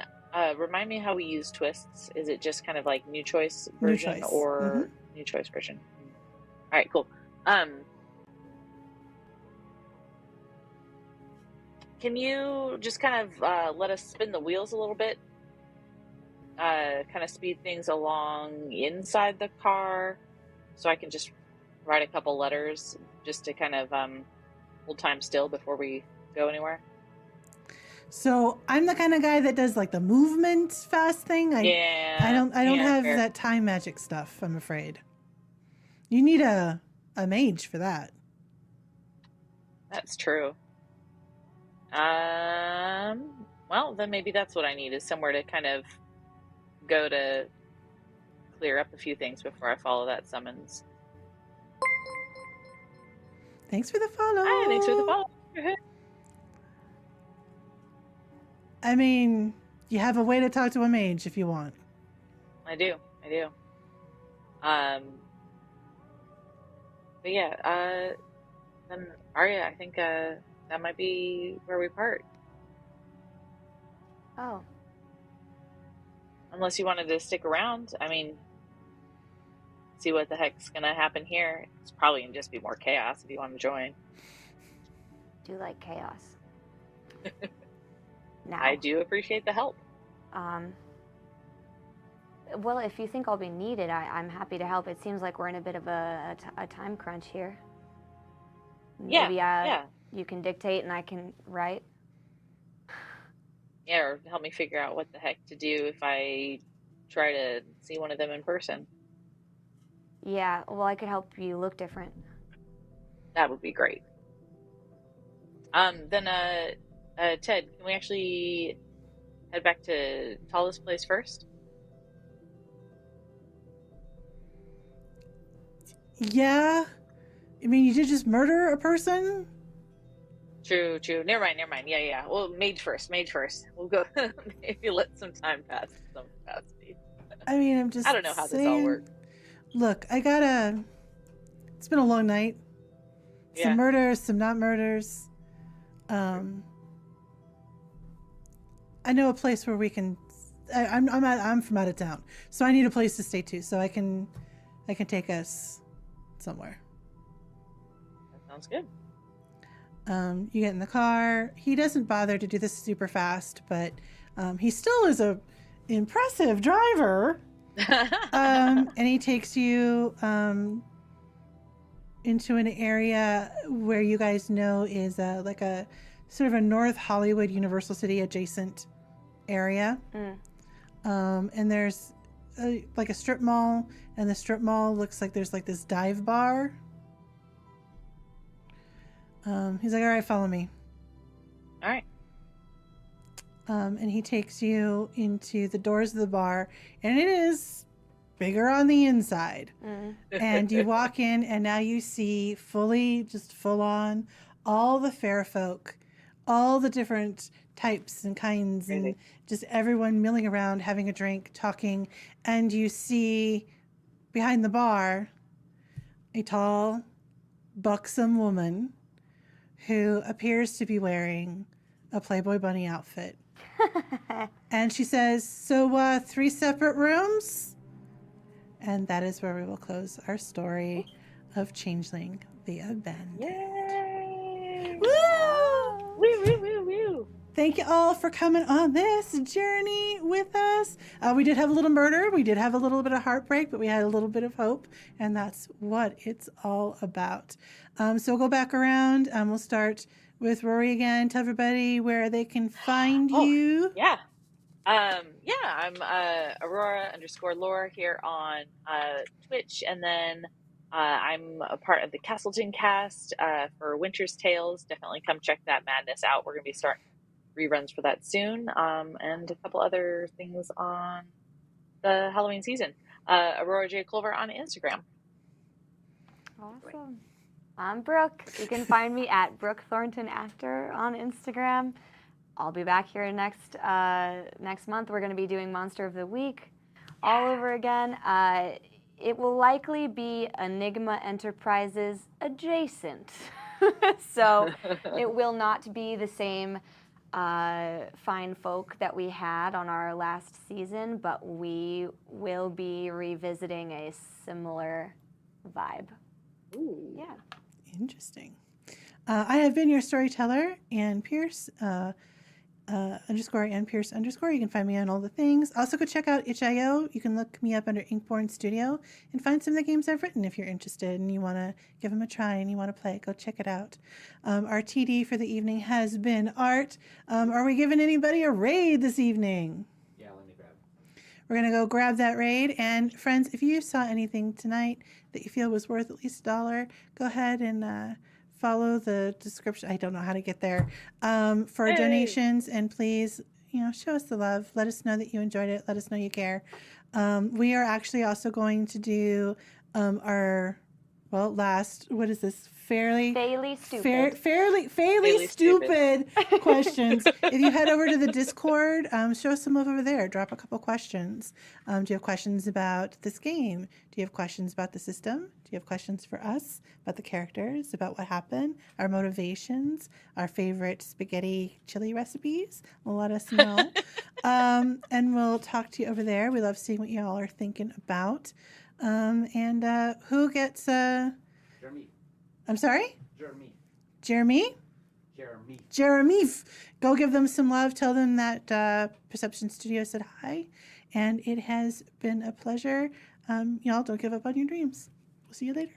remind me how we use twists. Is it just kind of like new choice version New choice. or new choice version? All right, cool. Can you just kind of let us spin the wheels a little bit? Kind of speed things along inside the car so I can just write a couple letters just to kind of hold time still before we go anywhere. So I'm the kind of guy that does like the movement fast thing. I don't have fair. that time magic stuff, I'm afraid. You need a mage for that. That's true. Well, then maybe that's what I need, is somewhere to kind of go to clear up a few things before I follow that summons. Thanks for the follow. Hi, thanks for the follow. I mean, you have a way to talk to a mage if you want. I do. But yeah, then Arya, I think that might be where we part. Oh. Unless you wanted to stick around. I mean, see what the heck's gonna happen here. It's probably gonna just be more chaos if you want to join. Do like chaos. Now. I do appreciate the help. Well, if you think I'll be needed, I'm happy to help. It seems like we're in a bit of a time crunch here. Maybe you can dictate and I can write. Yeah, or help me figure out what the heck to do if I try to see one of them in person. Yeah, well, I could help you look different. That would be great. Then Ted, can we actually head back to Tall's place first? Yeah. I mean, you did just murder a person? True. Never mind. Yeah. Well, mage first. We'll go. Maybe let some time pass. I mean, I'm just I don't know how saying, this all works. Look, it's been a long night. Some murders, some not murders. I know a place where we can. I'm from out of town, so I need a place to stay too. So I can take us somewhere. That sounds good. You get in the car. He doesn't bother to do this super fast, but he still is a impressive driver. And he takes you into an area where you guys know is like a sort of a North Hollywood Universal City adjacent area. And there's like a strip mall, and the strip mall looks like there's like this dive bar. He's like, all right, follow me. All right. And he takes you into the doors of the bar, and it is bigger on the inside. And you walk in, and now you see full on, all the fair folk, all the different types and kinds, and just everyone milling around, having a drink, talking. And you see behind the bar a tall, buxom woman who appears to be wearing a Playboy Bunny outfit. And she says, so 3 separate rooms? And that is where we will close our story of Changeling the Abandoned. Yay! Woo! Woo, woo, woo, woo. Thank you all for coming on this journey with us. We did have a little murder. We did have a little bit of heartbreak, but we had a little bit of hope, and that's what it's all about. So we'll go back around. We'll start with Rory again. Tell everybody where they can find you. Yeah. I'm Aurora_lore here on Twitch, and then I'm a part of the Castleton cast for Winter's Tales. Definitely come check that madness out. We're going to be starting reruns for that soon, and a couple other things on the Halloween season. Aurora J. Clover on Instagram. Awesome. I'm Brooke. You can find me at Brooke Thornton Actor on Instagram. I'll be back here next month. We're going to be doing Monster of the Week all over again. It will likely be Enigma Enterprises adjacent. So it will not be the same fine folk that we had on our last season, but we will be revisiting a similar vibe. Ooh. Yeah. Interesting. I have been your storyteller, Ann Pierce, _ Ann Pierce _ You can find me on all the things. Also, go check out itch.io. You can look me up under Inkborn Studio and find some of the games I've written if you're interested and you want to give them a try and you want to play. Go check it out. Our TD for the evening has been Art. Are we giving anybody a raid this evening? Yeah, let me grab it. We're going to go grab that raid. And friends, if you saw anything tonight that you feel was worth at least $1, go ahead and follow the description. I don't know how to get there for donations, and please, show us the love. Let us know that you enjoyed it. Let us know you care. We are actually also going to do our what is this? Fairly stupid questions. If you head over to the Discord, show us some love over there. Drop a couple questions. Do you have questions about this game? Do you have questions about the system? Do you have questions for us about the characters, about what happened, our motivations, our favorite spaghetti chili recipes? Let us know. And we'll talk to you over there. We love seeing what y'all are thinking about. And who gets... Jeremy. I'm sorry? Jeremy. Jeremy. Go give them some love. Tell them that Perception Studio said hi. And it has been a pleasure. Y'all don't give up on your dreams. We'll see you later.